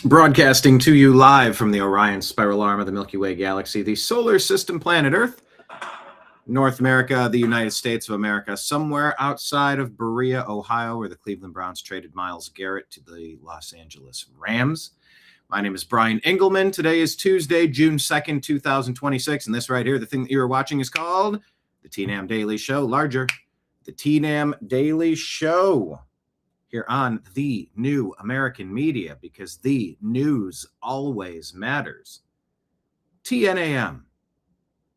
Broadcasting to you live from the Orion spiral arm of the Milky Way galaxy, the solar system, planet Earth, North America, the United States of America, somewhere outside of Berea, Ohio, where the Cleveland Browns traded Myles Garrett to the Los Angeles Rams. My name is Brian Engelman. Today is Tuesday, June 2nd, 2026, and this right here, the thing that you're watching, is called the TNAM Daily Show, larger, the TNAM Daily Show. Here on the new American media, because the news always matters. TNAM,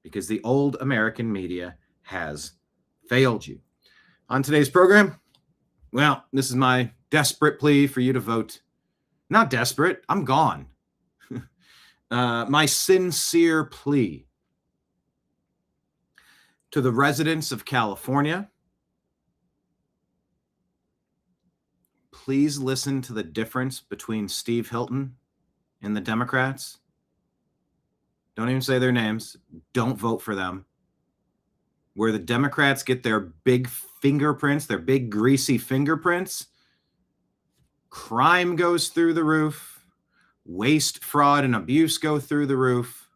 because the old American media has failed you. On today's program, well, this is my desperate plea for you to vote. Not desperate, I'm gone. My sincere plea to the residents of California. Please listen to the difference between Steve Hilton and the Democrats. Don't even say their names. Don't vote for them. Where the Democrats get their big fingerprints, their big greasy fingerprints, crime goes through the roof. Waste, fraud, and abuse go through the roof.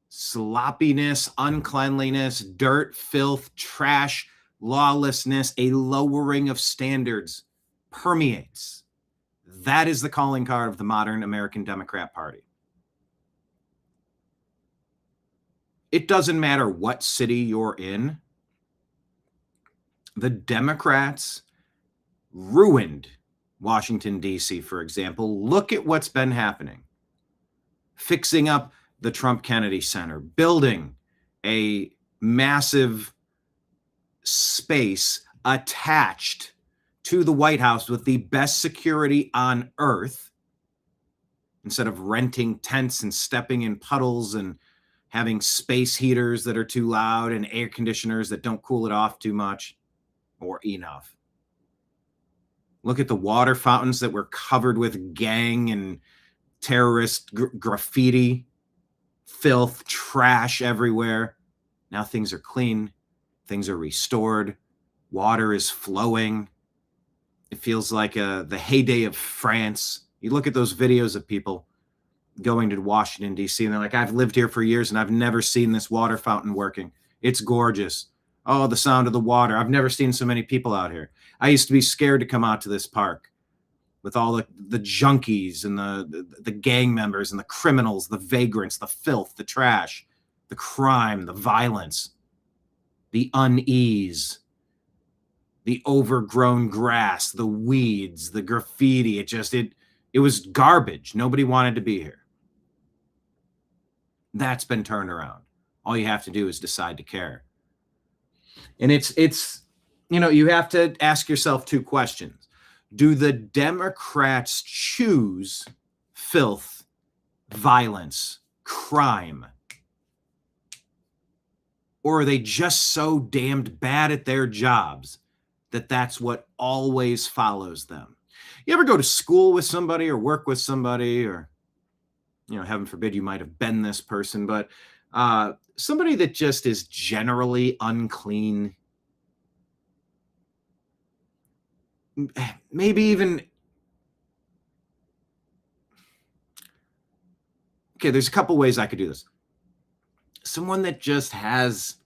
Sloppiness, uncleanliness, dirt, filth, trash, lawlessness, a lowering of standards permeates. That is the calling card of the modern American Democrat Party. It doesn't matter what city you're in. The Democrats ruined Washington, D.C., for example. Look at what's been happening. Fixing up the Trump Kennedy Center, building a massive space attached to the White House with the best security on earth, instead of renting tents and stepping in puddles and having space heaters that are too loud and air conditioners that don't cool it off too much or enough. Look at the water fountains that were covered with gang and terrorist graffiti, filth, trash everywhere. Now things are clean, things are restored, water is flowing. It feels like the heyday of France. You look at those videos of people going to Washington, D.C., and they're like, I've lived here for years and I've never seen this water fountain working. It's gorgeous. Oh, the sound of the water. I've never seen so many people out here. I used to be scared to come out to this park with all the junkies and the gang members and the criminals, the vagrants, the filth, the trash, the crime, the violence, the unease, the overgrown grass, the weeds, the graffiti. It was garbage. Nobody wanted to be here. That's been turned around. All you have to do is decide to care. And it's you have to ask yourself two questions. Do the Democrats choose filth, violence, crime? Or are they just so damned bad at their jobs that that's what always follows them? You ever go to school with somebody or work with somebody, or, heaven forbid you might have been this person, but somebody that just is generally unclean, maybe even, okay, there's a couple ways I could do this. Someone that just has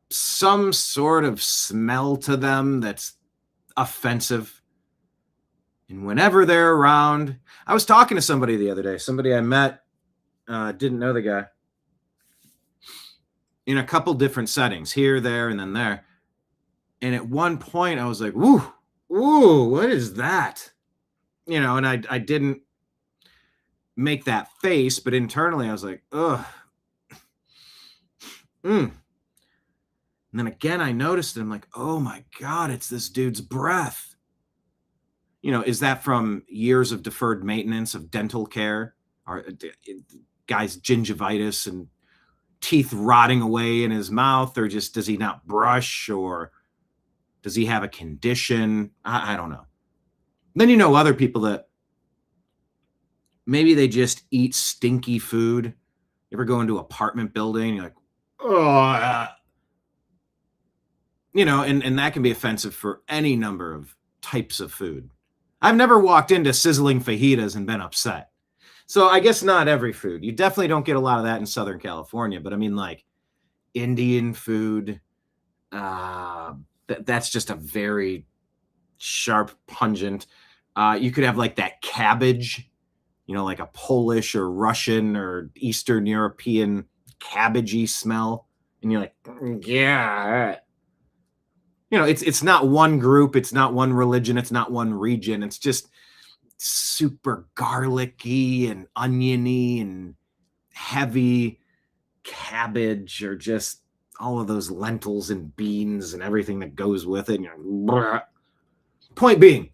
some sort of smell to them that's offensive. And whenever they're around, I was talking to somebody the other day, somebody I met, didn't know the guy, in a couple different settings, here, there, and then there. And at one point I was like, ooh, what is that? And I didn't make that face, but internally I was like, ugh. And then again, I noticed it. I'm like, oh my God, it's this dude's breath. Is that from years of deferred maintenance of dental care? Or guy's gingivitis and teeth rotting away in his mouth? Or just does he not brush? Or does he have a condition? I don't know. Then other people that maybe they just eat stinky food. You ever go into an apartment building, you're like, oh, and that can be offensive for any number of types of food. I've never walked into sizzling fajitas and been upset. So I guess not every food. You definitely don't get a lot of that in Southern California, but I mean, like Indian food, that's just a very sharp, pungent. You could have like that cabbage, like a Polish or Russian or Eastern European cabbagey smell, and you're like, yeah. It's not one group, it's not one religion, it's not one region. It's just super garlicky and oniony and heavy cabbage, or just all of those lentils and beans and everything that goes with it. And point being,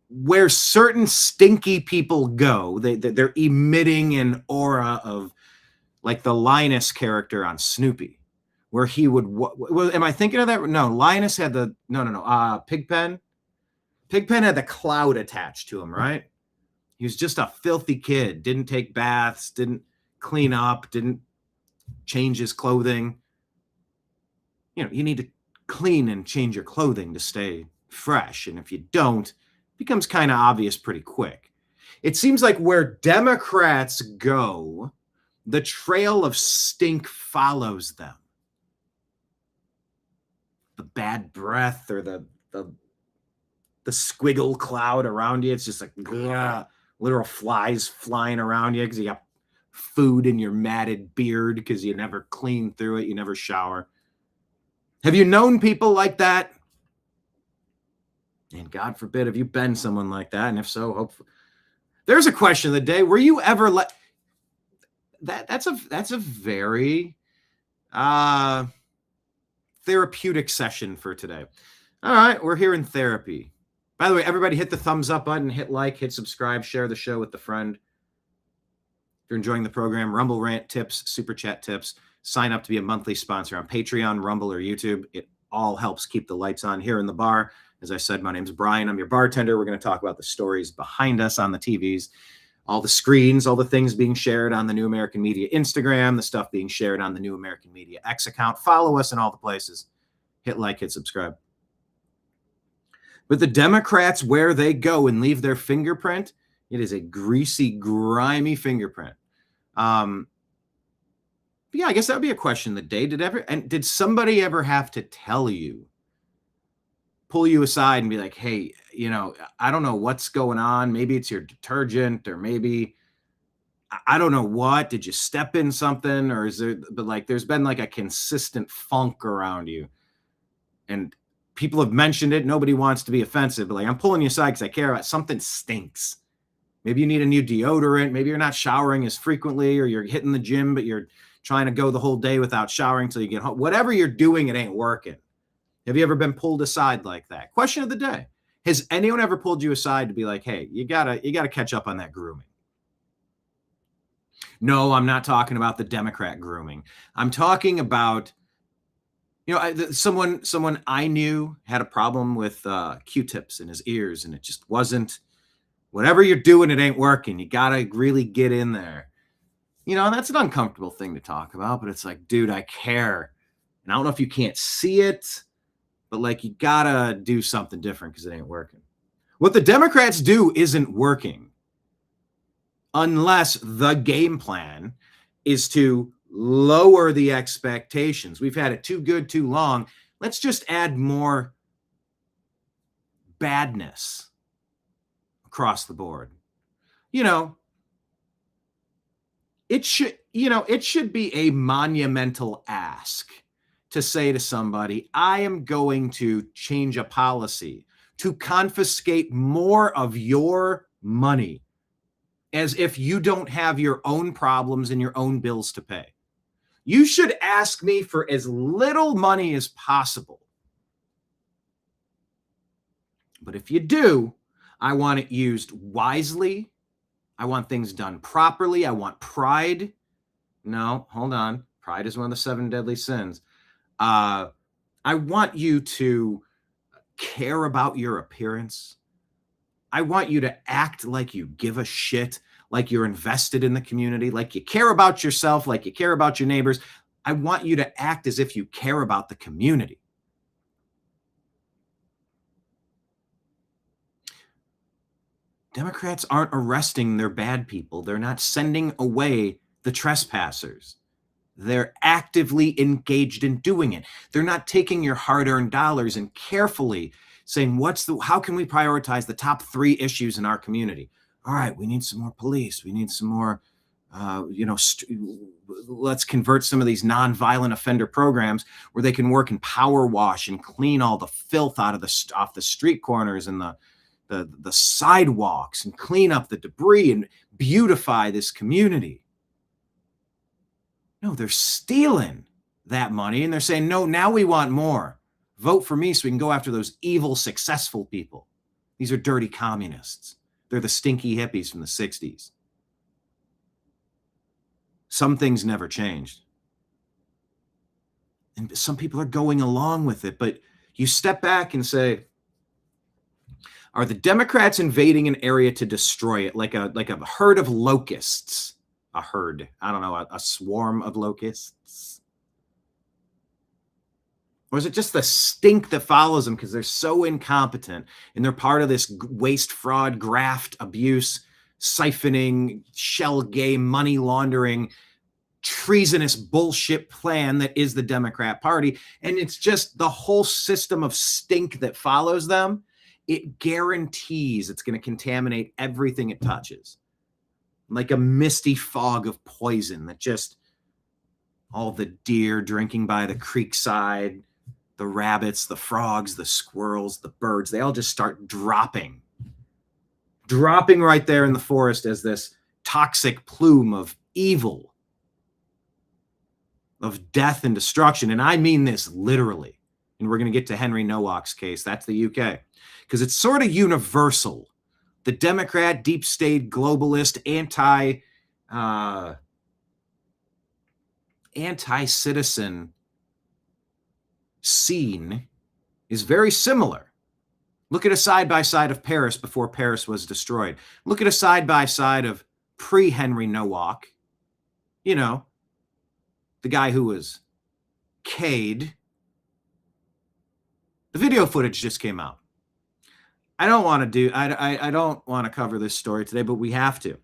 where certain stinky people go, they're emitting an aura of, like the Linus character on Snoopy, where he would, am I thinking of that? No, Linus had Pigpen. Pigpen had the cloud attached to him, right? He was just a filthy kid, didn't take baths, didn't clean up, didn't change his clothing. You need to clean and change your clothing to stay fresh. And if you don't, it becomes kind of obvious pretty quick. It seems like where Democrats go, the trail of stink follows them. The bad breath, or the squiggle cloud around you. It's just like literal flies flying around you because you got food in your matted beard because you never clean through it. You never shower. Have you known people like that? And God forbid, have you been someone like that? And if so, hopefully. There's a question of the day. Were you ever that's a very therapeutic session for today. All right, we're here in therapy. By the way, everybody hit the thumbs up button, hit like, hit subscribe, share the show with a friend. If you're enjoying the program, Rumble Rant tips, Super Chat tips, sign up to be a monthly sponsor on Patreon, Rumble, or YouTube. It all helps keep the lights on here in the bar. As I said, my name's Brian. I'm your bartender. We're going to talk about the stories behind us on the TVs, all the screens, all the things being shared on the New American Media Instagram, the stuff being shared on the New American Media X account. Follow us in all the places. Hit like, hit subscribe. But the Democrats, where they go and leave their fingerprint, it is a greasy, grimy fingerprint. Yeah, I guess that would be a question of the day. Did somebody ever have to tell you, pull you aside and be like, hey, I don't know what's going on. Maybe it's your detergent, or maybe, I don't know what, did you step in something, or is there, but like, there's been like a consistent funk around you. And people have mentioned it. Nobody wants to be offensive, but like, I'm pulling you aside because I care about something stinks. Maybe you need a new deodorant. Maybe you're not showering as frequently, or you're hitting the gym, but you're trying to go the whole day without showering till you get home. Whatever you're doing, it ain't working. Have you ever been pulled aside like that? Question of the day. Has anyone ever pulled you aside to be like, hey, you gotta catch up on that grooming? No, I'm not talking about the Democrat grooming. I'm talking about, someone I knew had a problem with Q-tips in his ears, and it just wasn't, whatever you're doing, it ain't working. You gotta really get in there. That's an uncomfortable thing to talk about, but it's like, dude, I care. And I don't know if you can't see it, but like, you gotta do something different because it ain't working. What the Democrats do isn't working unless the game plan is to lower the expectations. We've had it too good, too long. Let's just add more badness across the board. It should be a monumental ask to say to somebody, I am going to change a policy to confiscate more of your money, as if you don't have your own problems and your own bills to pay. You should ask me for as little money as possible. But if you do, I want it used wisely. I want things done properly. I want pride. No, hold on. Pride is one of the 7 deadly sins. I want you to care about your appearance. I want you to act like you give a shit, like you're invested in the community, like you care about yourself, like you care about your neighbors. I want you to act as if you care about the community. Democrats aren't arresting their bad people. They're not sending away the trespassers. They're actively engaged in doing it. They're not taking your hard-earned dollars and carefully saying, how can we prioritize the top 3 issues in our community? All right, we need some more police. We need some more, let's convert some of these nonviolent offender programs where they can work and power wash and clean all the filth off the street corners and the sidewalks and clean up the debris and beautify this community. No, they're stealing that money and they're saying, no, now we want more. Vote for me so we can go after those evil, successful people. These are dirty communists. They're the stinky hippies from the 60s. Some things never changed. And some people are going along with it, but you step back and say, are the Democrats invading an area to destroy it like a herd of locusts? A herd, I don't know, a swarm of locusts? Or is it just the stink that follows them because they're so incompetent and they're part of this waste, fraud, graft, abuse, siphoning, shell game, money laundering, treasonous bullshit plan that is the Democrat Party? And it's just the whole system of stink that follows them. It guarantees it's going to contaminate everything it touches. Like a misty fog of poison that just all the deer drinking by the creek side, the rabbits, the frogs, the squirrels, the birds, they all just start dropping right there in the forest as this toxic plume of evil, of death and destruction. And I mean this literally. And we're going to get to Henry Nowak's case. That's the UK. Because it's sort of universal. The Democrat, deep state, globalist, anti-citizen scene is very similar. Look at a side-by-side of Paris before Paris was destroyed. Look at a side-by-side of pre-Henry Nowak. You know, the guy who was Cade. The video footage just came out. I don't want to cover this story today, but we have to.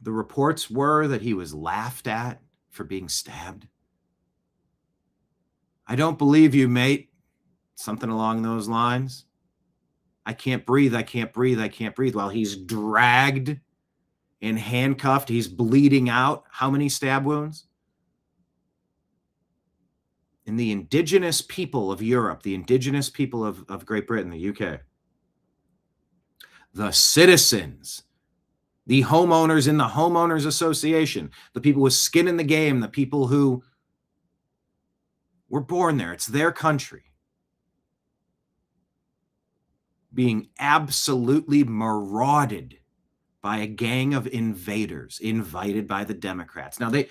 The reports were that he was laughed at for being stabbed. I don't believe you, mate. Something along those lines. I can't breathe. I can't breathe. I can't breathe. While he's dragged and handcuffed, he's bleeding out. How many stab wounds? And the indigenous people of Europe, the indigenous people of Great Britain, the UK, the citizens, the homeowners in the homeowners association, the people with skin in the game, the people who were born there, it's their country, being absolutely marauded by a gang of invaders invited by the Democrats. Now, they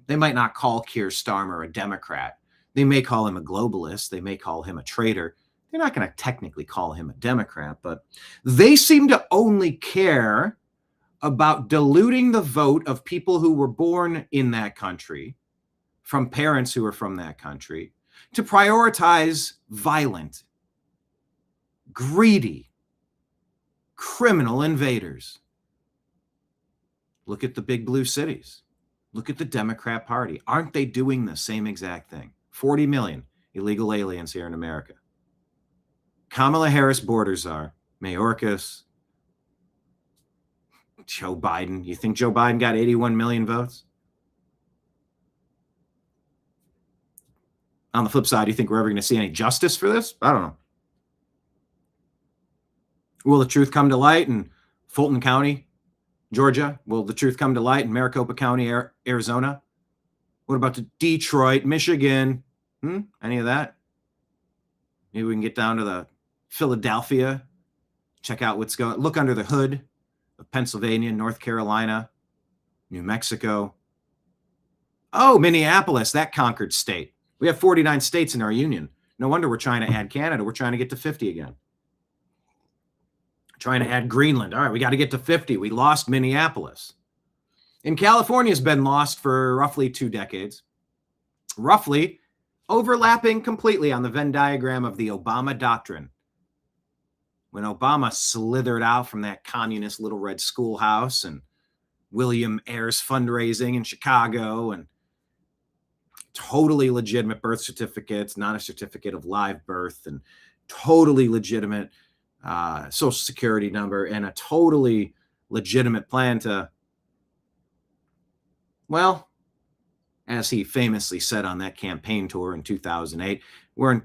might not call Keir Starmer a Democrat. They may call him a globalist. They may call him a traitor. They're not going to technically call him a Democrat, but they seem to only care about diluting the vote of people who were born in that country, from parents who are from that country, to prioritize violent, greedy, criminal invaders. Look at the big blue cities. Look at the Democrat Party. Aren't they doing the same exact thing? 40 million illegal aliens here in America. Kamala Harris, border czar, Mayorkas, Joe Biden. You think Joe Biden got 81 million votes? On the flip side, do you think we're ever going to see any justice for this? I don't know. Will the truth come to light in Fulton County, Georgia? Will the truth come to light in Maricopa County, Arizona? What about Detroit, Michigan? Any of that? Maybe we can get down to the Philadelphia, check out what's going, look under the hood of Pennsylvania, North Carolina, New Mexico. Oh, Minneapolis, that conquered state. We have 49 states in our union. No wonder we're trying to add Canada. We're trying to get to 50 again. Trying to add Greenland. All right, we got to get to 50. We lost Minneapolis. And California's been lost for roughly 2 decades. Roughly overlapping completely on the Venn diagram of the Obama doctrine. When Obama slithered out from that communist little red schoolhouse and William Ayers fundraising in Chicago and totally legitimate birth certificates, not a certificate of live birth, and totally legitimate social security number, and a totally legitimate plan to, well, as he famously said on that campaign tour in 2008, we're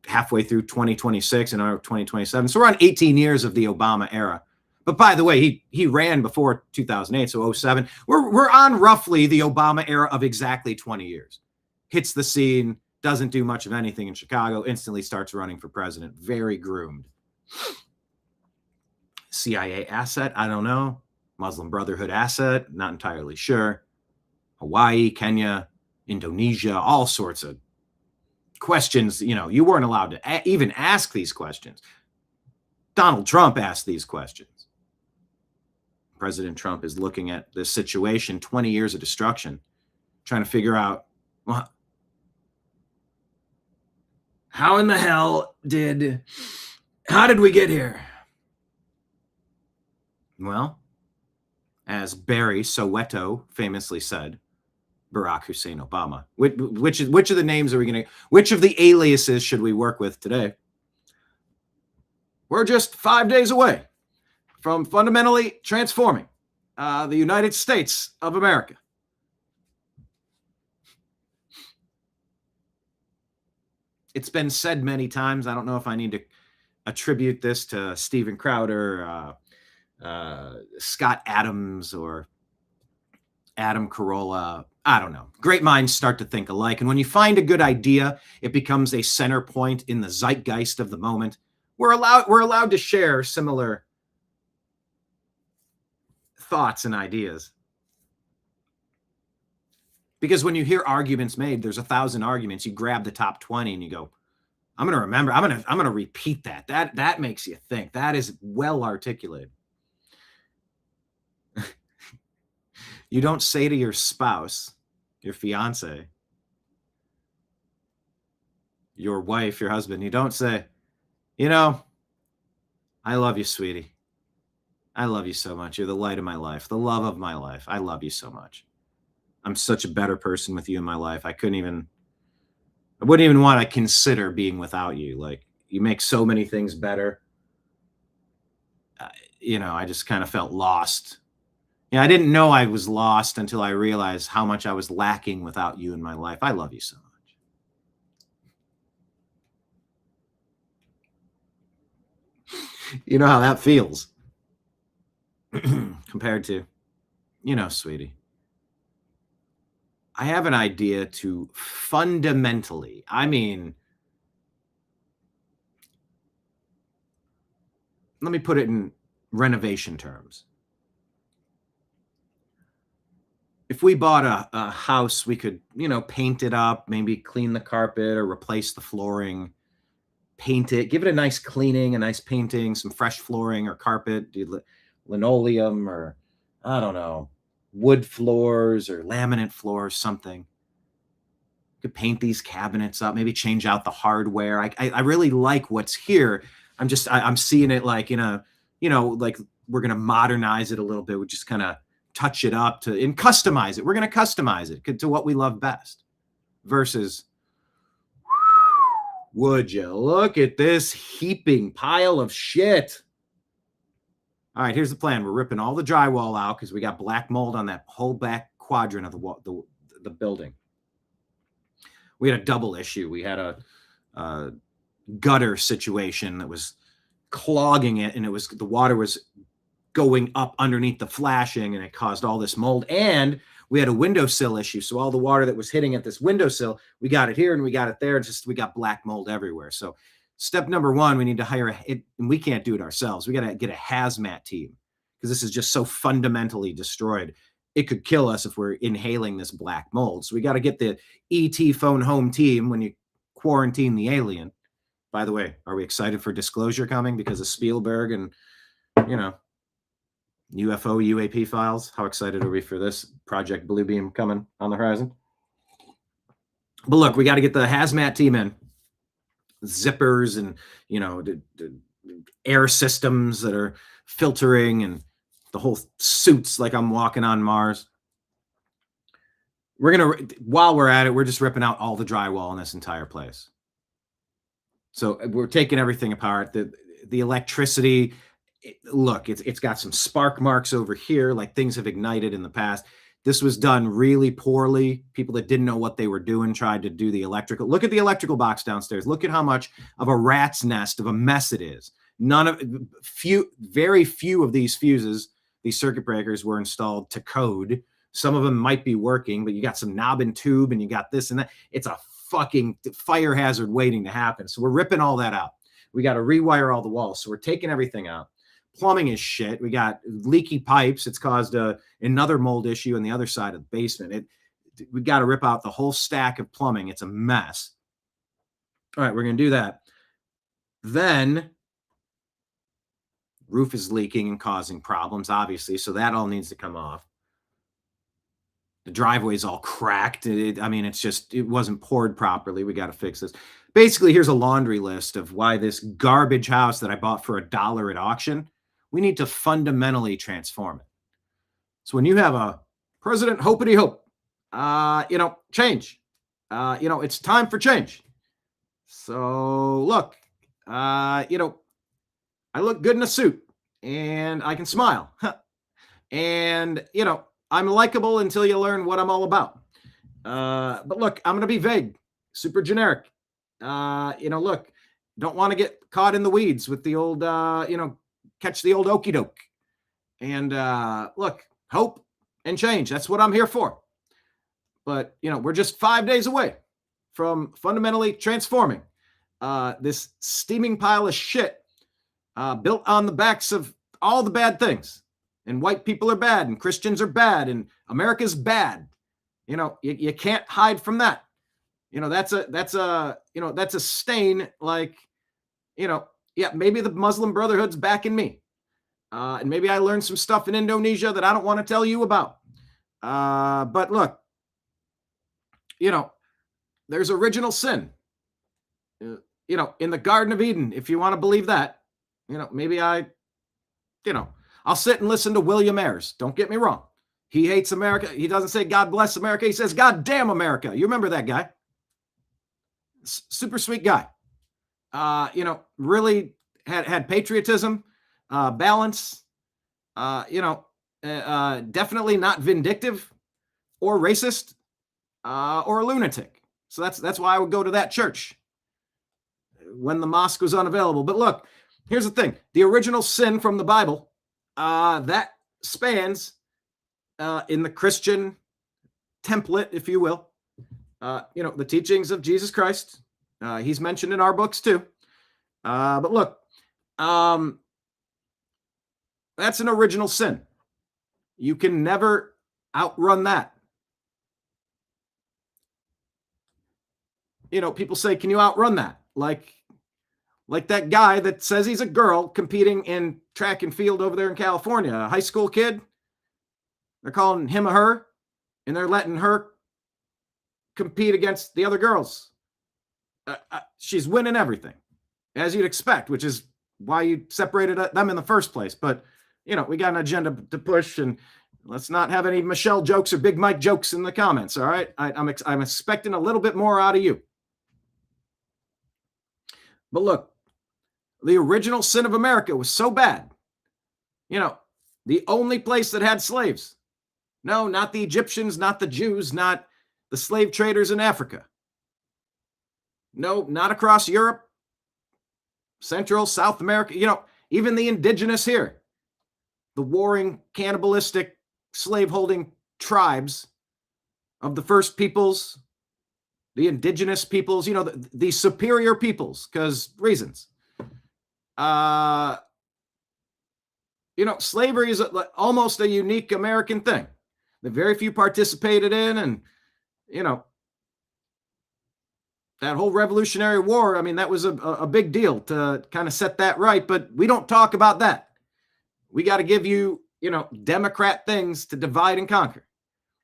halfway through 2026 and 2027. So we're on 18 years of the Obama era. But by the way, he ran before 2008, so 07. We're on roughly the Obama era of exactly 20 years. Hits the scene, doesn't do much of anything in Chicago, instantly starts running for president. Very groomed. CIA asset, I don't know. Muslim Brotherhood asset, not entirely sure. Hawaii, Kenya, Indonesia, all sorts of questions. You know, you weren't allowed to even ask these questions. Donald Trump asked these questions. President Trump is looking at this situation, 20 years of destruction, trying to figure out, well, how in the hell how did we get here? Well, as Barry Soweto famously said, Barack Hussein Obama. Which of the names are we going to, which of the aliases should we work with today? We're just 5 days away from fundamentally transforming the United States of America. It's been said many times. I don't know if I need to attribute this to Steven Crowder, Scott Adams, or Adam Carolla. I don't know. Great minds start to think alike. And when you find a good idea, it becomes a center point in the zeitgeist of the moment. We're allowed to share similar thoughts and ideas. Because when you hear arguments made, there's 1,000 arguments. You grab the top 20 and you go, I'm going to remember. I'm going to repeat that. That makes you think. That is well articulated. You don't say to your spouse, your fiance, your wife, your husband, you don't say, you know, I love you, sweetie. I love you so much. You're the light of my life, the love of my life. I love you so much. I'm such a better person with you in my life. I wouldn't even want to consider being without you. Like, you make so many things better. I just kind of felt lost. Yeah, I didn't know I was lost until I realized how much I was lacking without you in my life. I love you so much. You know how that feels compared to, sweetie, I have an idea to fundamentally, let me put it in renovation terms. If we bought a house, we could, paint it up, maybe clean the carpet or replace the flooring, paint it, give it a nice cleaning, a nice painting, some fresh flooring or carpet, do linoleum or, I don't know, wood floors or laminate floors, something. You could paint these cabinets up, maybe change out the hardware. I really like what's here. I'm seeing it like like we're going to modernize it a little bit. We just kind of touch it up and customize it. We're going to customize it to what we love best versus, would you look at this heaping pile of shit? All right, here's the plan. We're ripping all the drywall out because we got black mold on that whole back quadrant of the building. We had a double issue. We had a gutter situation that was clogging it, and the water was going up underneath the flashing, and it caused all this mold. And we had a windowsill issue. So all the water that was hitting at this windowsill, we got it here and we got it there. We got black mold everywhere. So step number one, we need to hire and we can't do it ourselves. We got to get a hazmat team because this is just so fundamentally destroyed. It could kill us if we're inhaling this black mold. So we got to get the ET phone home team when you quarantine the alien. By the way, are we excited for disclosure coming because of Spielberg and, UFO, UAP files? How excited are we for this Project Bluebeam coming on the horizon? But look, we got to get the hazmat team in, zippers and, the air systems that are filtering and the whole suits like I'm walking on Mars. While we're at it, we're just ripping out all the drywall in this entire place. So we're taking everything apart. The electricity, look, it's got some spark marks over here, like things have ignited in the past. This was done really poorly. People that didn't know what they were doing tried to do the electrical. Look at the electrical box downstairs. Look at how much of a rat's nest of a mess it is. Very few of these fuses, these circuit breakers, were installed to code. Some of them might be working, but you got some knob and tube and you got this and that. It's a fucking fire hazard waiting to happen. So we're ripping all that out. We got to rewire all the walls. So we're taking everything out. Plumbing is shit. We got leaky pipes. It's caused another mold issue on the other side of the basement. We got to rip out the whole stack of plumbing. It's a mess. All right, we're going to do that. Then roof is leaking and causing problems, obviously. So that all needs to come off. The driveway's all cracked. It wasn't poured properly. We got to fix this. Basically, here's a laundry list of why this garbage house that I bought for $1 at auction, we need to fundamentally transform it. So when you have a President Hopity Hope, change, it's time for change. So look, I look good in a suit and I can smile. And, I'm likable until you learn what I'm all about. But look, I'm going to be vague, super generic. Look, don't want to get caught in the weeds with the old, catch the old okey doke. And look, hope and change. That's what I'm here for. But, we're just 5 days away from fundamentally transforming this steaming pile of shit built on the backs of all the bad things. And white people are bad, and Christians are bad, and America's bad. You can't hide from that. That's a stain. Like, maybe the Muslim Brotherhood's backing me, and maybe I learned some stuff in Indonesia that I don't want to tell you about. But look, there's original sin. In the Garden of Eden, if you want to believe that, maybe I'll sit and listen to William Ayres. Don't get me wrong. He hates America. He doesn't say God bless America. He says God damn America. You remember that guy? Super sweet guy. Really had patriotism, balance. Definitely not vindictive or racist or a lunatic. So that's why I would go to that church when the mosque was unavailable. But look, here's the thing. The original sin from the Bible, that spans in the Christian template, if you will, the teachings of Jesus Christ. He's mentioned in our books too. But look, that's an original sin. You can never outrun that. People say, can you outrun that? Like that guy that says he's a girl competing in track and field over there in California, a high school kid. They're calling him a her, and they're letting her compete against the other girls. She's winning everything, as you'd expect, which is why you separated them in the first place. But, we got an agenda to push, and let's not have any Michelle jokes or Big Mike jokes in the comments, all right? I'm expecting a little bit more out of you. But look, the original sin of America was so bad. The only place that had slaves. No, not the Egyptians, not the Jews, not the slave traders in Africa. No, not across Europe, Central, South America, even the indigenous here. The warring, cannibalistic, slave-holding tribes of the first peoples, the indigenous peoples, the superior peoples, because reasons. Slavery is almost a unique American thing that very few participated in. And, that whole Revolutionary War, that was a big deal to kind of set that right. But we don't talk about that. We got to give you, Democrat things to divide and conquer.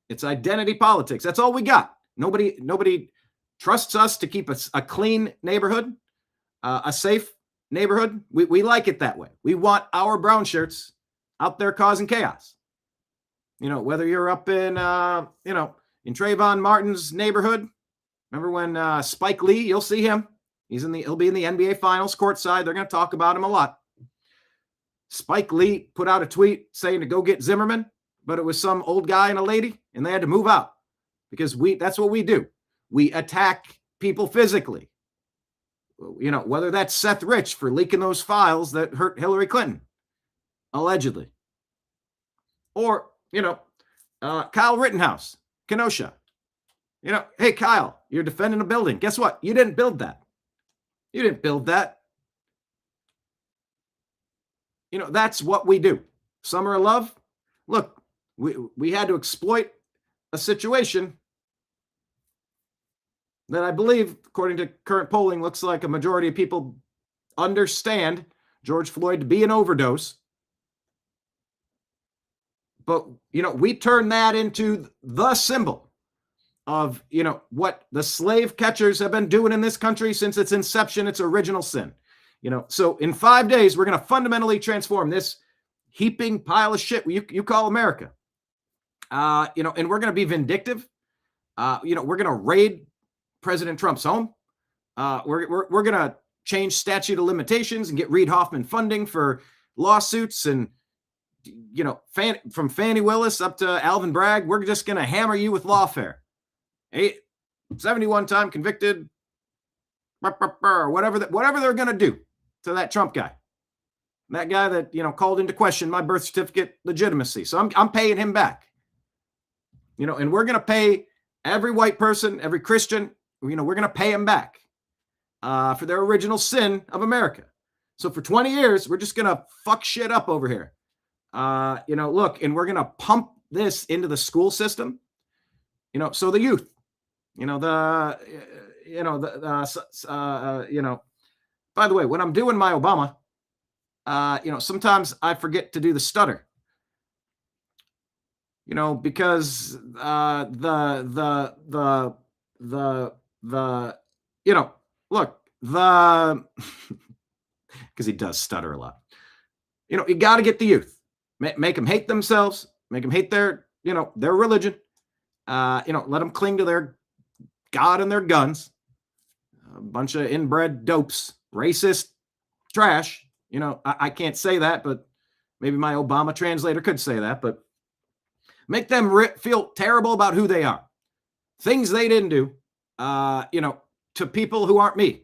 It's identity politics. That's all we got. Nobody trusts us to keep a clean neighborhood, a safe neighborhood. We like it that way. We want our brown shirts out there causing chaos. Whether you're up in, in Trayvon Martin's neighborhood. Remember when Spike Lee, you'll see him. He'll be in the NBA Finals courtside. They're going to talk about him a lot. Spike Lee put out a tweet saying to go get Zimmerman, but it was some old guy and a lady, and they had to move out because that's what we do. We attack people physically. Whether that's Seth Rich for leaking those files that hurt Hillary Clinton, allegedly. Or, Kyle Rittenhouse, Kenosha. Hey, Kyle, you're defending a building. Guess what? You didn't build that. You didn't build that. That's what we do. Summer of Love. Look, we had to exploit a situation that I believe, according to current polling, looks like a majority of people understand George Floyd to be an overdose. But, we turn that into the symbol of, what the slave catchers have been doing in this country since its inception, its original sin. So in 5 days, we're going to fundamentally transform this heaping pile of shit you call America. And we're going to be vindictive. We're going to raid President Trump's home. We're going to change statute of limitations and get Reid Hoffman funding for lawsuits. And, from Fannie Willis up to Alvin Bragg, we're just going to hammer you with lawfare. 71 time convicted, whatever they're going to do to that Trump guy. That guy that, called into question my birth certificate legitimacy. So I'm paying him back. And we're going to pay every white person, every Christian, we're going to pay them back for their original sin of America. So for 20 years, we're just going to fuck shit up over here. Look, and we're going to pump this into the school system. So the youth, by the way, when I'm doing my Obama, sometimes I forget to do the stutter. Because because he does stutter a lot. You got to get the youth, make them hate themselves, make them hate their religion. Let them cling to their God and their guns. A bunch of inbred dopes, racist trash. I can't say that, but maybe my Obama translator could say that, but make them feel terrible about who they are. Things they didn't do, to people who aren't me.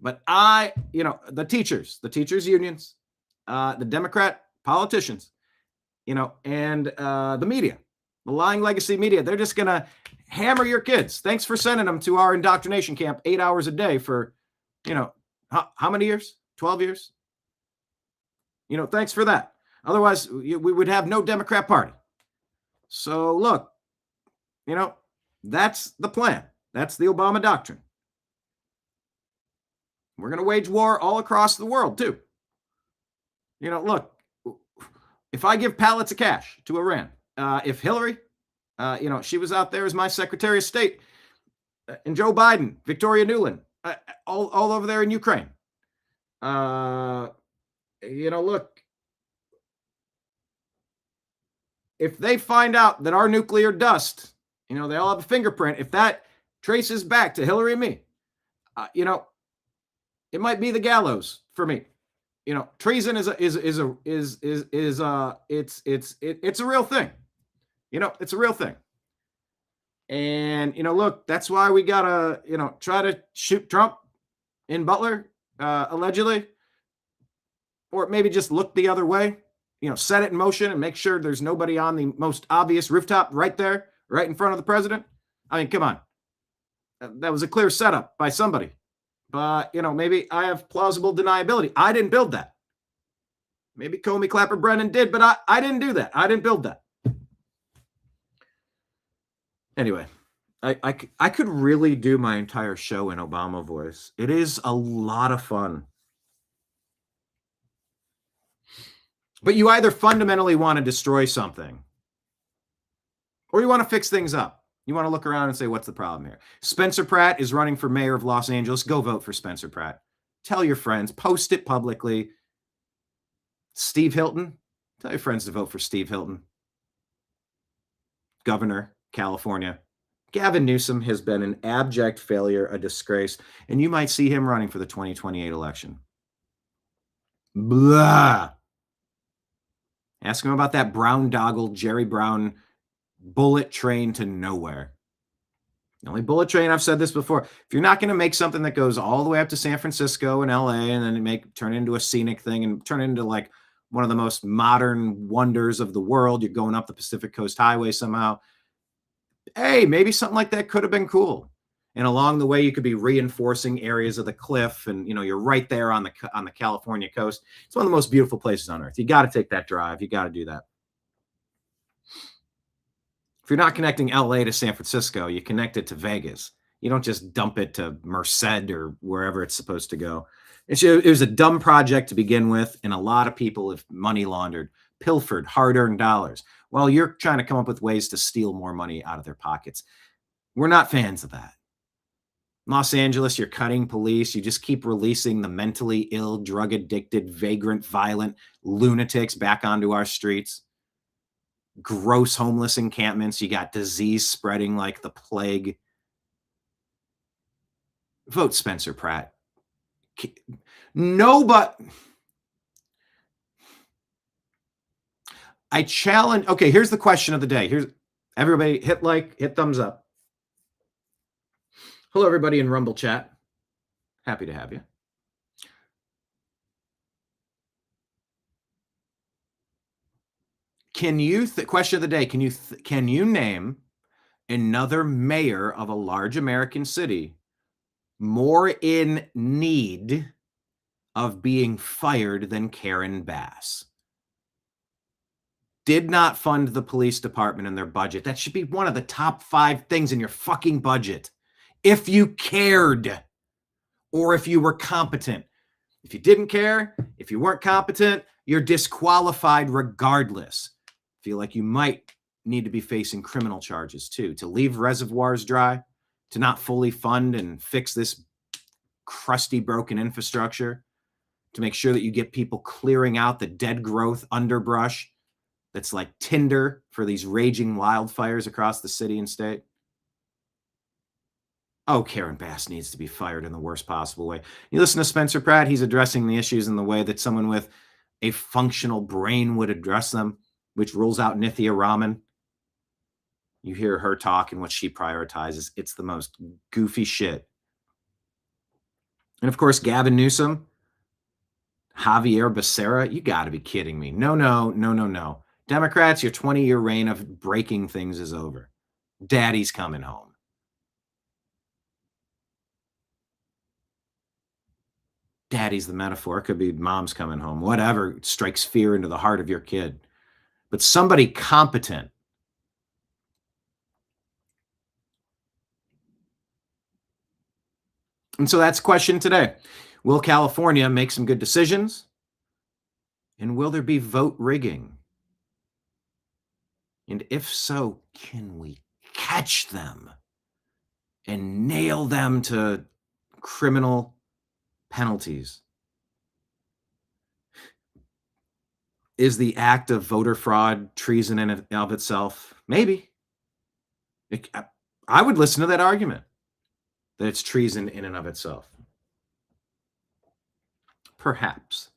But the teachers unions, the Democrat politicians, and the media, the lying legacy media, they're just going to hammer your kids. Thanks for sending them to our indoctrination camp 8 hours a day for, how many years? 12 years? Thanks for that. Otherwise, we would have no Democrat Party. So look, that's the plan. That's the Obama doctrine. We're going to wage war all across the world too. Look, if I give pallets of cash to Iran, if Hillary, she was out there as my Secretary of State, and Joe Biden, Victoria Nuland, all over there in Ukraine. Look, if they find out that our nuclear dust, they all have a fingerprint, if that traces back to Hillary and me, it might be the gallows for me. Treason is a real thing. It's a real thing. And, look, that's why we gotta, try to shoot Trump in Butler, allegedly, or maybe just look the other way, set it in motion and make sure there's nobody on the most obvious rooftop right there, right in front of the president. I mean, come on. That was a clear setup by somebody. But, maybe I have plausible deniability. I didn't build that. Maybe Comey, Clapper, Brennan did, but I didn't do that. I didn't build that. Anyway, I could really do my entire show in Obama voice. It is a lot of fun. But you either fundamentally want to destroy something or you want to fix things up. You want to look around and say, what's the problem here? Spencer Pratt is running for mayor of Los Angeles. Go vote for Spencer Pratt. Tell your friends, post it publicly. Steve Hilton, tell your friends to vote for Steve Hilton. Governor, California. Gavin Newsom has been an abject failure, a disgrace, and you might see him running for the 2028 election. Blah. Ask him about that brown doggle Jerry Brown bullet train to nowhere. The only bullet train, I've said this before, if you're not going to make something that goes all the way up to San Francisco and LA and then turn it into a scenic thing and turn it into like one of the most modern wonders of the world, you're going up the Pacific Coast Highway somehow. Hey, maybe something like that could have been cool. And along the way, you could be reinforcing areas of the cliff, and you're right there on the California coast. It's one of the most beautiful places on earth. You got to take that drive. You got to do that. If you're not connecting LA to San Francisco, you connect it to Vegas. You don't just dump it to Merced or wherever it's supposed to go. It was a dumb project to begin with, and a lot of people have money laundered, pilfered hard-earned dollars. Well, you're trying to come up with ways to steal more money out of their pockets. We're not fans of that. Los Angeles, you're cutting police. You just keep releasing the mentally ill, drug-addicted, vagrant, violent lunatics back onto our streets. Gross homeless encampments. You got disease spreading like the plague. Vote Spencer Pratt. No, but I challenge. Okay, here's the question of the day. Here's everybody hit like, hit thumbs up. Hello, everybody in Rumble chat. Happy to have you. Can you question of the day? Can you name another mayor of a large American city more in need of being fired than Karen Bass? Did not fund the police department in their budget. That should be one of the top 5 things in your fucking budget. If you cared, or if you were competent. If you didn't care, if you weren't competent, you're disqualified regardless. Feel like you might need to be facing criminal charges too, to leave reservoirs dry, to not fully fund and fix this crusty, broken infrastructure, to make sure that you get people clearing out the dead growth underbrush that's like tinder for these raging wildfires across the city and state. Oh, Karen Bass needs to be fired in the worst possible way. You listen to Spencer Pratt, he's addressing the issues in the way that someone with a functional brain would address them, which rules out Nithya Raman. You hear her talk and what she prioritizes. It's the most goofy shit. And of course, Gavin Newsom, Javier Becerra, you got to be kidding me. No. Democrats, your 20-year reign of breaking things is over. Daddy's coming home. Daddy's the metaphor. It could be mom's coming home. Whatever strikes fear into the heart of your kid. But somebody competent. And so that's the question today. Will California make some good decisions? And will there be vote rigging? And if so, can we catch them and nail them to criminal penalties? Is the act of voter fraud treason in and of itself? Maybe. I would listen to that argument that it's treason in and of itself. Perhaps.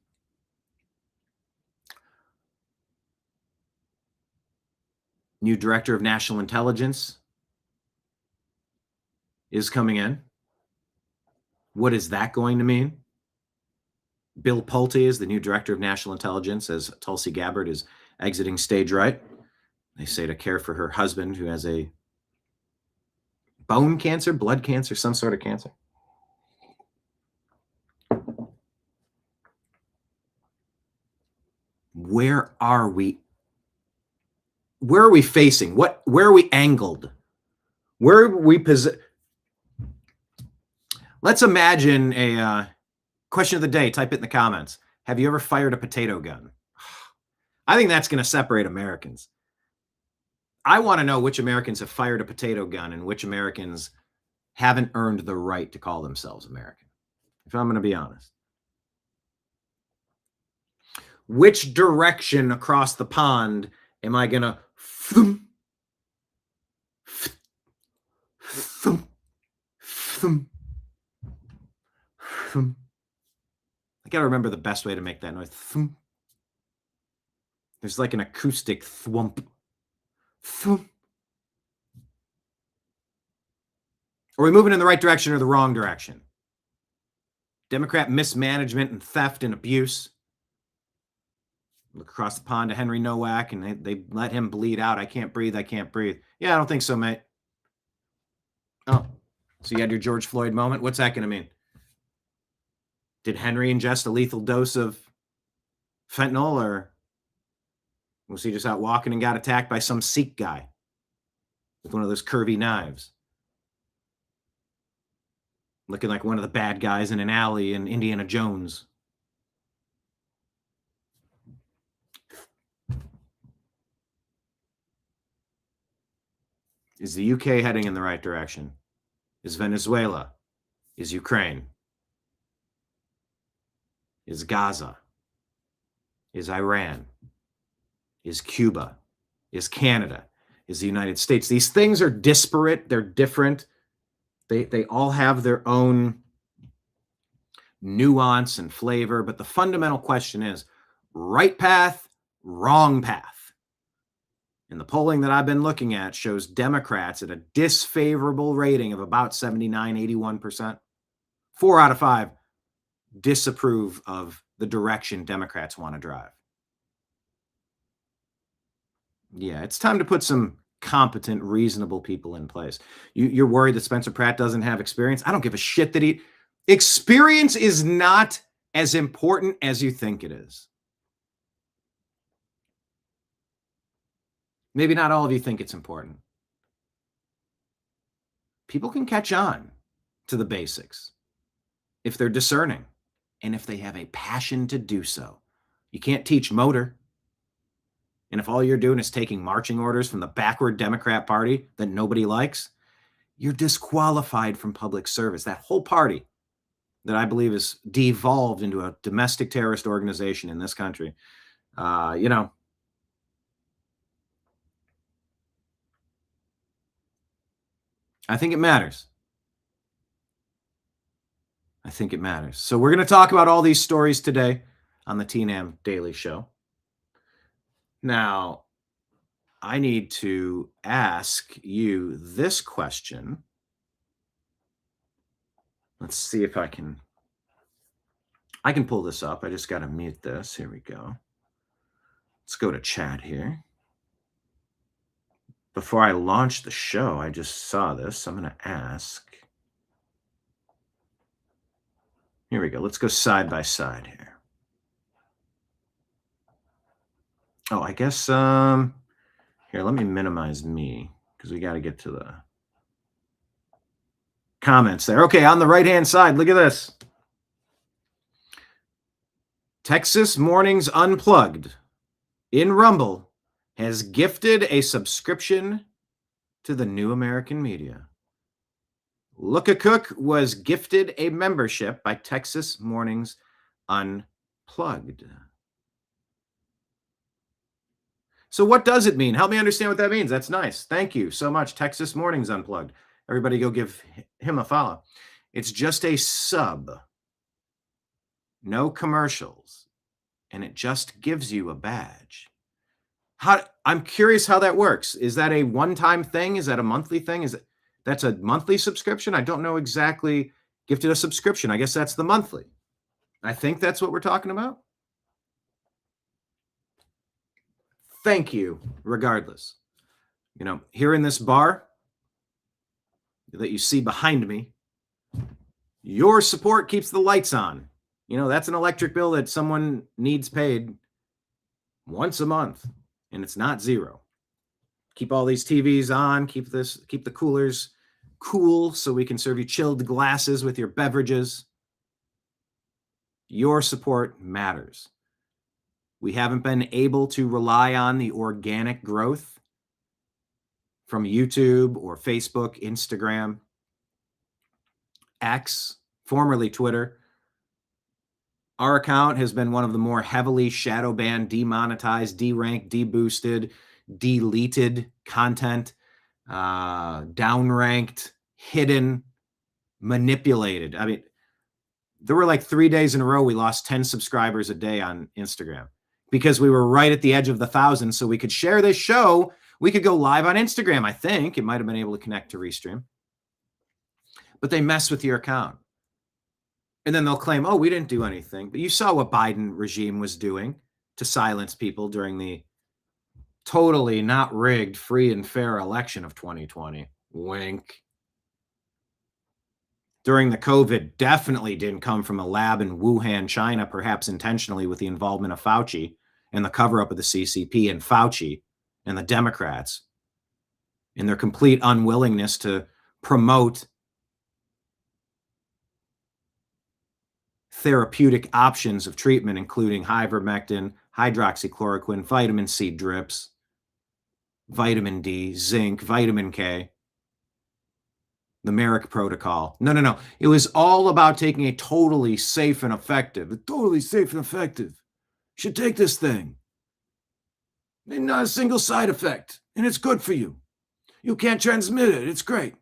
New director of national intelligence is coming in. What is that going to mean? Bill Pulte is the new director of national intelligence as Tulsi Gabbard is exiting stage right. They say to care for her husband who has a bone cancer, blood cancer, some sort of cancer. Where are we? Where are we facing? Where are we angled? Where are we positioned? Let's imagine a question of the day. Type it in the comments. Have you ever fired a potato gun? I think that's going to separate Americans. I want to know which Americans have fired a potato gun and which Americans haven't earned the right to call themselves American, if I'm going to be honest. Which direction across the pond am I going to I got to remember the best way to make that noise. There's like an acoustic thwump. Are we moving in the right direction or the wrong direction? Democrat mismanagement and theft and abuse. Look across the pond to Henry Nowak, and they let him bleed out. I can't breathe. I can't breathe. Yeah, I don't think so, mate. Oh, so you had your George Floyd moment. What's that going to mean? Did Henry ingest a lethal dose of fentanyl, or was he just out walking and got attacked by some Sikh guy with one of those curvy knives? Looking like one of the bad guys in an alley in Indiana Jones. Is the UK heading in the right direction? Is Venezuela? Is Ukraine? Is Gaza? Is Iran? Is Cuba? Is Canada? Is the United States? These things are disparate. They're different. They all have their own nuance and flavor. But the fundamental question is right path, wrong path. And the polling that I've been looking at shows Democrats at a disfavorable rating of about 79, 81%. 4 out of 5 disapprove of the direction Democrats want to drive. Yeah, it's time to put some competent, reasonable people in place. You're worried that Spencer Pratt doesn't have experience? I don't give a shit that he... Experience is not as important as you think it is. Maybe not all of you think it's important. People can catch on to the basics if they're discerning and if they have a passion to do so. You can't teach motor. And if all you're doing is taking marching orders from the backward Democrat Party that nobody likes, you're disqualified from public service. That whole party that I believe is devolved into a domestic terrorist organization in this country, I think it matters. I think it matters. So we're going to talk about all these stories today on the TNAM Daily Show. Now, I need to ask you this question. Let's see if I can pull this up. I just got to mute this. Here we go. Let's go to chat here. Before I launch the show, I just saw this. I'm going to ask. Here we go. Let's go side by side here. Oh, I guess, here, let me minimize me because we got to get to the comments there. Okay, on the right-hand side, look at this. Texas Mornings Unplugged in Rumble has gifted a subscription to the New American Media. Look a Cook was gifted a membership by Texas Mornings Unplugged. So what does it mean? Help me understand what that means. That's nice. Thank you so much, Texas Mornings Unplugged. Everybody go give him a follow. It's just a sub. No commercials. And it just gives you a badge. I'm curious how that works. Is that a one-time thing? Is that a monthly thing? That's a monthly subscription? I don't know exactly. Gifted a subscription. I guess that's the monthly. I think that's what we're talking about. Thank you, regardless. Here in this bar that you see behind me, your support keeps the lights on. That's an electric bill that someone needs paid once a month, and it's not zero. Keep all these TVs on, keep the coolers cool so we can serve you chilled glasses with your beverages. Your support matters. We haven't been able to rely on the organic growth from YouTube or Facebook, Instagram, X, formerly Twitter. Our account has been one of the more heavily shadow banned, demonetized, deranked, deboosted, deleted content, downranked, hidden, manipulated. I mean, there were like 3 days in a row we lost 10 subscribers a day on Instagram because we were right at the edge of the 1,000. So we could share this show. We could go live on Instagram, I think. It might have been able to connect to Restream. But they mess with your account. And then they'll claim, oh, we didn't do anything. But you saw what Biden regime was doing to silence people during the totally not rigged, free and fair election of 2020. Wink. During the COVID definitely didn't come from a lab in Wuhan, China, perhaps intentionally with the involvement of Fauci and the cover-up of the CCP and Fauci and the Democrats in their complete unwillingness to promote therapeutic options of treatment, including ivermectin, hydroxychloroquine, vitamin C drips, vitamin D, zinc, vitamin K, the Merrick protocol. No. It was all about taking a totally safe and effective. Should take this thing. And not a single side effect. And it's good for you. You can't transmit it. It's great.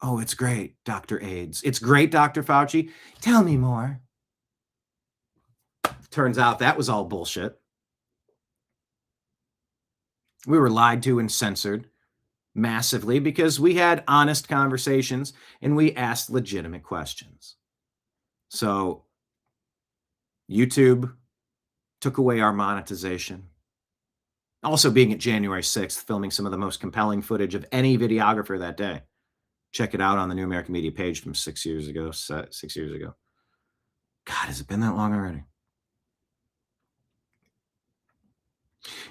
Oh, it's great, Dr. AIDS. It's great, Dr. Fauci. Tell me more. Turns out that was all bullshit. We were lied to and censored massively because we had honest conversations and we asked legitimate questions. So YouTube took away our monetization. Also being at January 6th, filming some of the most compelling footage of any videographer that day. Check it out on the New American Media page from 6 years ago. God, has it been that long already?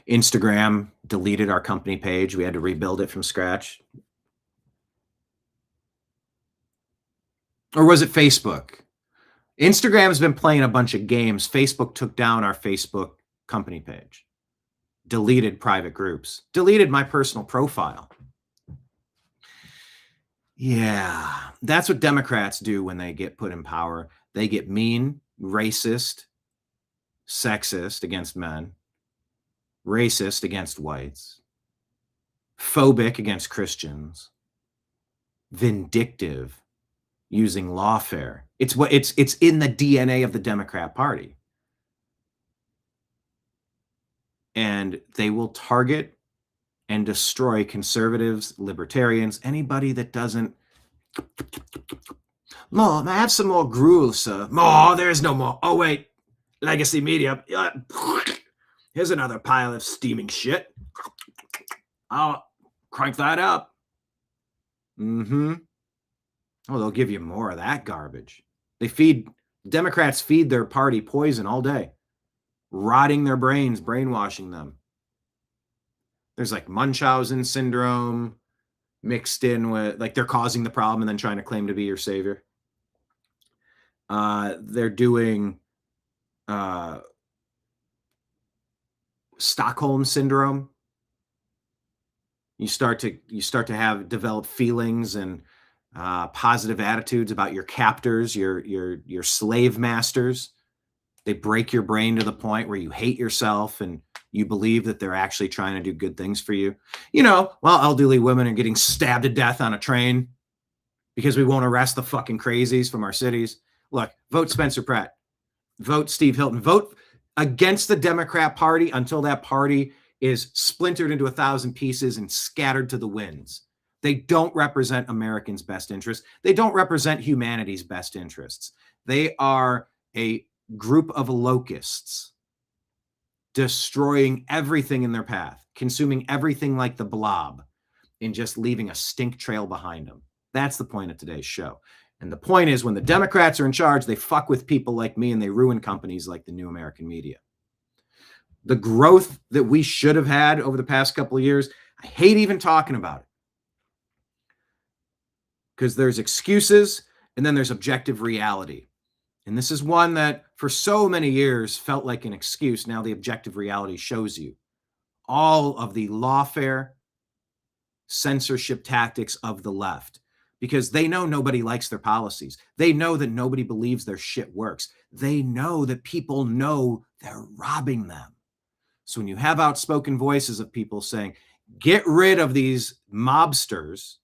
Instagram deleted our company page. We had to rebuild it from scratch. Or was it Facebook? Instagram's been playing a bunch of games. Facebook took down our Facebook company page. Deleted private groups. Deleted my personal profile. Yeah, that's what Democrats do when they get put in power. They get mean, racist, sexist against men, racist against whites, phobic against Christians, vindictive, using lawfare. It's in the DNA of the Democrat Party. And they will target and destroy conservatives, libertarians, anybody that doesn't. More, may I have some more gruel, sir? More, there's no more. Oh, wait. Legacy Media. Here's another pile of steaming shit. I'll crank that up. Oh, they'll give you more of that garbage. Democrats feed their party poison all day, rotting their brains, brainwashing them. There's like Munchausen syndrome mixed in with, like, they're causing the problem and then trying to claim to be your savior. They're doing Stockholm syndrome. You start to have develop feelings and positive attitudes about your captors, your slave masters. They break your brain to the point where you hate yourself and you believe that they're actually trying to do good things for you. You know, while elderly women are getting stabbed to death on a train because we won't arrest the fucking crazies from our cities. Look, vote Spencer Pratt. Vote Steve Hilton. Vote against the Democrat Party until that party is splintered into 1,000 pieces and scattered to the winds. They don't represent Americans' best interests. They don't represent humanity's best interests. They are a group of locusts destroying everything in their path, consuming everything like the blob, and just leaving a stink trail behind them. That's the point of today's show. And the point is, when the Democrats are in charge, they fuck with people like me and they ruin companies like the New American Media. The growth that we should have had over the past couple of years, I hate even talking about it. Because there's excuses and then there's objective reality. And this is one that for so many years felt like an excuse. Now the objective reality shows you all of the lawfare, censorship tactics of the left, because they know nobody likes their policies. They know that nobody believes their shit works. They know that people know they're robbing them. So when you have outspoken voices of people saying, get rid of these mobsters,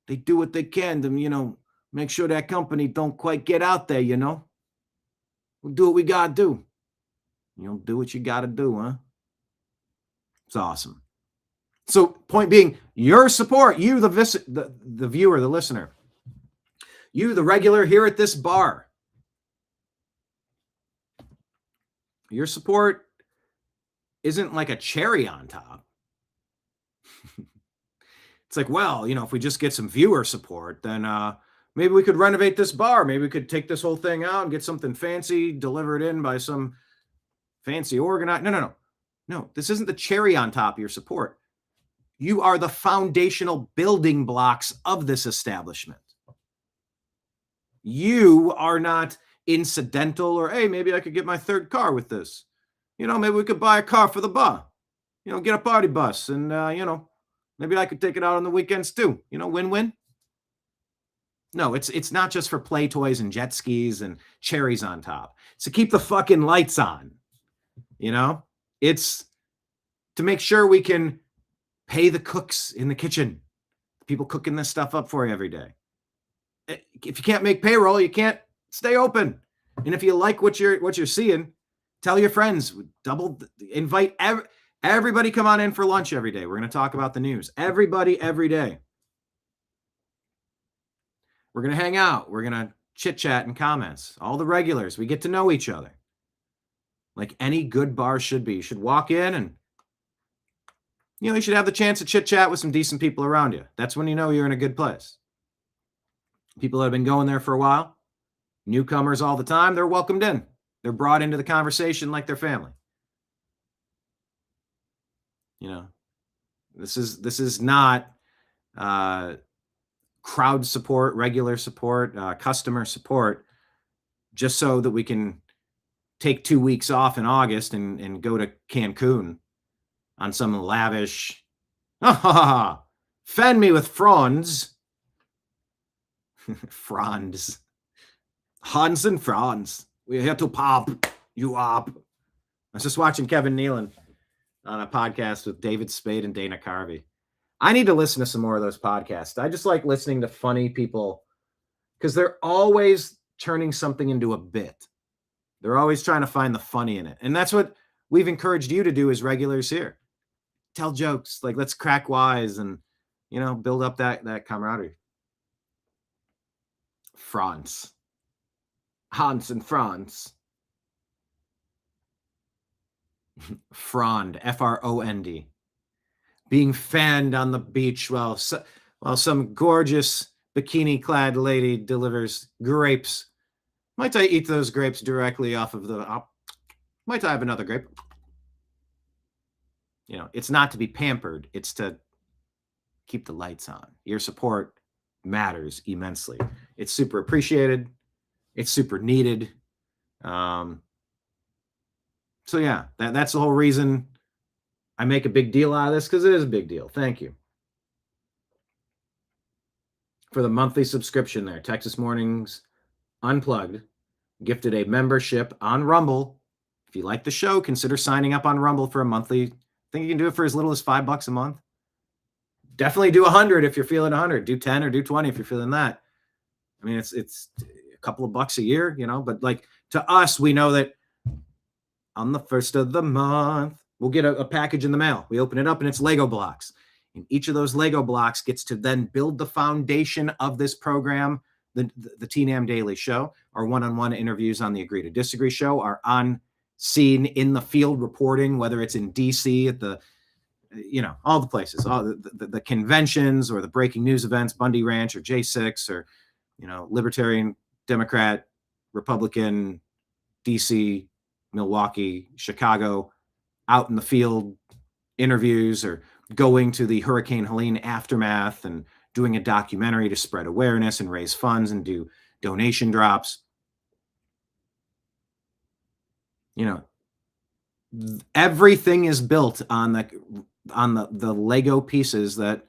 they do what they can to, make sure that company don't quite get out there, We'll do what we got to do. Do what you got to do, huh? It's awesome. So point being, your support, you, the viewer, the listener, you, the regular here at this bar, your support isn't like a cherry on top. It's like, well, if we just get some viewer support, then maybe we could renovate this bar. Maybe we could take this whole thing out and get something fancy delivered in by some fancy organizer. No, this isn't the cherry on top of your support. You are the foundational building blocks of this establishment. You are not incidental or, hey, maybe I could get my third car with this. Maybe we could buy a car for the bar. Get a party bus and, maybe I could take it out on the weekends too. Win-win. No, it's not just for play toys and jet skis and cherries on top. It's to keep the fucking lights on. It's to make sure we can pay the cooks in the kitchen, people cooking this stuff up for you every day. If you can't make payroll, you can't stay open. And if you like what you're seeing, tell your friends. Invite everybody. Come on in for lunch every day. We're going to talk about the news. Everybody, every day. We're going to hang out. We're going to chit chat and comments. All the regulars. We get to know each other. Like any good bar should be. You should walk in and you should have the chance to chit chat with some decent people around you. That's when you know you're in a good place. People that have been going there for a while, newcomers all the time, they're welcomed in. They're brought into the conversation like their family. This is not crowd support, regular support, customer support, just so that we can take 2 weeks off in August and go to Cancun on some lavish, fend me with Franz. Franz. Hans and Franz. We're here to pop you up. I was just watching Kevin Nealon on a podcast with David Spade and Dana Carvey. I need to listen to some more of those podcasts. I just like listening to funny people because they're always turning something into a bit. They're always trying to find the funny in it. And that's what we've encouraged you to do as regulars here. Tell jokes, like let's crack wise and, build up that camaraderie. France. Hans and Franz. Frond, Frond. Being fanned on the beach while some gorgeous bikini-clad lady delivers grapes. Might I eat those grapes directly off of the... might I have another grape? It's not to be pampered. It's to keep the lights on. Your support matters immensely. It's super appreciated. It's super needed. So yeah, that's the whole reason I make a big deal out of this, because it is a big deal. Thank you for the monthly subscription there. Texas Mornings Unplugged gifted a membership on Rumble. If you like the show, consider signing up on Rumble for a monthly. I think you can do it for as little as $5 a month. Definitely do 100 if you're feeling 100. Do 10 or do 20 if you're feeling that. I mean, it's a couple of bucks a year, but like to us, we know that on the first of the month, we'll get a package in the mail. We open it up and it's Lego blocks. And each of those Lego blocks gets to then build the foundation of this program, the TNAM Daily Show, our one-on-one interviews on the Agree to Disagree show, our on-scene, in-the-field reporting, whether it's in D.C. at the, all the places, all the conventions or the breaking news events, Bundy Ranch or J6 or, Libertarian, Democrat, Republican, D.C., Milwaukee, Chicago, out in the field interviews, or going to the Hurricane Helene aftermath and doing a documentary to spread awareness and raise funds and do donation drops. Everything is built on on the Lego pieces that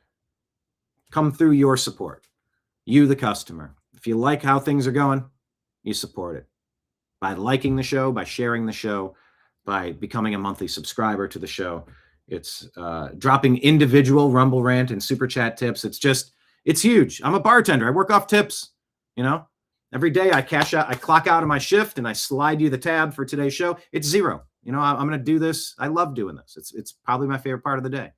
come through your support. You, the customer. If you like how things are going, you support it by liking the show, by sharing the show, by becoming a monthly subscriber to the show. It's dropping individual Rumble Rant and Super Chat tips. It's huge. I'm a bartender. I work off tips, Every day I clock out of my shift and I slide you the tab for today's show. It's zero. I'm going to do this. I love doing this. It's probably my favorite part of the day.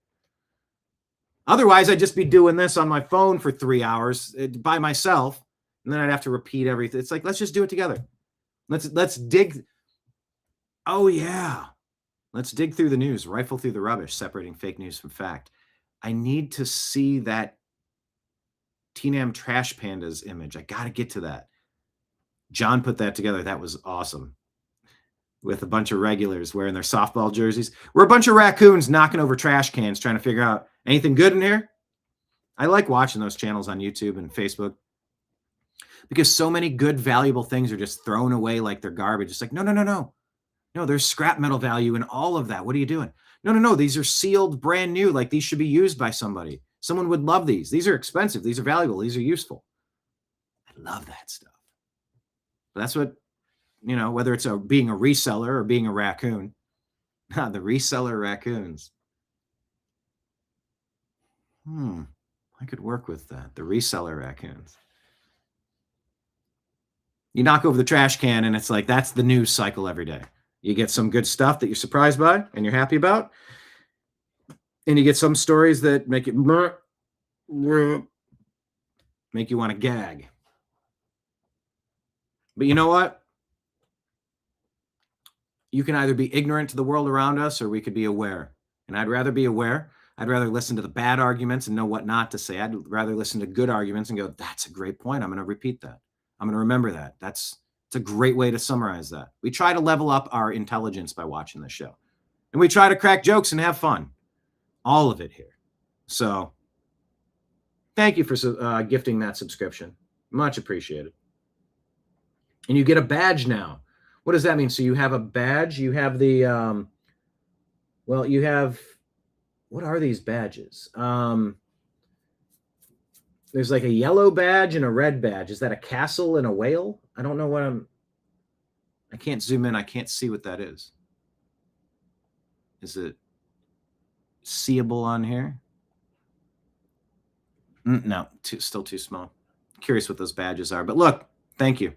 Otherwise, I'd just be doing this on my phone for 3 hours by myself, and then I'd have to repeat everything. It's like, let's just do it together. Let's dig. Oh, yeah. Let's dig through the news, rifle through the rubbish, separating fake news from fact. I need to see that TNAM Trash Pandas image. I got to get to that. John put that together. That was awesome. With a bunch of regulars wearing their softball jerseys. We're a bunch of raccoons knocking over trash cans trying to figure out anything good in here. I like watching those channels on YouTube and Facebook because so many good, valuable things are just thrown away like they're garbage. It's like, no. No, there's scrap metal value in all of that. What are you doing? No. These are sealed, brand new. Like these should be used by somebody. Someone would love these. These are expensive. These are valuable. These are useful. I love that stuff. But that's what, whether it's being a reseller or being a raccoon. The reseller raccoons. I could work with that. The reseller raccoons. You knock over the trash can and it's like, that's the news cycle every day. You get some good stuff that you're surprised by and you're happy about. And you get some stories that make you want to gag. But you know what? You can either be ignorant to the world around us or we could be aware. And I'd rather be aware. I'd rather listen to the bad arguments and know what not to say. I'd rather listen to good arguments and go, that's a great point. I'm going to repeat that. I'm going to remember that. It's a great way to summarize that. We try to level up our intelligence by watching this show. And we try to crack jokes and have fun. All of it here. So thank you for gifting that subscription. Much appreciated. And you get a badge now. What does that mean? So you have a badge. You have the, you have, what are these badges? There's like a yellow badge and a red badge. Is that a castle and a whale? I don't know what I can't zoom in. I can't see what that is. Is it seeable on here? No, still too small. Curious what those badges are. But look, thank you.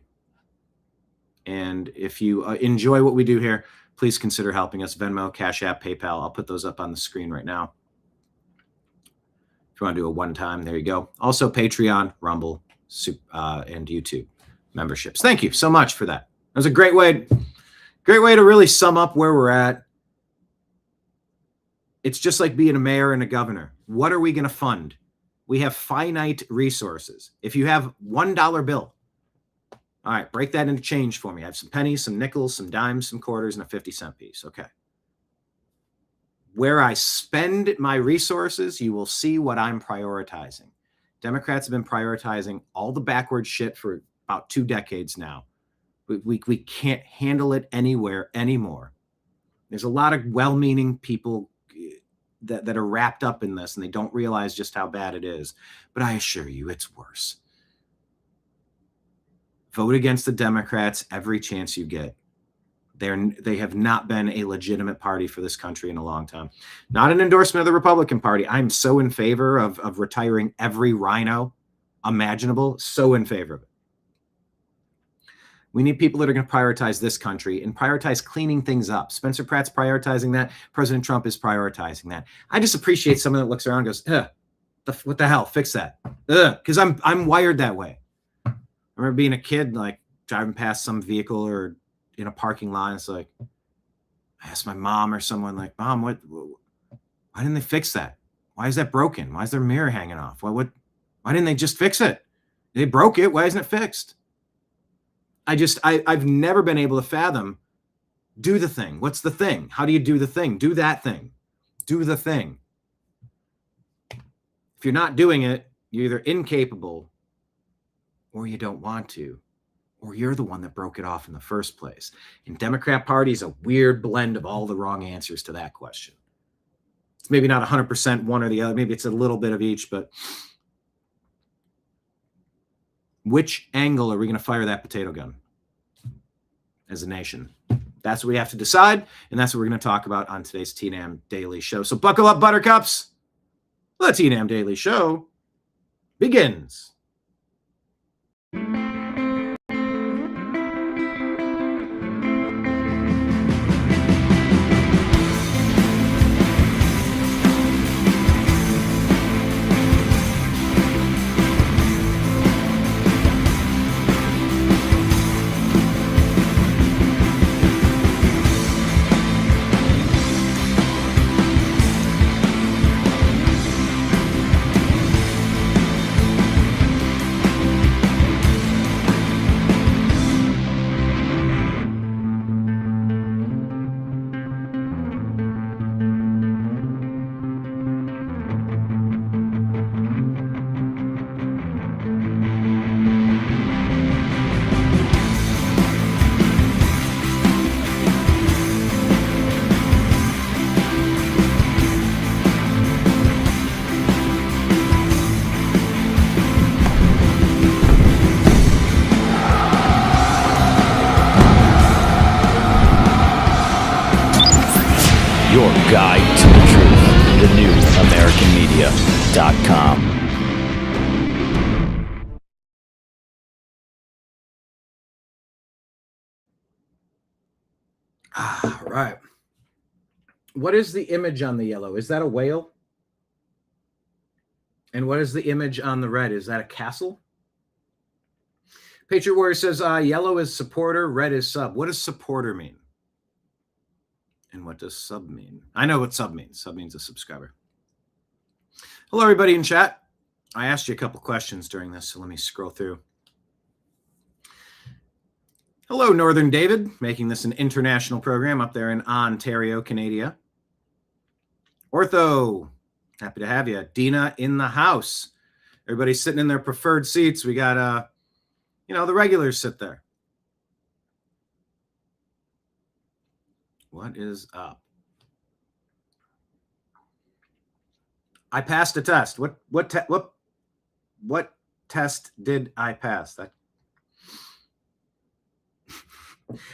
And if you enjoy what we do here, please consider helping us. Venmo, Cash App, PayPal. I'll put those up on the screen right now. If you want to do a one-time, there you go. Also, Patreon, Rumble, and YouTube memberships. Thank you so much for that. That was a great way to really sum up where we're at. It's just like being a mayor and a governor. What are we going to fund? We have finite resources. If you have $1 bill, all right, break that into change for me. I have some pennies, some nickels, some dimes, some quarters, and a 50-cent piece. Okay. Where I spend my resources, you will see what I'm prioritizing. Democrats have been prioritizing all the backward shit for about 2 decades now. We can't handle it anywhere anymore. There's a lot of well-meaning people that are wrapped up in this, and they don't realize just how bad it is. But I assure you, it's worse. Vote against the Democrats every chance you get. They have not been a legitimate party for this country in a long time. Not an endorsement of the Republican Party. I'm so in favor of retiring every rhino imaginable. So in favor of it. We need people that are going to prioritize this country and prioritize cleaning things up. Spencer Pratt's prioritizing that. President Trump is prioritizing that. I just appreciate someone that looks around and goes, what the hell? Fix that. Because I'm wired that way. I remember being a kid, like driving past some vehicle or in a parking lot. It's like, I asked my mom or someone like, Mom, why didn't they fix that? Why is that broken? Why is their mirror hanging off? Why didn't they just fix it? They broke it. Why isn't it fixed? I've never been able to fathom, do the thing. What's the thing? How do you do the thing? Do that thing. Do the thing. If you're not doing it, you're either incapable or you don't want to, or you're the one that broke it off in the first place. And Democrat Party is a weird blend of all the wrong answers to that question. It's maybe not 100% one or the other. Maybe it's a little bit of each, but which angle are we going to fire that potato gun as a nation? That's what we have to decide, and that's what we're going to talk about on today's TNAM Daily Show. So buckle up, buttercups. The TNAM Daily Show begins. Your guide to the truth, thenewamericanmedia.com. Right. What is the image on the yellow? Is that a whale? And what is the image on the red? Is that a castle? Patriot Warrior says yellow is supporter, red is sub. What does supporter mean? And what does sub mean? I know what sub means. Sub means a subscriber. Hello, everybody in chat. I asked you a couple questions during this, so let me scroll through. Hello, Northern David, making this an international program up there in Ontario, Canada. Ortho, happy to have you. Dina in the house. Everybody's sitting in their preferred seats. We got, the regulars sit there. What is up? I passed a test. What test did I pass?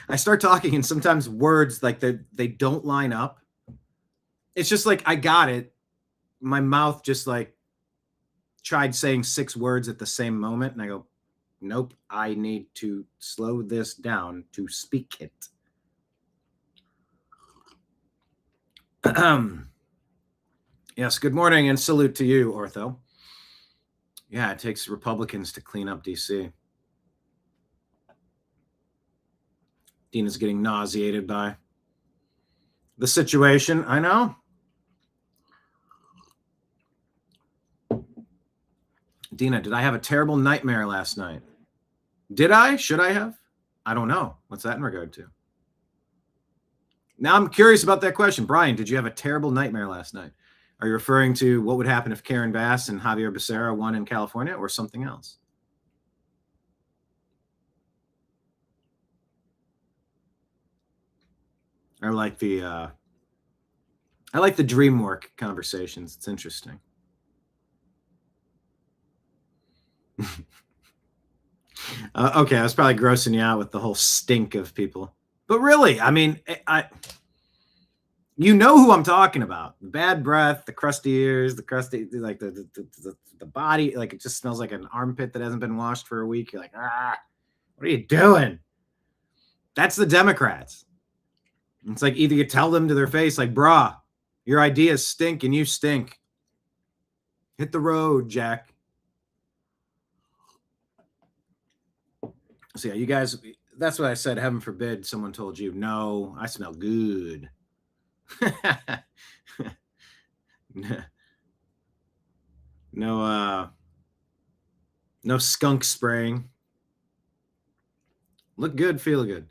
I start talking and sometimes words like they don't line up. It's just like I got it. My mouth just like tried saying 6 words at the same moment, and I go, nope, I need to slow this down to speak it. Yes, good morning and salute to you, Ortho. Yeah, it takes Republicans to clean up DC. Dina's getting nauseated by the situation. I know. Dina, did I have a terrible nightmare last night? Did I? Should I have? I don't know. What's that in regard to? Now I'm curious about that question. Brian, did you have a terrible nightmare last night? Are you referring to what would happen if Karen Bass and Javier Becerra won in California, or something else? I like the dream work conversations. It's interesting. Okay, I was probably grossing you out with the whole stink of people. But really, I mean, you know who I'm talking about. The bad breath, the crusty ears, the crusty, like the body, like it just smells like an armpit that hasn't been washed for a week. You're like, what are you doing? That's the Democrats. It's like either you tell them to their face, like, brah, your ideas stink and you stink. Hit the road, Jack. So yeah, you guys, that's what I said. Heaven forbid someone told you, no, I smell good. No skunk spraying. Look good, feel good.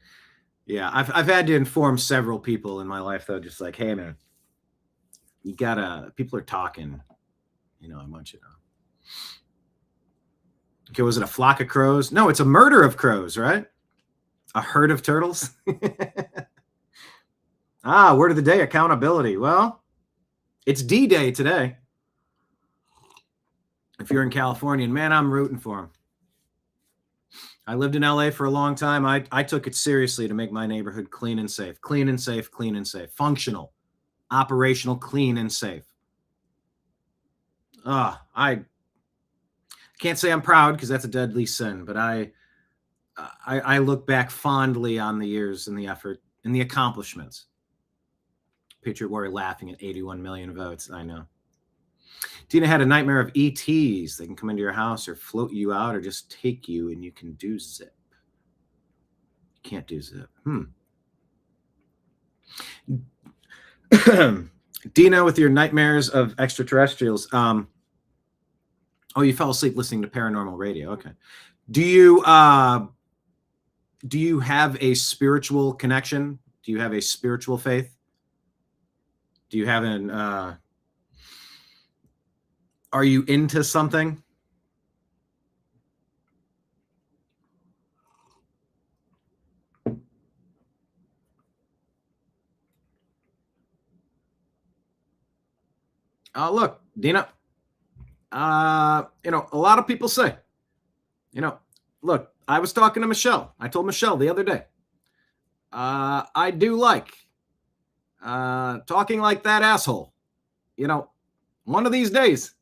Yeah, I've had to inform several people in my life though, just like, hey man, you gotta, people are talking, I want you to know. Okay, was it a flock of crows? No, it's a murder of crows, right? A herd of turtles. Word of the day, accountability. Well, It's D-Day today. If you're in California, and man, I'm rooting for him. I lived in LA for a long time. I took it seriously to make my neighborhood clean and safe. Clean and safe, clean and safe. Functional, operational, clean and safe. I can't say I'm proud because that's a deadly sin, but I look back fondly on the years and the effort and the accomplishments. Patriot Warrior laughing at 81 million votes. I know. Tina had a nightmare of ETs. They can come into your house or float you out or just take you, and you can do zip. Can't do zip. Dina, with your nightmares of extraterrestrials. Oh, you fell asleep listening to paranormal radio. Okay. Do you have a spiritual connection? Do you have a spiritual faith? Do you have an are you into something? Look, Dina, a lot of people say, look, I was talking to Michelle. I told Michelle the other day, I do like talking like that asshole. One of these days,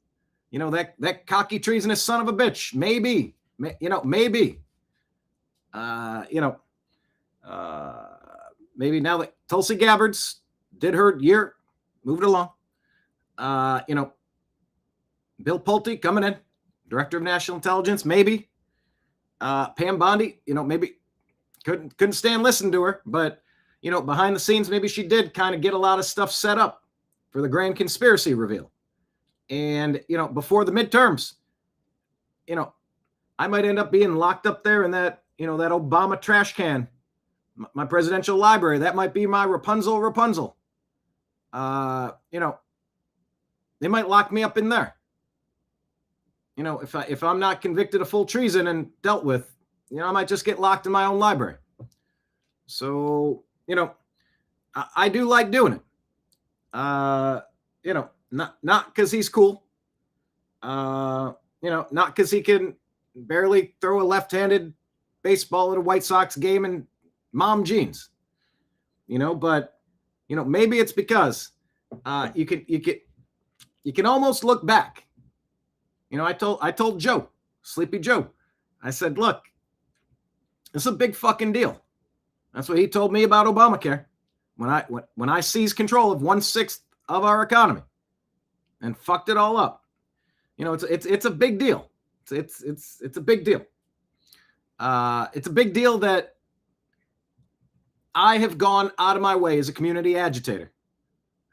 that cocky treasonous son of a bitch, maybe, maybe now that Tulsi Gabbard's did her year, moved along. Bill Pulte coming in, Director of National Intelligence, maybe. Pam Bondi, maybe couldn't stand listening to her, but behind the scenes, maybe she did kind of get a lot of stuff set up for the grand conspiracy reveal. And before the midterms, I might end up being locked up there in that that Obama trash can, my presidential library. That might be my Rapunzel. They might lock me up in there. If I'm not convicted of full treason and dealt with, I might just get locked in my own library. So, I do like doing it. Not because he's cool. Not because he can barely throw a left-handed baseball at a White Sox game in mom jeans. But maybe it's because you can almost look back. I told Joe, Sleepy Joe, I said, look, this is a big fucking deal. That's what he told me about Obamacare. When I seized control of 1/6 of our economy and fucked it all up, it's a big deal. It's a big deal. It's a big deal that I have gone out of my way as a community agitator,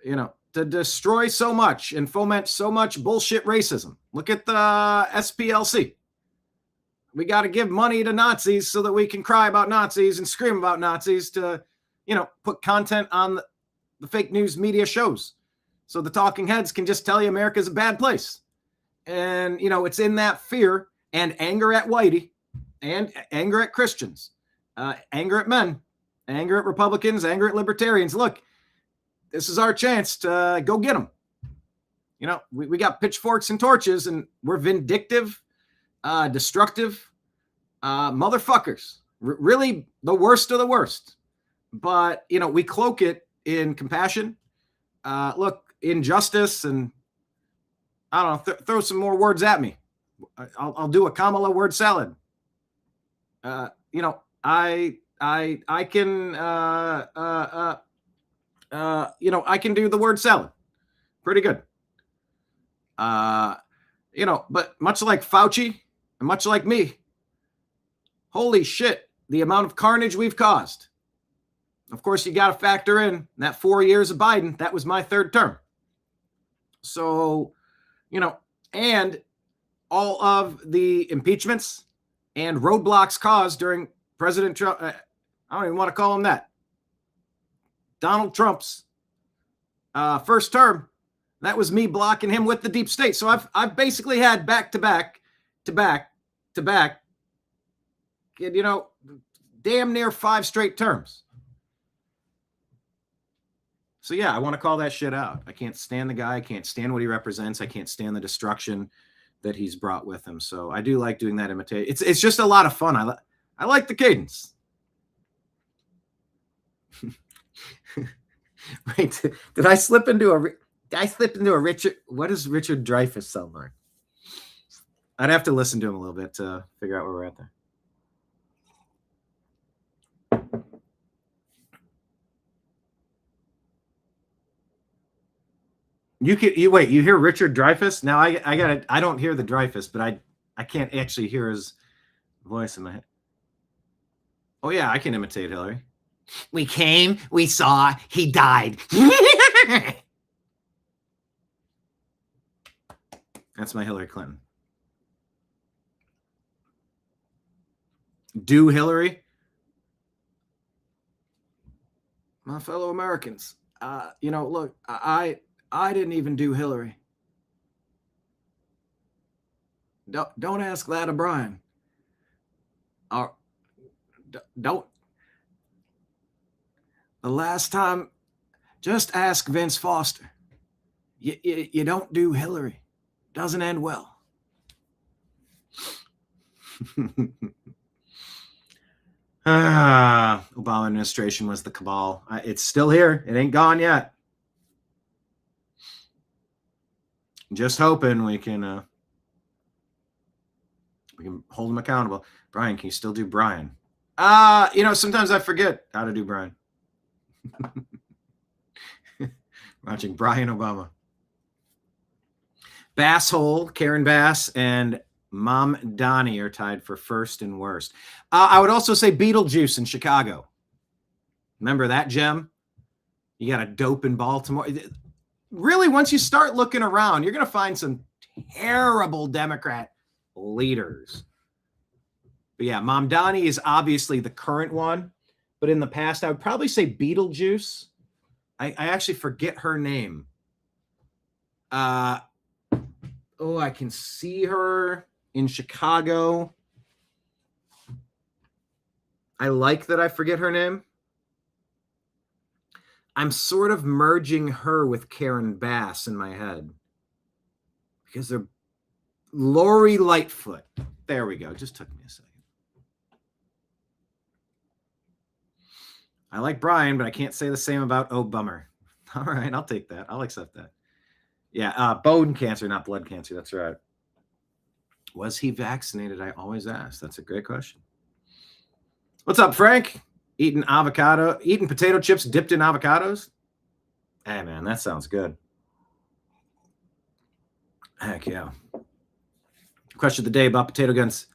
to destroy so much and foment so much bullshit racism. Look at the SPLC. We got to give money to Nazis so that we can cry about Nazis and scream about Nazis to, put content on the fake news media shows. So the talking heads can just tell you America's a bad place. And, it's in that fear and anger at Whitey and anger at Christians, anger at men, anger at Republicans, anger at libertarians. Look, this is our chance to go get them. We got pitchforks and torches, and we're vindictive, destructive motherfuckers. Really the worst of the worst. But, we cloak it in compassion. Look, injustice, and I don't know, throw some more words at me. I'll do a Kamala word salad. I can I can do the word salad pretty good. But much like Fauci and much like me, holy shit, the amount of carnage we've caused. Of course, you got to factor in that 4 years of Biden. That was my third term. So, and all of the impeachments and roadblocks caused during President Trump, I don't even want to call him that, Donald Trump's first term. That was me blocking him with the deep state. So I've basically had back to back, damn near 5 straight terms. So yeah, I want to call that shit out. I can't stand the guy. I can't stand what he represents. I can't stand the destruction that he's brought with him. So I do like doing that imitation. It's just a lot of fun. I like the cadence. Wait, did I slip into a Richard? What does Richard Dreyfuss sound like? I'd have to listen to him a little bit to figure out where we're at there. You hear Richard Dreyfuss? Now I don't hear the Dreyfuss, but I can't actually hear his voice in my head. Oh yeah, I can imitate Hillary. We came, we saw, he died. That's my Hillary Clinton. Do Hillary? My fellow Americans, look, I didn't even do Hillary. Don't ask that of Brian. Don't. The last time, just ask Vince Foster. You don't do Hillary. Doesn't end well. Obama administration was the cabal. It's still here. It ain't gone yet. Just hoping we can hold him accountable. Brian, can you still do Brian? Sometimes I forget how to do Brian. Watching Brian Obama. Basshole, Karen Bass, and Mom Donnie are tied for first and worst. I would also say Beetlejuice in Chicago. Remember that gem? You got a dope in Baltimore. Really, once you start looking around, you're going to find some terrible Democrat leaders. But yeah, Mom Donnie is obviously the current one. But in the past, I would probably say Beetlejuice. I actually forget her name. I can see her in Chicago. I like that I forget her name. I'm sort of merging her with Karen Bass in my head. Because they're Lori Lightfoot. There we go. Just took me a second. I like Brian, but I can't say the same about Obama. All right, I'll take that. I'll accept that. Yeah, bone cancer, not blood cancer. That's right. Was he vaccinated? I always ask. That's a great question. What's up, Frank? Eating potato chips dipped in avocados? Hey, man, that sounds good. Heck yeah. Question of the day about potato guns.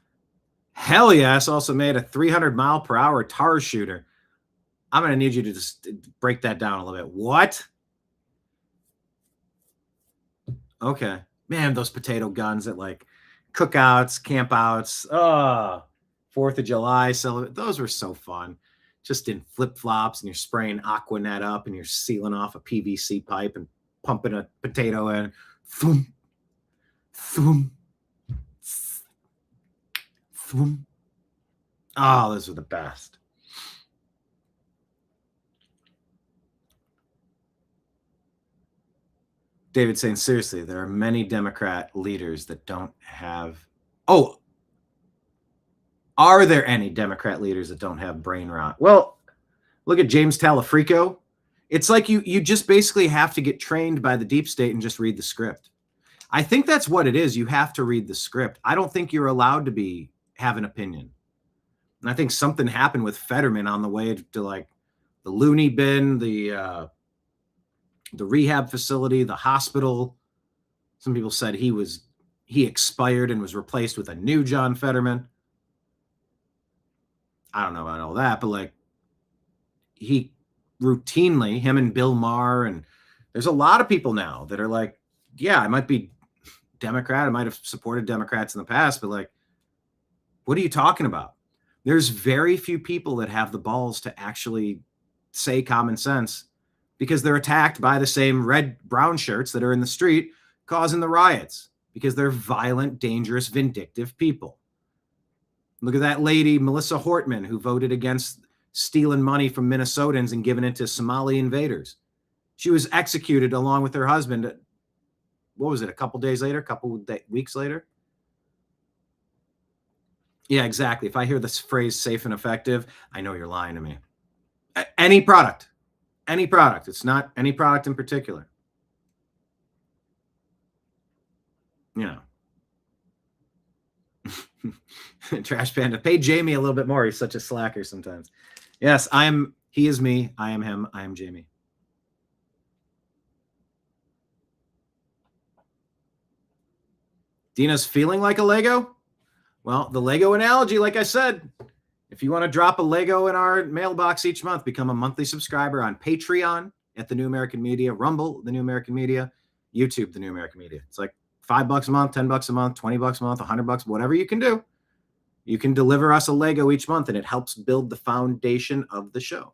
Hell yes, also made a 300-mile-per-hour tar shooter. I'm going to need you to just break that down a little bit. What? Okay. Man, those potato guns at like cookouts, campouts, 4th of July. Those were so fun. Just in flip-flops, and you're spraying Aquanet up, and you're sealing off a PVC pipe and pumping a potato in. Thum, thum, thum. Oh, those were the best. David saying, seriously, there are many Democrat leaders that don't have... Are there any Democrat leaders that don't have brain rot? Well, look at James Talafrico. It's like you just basically have to get trained by the deep state and just read the script. I think that's what it is. You have to read the script. I don't think you're allowed to have an opinion. And I think something happened with Fetterman on the way to like the loony bin, the rehab facility, the hospital. Some people said he expired and was replaced with a new John Fetterman. I don't know about all that, but like he routinely, him and Bill Maher, and there's a lot of people now that are like, yeah, I might be Democrat. I might have supported Democrats in the past, but like, what are you talking about? There's very few people that have the balls to actually say common sense because they're attacked by the same red-brown shirts that are in the street causing the riots because they're violent, dangerous, vindictive people. Look at that lady, Melissa Hortman, who voted against stealing money from Minnesotans and giving it to Somali invaders. She was executed along with her husband. What was it? A couple days later, weeks later? Yeah, exactly. If I hear this phrase safe and effective, I know you're lying to me. Any product. It's not any product in particular. You know. Trash Panda. Pay Jamie a little bit more. He's such a slacker sometimes. Yes, he is me. I am him. I am Jamie. Dina's feeling like a Lego? Well, the Lego analogy, like I said, if you want to drop a Lego in our mailbox each month, become a monthly subscriber on Patreon at The New American Media, Rumble, The New American Media, YouTube, The New American Media. It's like $5 a month, $10 a month, $20 a month, $100, whatever you can do. You can deliver us a Lego each month, and it helps build the foundation of the show.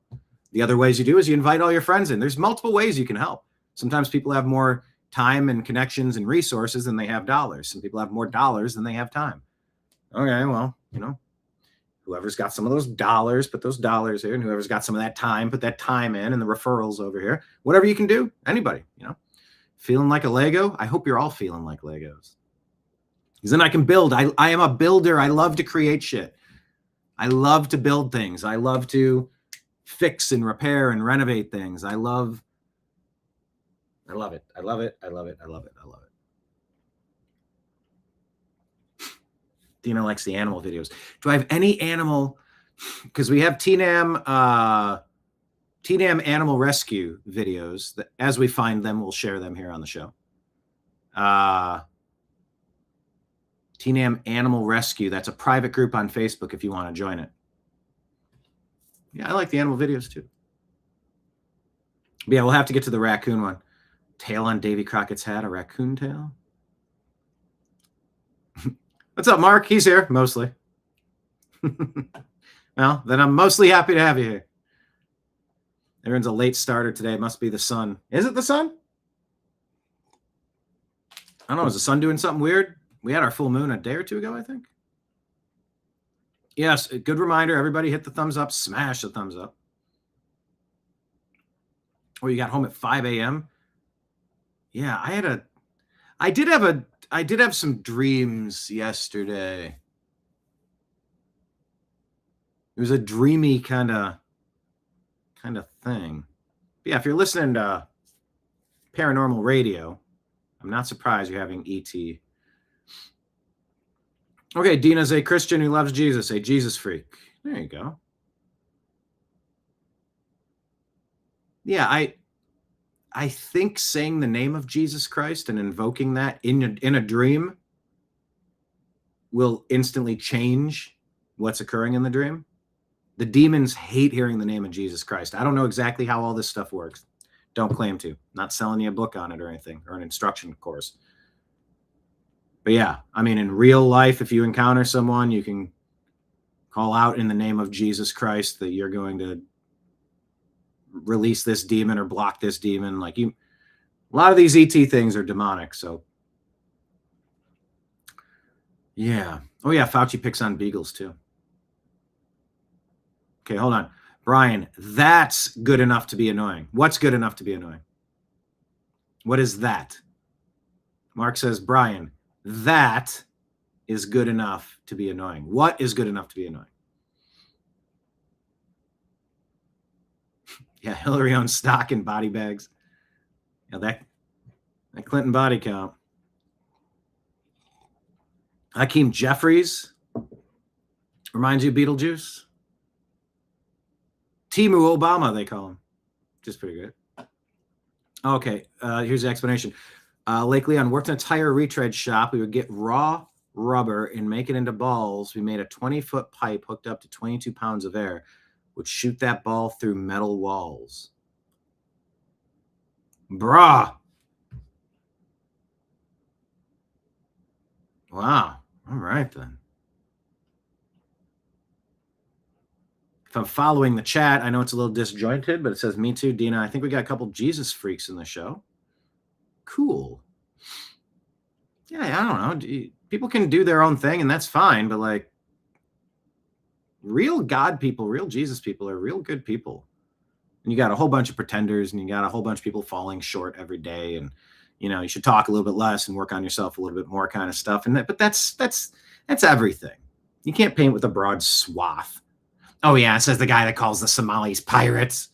The other ways you do is you invite all your friends in. There's multiple ways you can help. Sometimes people have more time and connections and resources than they have dollars. Some people have more dollars than they have time. Okay, well, whoever's got some of those dollars, put those dollars here, and whoever's got some of that time, put that time in, and the referrals over here. Whatever you can do, anybody, Feeling like a Lego? I hope you're all feeling like Legos. Because then I can build. I am a builder. I love to create shit. I love to build things. I love to fix and repair and renovate things. I love it. I love it. I love it. I love it. I love it. Dina likes the animal videos. Do I have any animal? Because we have TNAM animal rescue videos that, as we find them, we'll share them here on the show. TNAM Animal Rescue. That's a private group on Facebook if you want to join it. Yeah, I like the animal videos too. But yeah, we'll have to get to the raccoon one. Tail on Davy Crockett's hat, a raccoon tail. What's up, Mark? He's here, mostly. Well, then I'm mostly happy to have you here. Everyone's a late starter today. It must be the sun. Is it the sun? I don't know. Is the sun doing something weird? We had our full moon a day or two ago, I think. Yes, a good reminder. Everybody hit the thumbs up. Smash the thumbs up. Oh, you got home at 5 a.m.? Yeah, I did have some dreams yesterday. It was a dreamy kind of thing. But yeah, if you're listening to paranormal radio, I'm not surprised you're having ET. Okay, Dina's a Christian who loves Jesus, a Jesus freak. There you go. Yeah, I think saying the name of Jesus Christ and invoking that in a dream will instantly change what's occurring in the dream. The demons hate hearing the name of Jesus Christ. I don't know exactly how all this stuff works. Don't claim to. Not selling you a book on it or anything, or an instruction course. But yeah, I mean, in real life, if you encounter someone, you can call out in the name of Jesus Christ that you're going to release this demon or block this demon. A lot of these ET things are demonic. So yeah. Oh yeah. Fauci picks on beagles too. Okay. Hold on. Brian, that's good enough to be annoying. What's good enough to be annoying? What is that? Mark says, Brian, that is good enough to be annoying. What is good enough to be annoying? Yeah, Hillary owns stock in body bags. Yeah, that Clinton body count. Hakeem Jeffries reminds you of Beetlejuice. Timu Obama, they call him. Just pretty good. Okay, here's the explanation. Lake Leon worked in a tire retread shop. We would get raw rubber and make it into balls. We made a 20-foot pipe hooked up to 22 pounds of air, would shoot that ball through metal walls. Brah. Wow. All right, then. If I'm following the chat, I know it's a little disjointed, but it says, me too, Dina. I think we got a couple Jesus freaks in the show. Cool. Yeah, I don't know. People can do their own thing, and that's fine, but real God people, real Jesus people are real good people. And you got a whole bunch of pretenders, and you got a whole bunch of people falling short every day. And, you should talk a little bit less and work on yourself a little bit more kind of stuff. But that's everything. You can't paint with a broad swath. Oh, yeah, says the guy that calls the Somalis pirates.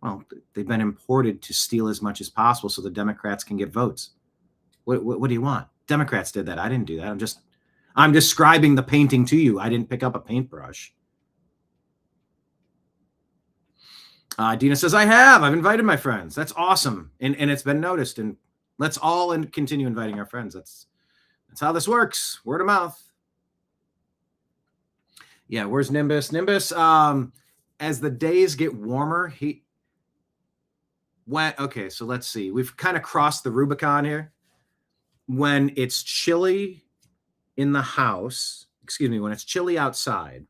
Well, they've been imported to steal as much as possible so the Democrats can get votes. What do you want? Democrats did that. I didn't do that. I'm describing the painting to you. I didn't pick up a paintbrush. Dina says, I've invited my friends. That's awesome. And it's been noticed. And let's all continue inviting our friends. That's how this works. Word of mouth. Yeah, where's Nimbus? Nimbus, as the days get warmer, okay, so let's see. We've kind of crossed the Rubicon here. When it's chilly in the house, when it's chilly outside,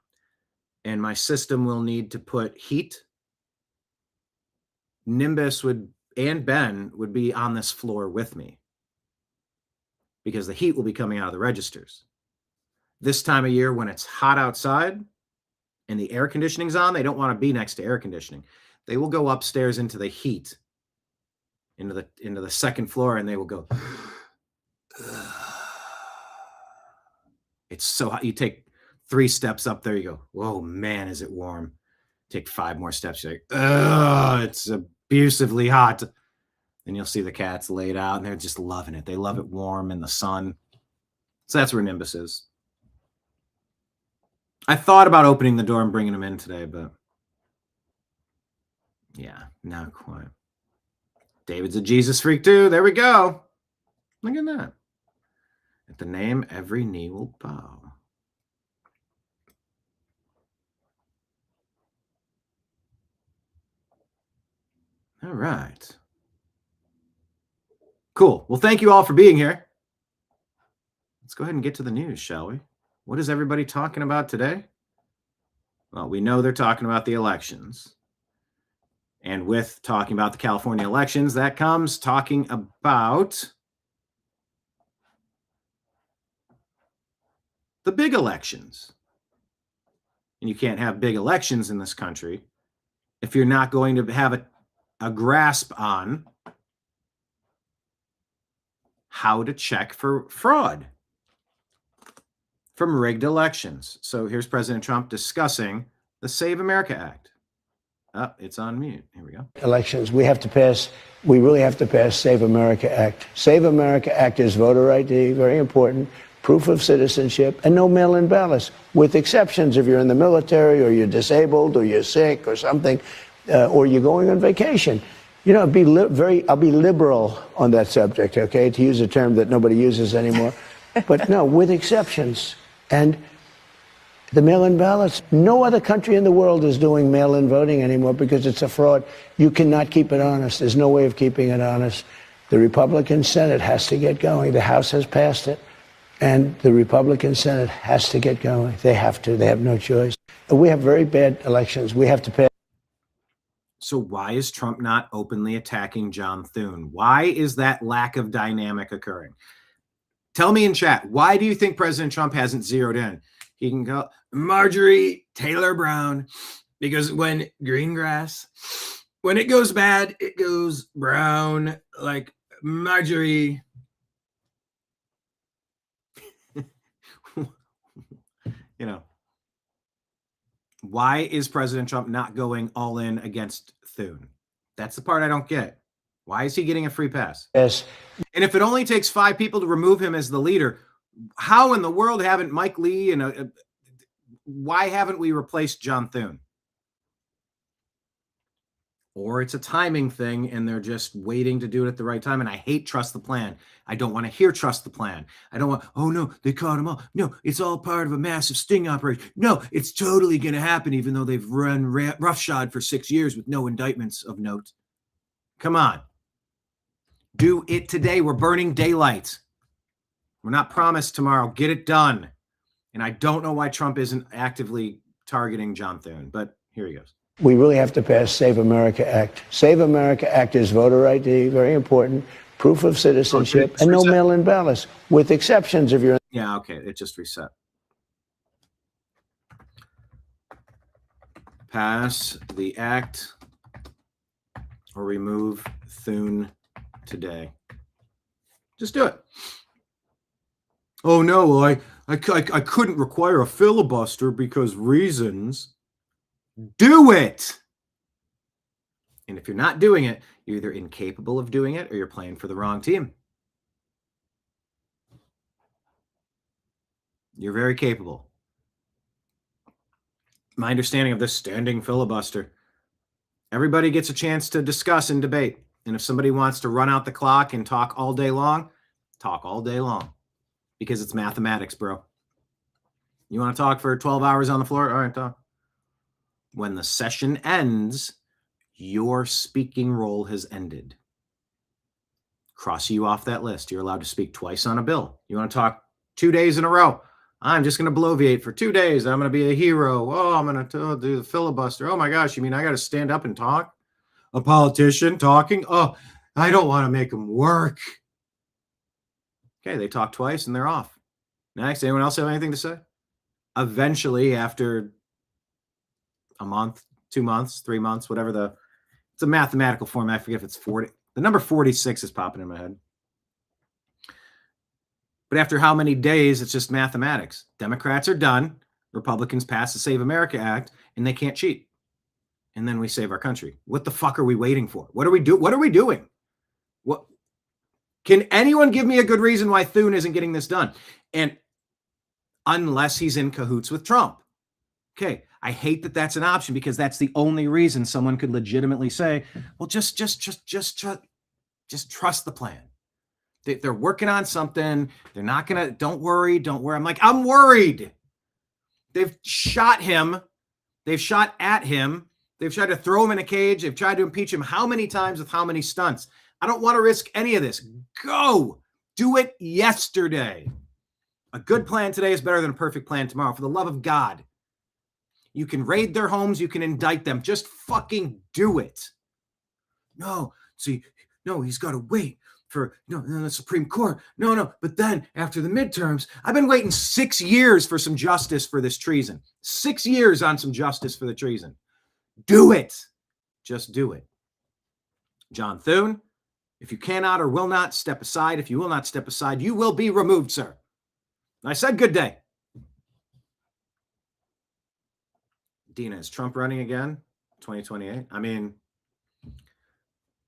and my system will need to put heat, Nimbus and Ben would be on this floor with me because the heat will be coming out of the registers. This time of year when it's hot outside and the air conditioning's on, they don't want to be next to air conditioning. They will go upstairs into the heat, into the second floor, and they will go, it's so hot. You take 3 steps up there, you go, whoa, man, is it warm. Take 5 more steps, you're like, it's abusively hot. And you'll see the cats laid out, and they're just loving it. They love it warm in the sun. So that's where Nimbus is. I thought about opening the door and bringing him in today, but yeah, not quite. David's a Jesus freak too. There we go. Look at that. At the name, every knee will bow. All right. Cool. Well, thank you all for being here. Let's go ahead and get to the news, shall we? What is everybody talking about today? Well, we know they're talking about the elections. And with talking about the California elections, that comes talking about the big elections. And you can't have big elections in this country if you're not going to have a grasp on how to check for fraud from rigged elections. So here's President Trump discussing the Save America Act. Oh, it's on mute. Here we go. Elections. We really have to pass Save America Act. Save America Act is voter ID, very important, proof of citizenship, and no mail-in ballots, with exceptions if you're in the military or you're disabled or you're sick or something, or you're going on vacation. I'll be liberal on that subject, okay, to use a term that nobody uses anymore. But no, with exceptions. And the mail-in ballots, no other country in the world is doing mail-in voting anymore because it's a fraud. You cannot keep it honest. There's no way of keeping it honest. The Republican Senate has to get going. The House has passed it, and the Republican Senate has to get going. They have to. They have no choice. We have very bad elections. We have to pass. So why is Trump not openly attacking John Thune? Why is that lack of dynamic occurring? Tell me in chat, why do you think President Trump hasn't zeroed in? He can go, Marjorie Taylor Brown, because when green grass, when it goes bad, it goes brown, like Marjorie. Why is President Trump not going all in against Thune? That's the part I don't get. Why is he getting a free pass? Yes. And if it only takes 5 people to remove him as the leader, how in the world haven't Mike Lee and why haven't we replaced John Thune? Or it's a timing thing and they're just waiting to do it at the right time. And I hate trust the plan. I don't want to hear trust the plan. I don't want, oh no, they caught him all. No, it's all part of a massive sting operation. No, it's totally going to happen, even though they've run roughshod for 6 years with no indictments of note. Come on. Do it today. We're burning daylight. We're not promised tomorrow. Get it done. And I don't know why Trump isn't actively targeting John Thune, but here he goes. We really have to pass Save America Act. Save America Act is voter ID, very important, proof of citizenship, and no mail-in ballots, with exceptions if you're... Yeah, okay, it just reset. Pass the act or remove Thune today. Just do it. Oh no, well, I couldn't require a filibuster because reasons. Do it. And if you're not doing it, you're either incapable of doing it or you're playing for the wrong team. You're very capable. My understanding of this standing filibuster, everybody gets a chance to discuss and debate. And if somebody wants to run out the clock and talk all day long, talk all day long. Because it's mathematics, bro. You want to talk for 12 hours on the floor? All right, talk. When the session ends, your speaking role has ended. Cross you off that list. You're allowed to speak twice on a bill. You want to talk 2 days in a row? I'm just going to bloviate for 2 days. I'm going to be a hero. Oh, I'm going to do the filibuster. Oh my gosh, you mean I got to stand up and talk? A politician talking? Oh, I don't want to make them work. Okay, they talk twice and they're off. Next, anyone else have anything to say? Eventually, after a month, 2 months, 3 months, whatever it's a mathematical format. I forget if it's 40. The number 46 is popping in my head. But after how many days, it's just mathematics. Democrats are done. Republicans pass the Save America Act, and they can't cheat. And then we save our country. What the fuck are we waiting for? What are we doing? What? Can anyone give me a good reason why Thune isn't getting this done? And unless he's in cahoots with Trump. Okay, I hate that that's an option because that's the only reason someone could legitimately say, well, just trust the plan. They're working on something. They're not going to, don't worry. I'm like, I'm worried. They've shot him. They've shot at him. They've tried to throw him in a cage. They've tried to impeach him how many times with how many stunts? I don't want to risk any of this. Go. Do it yesterday. A good plan today is better than a perfect plan tomorrow. For the love of God. You can raid their homes. You can indict them. Just fucking do it. No, he's got to wait for the Supreme Court. No. But then after the midterms, I've been waiting 6 years for some justice for this treason. 6 years on some justice for the treason. Do it. Just do it. John Thune, if you cannot or will not step aside, if you will not step aside, you will be removed, sir. I said good day. Dina, is Trump running again? 2028? I mean,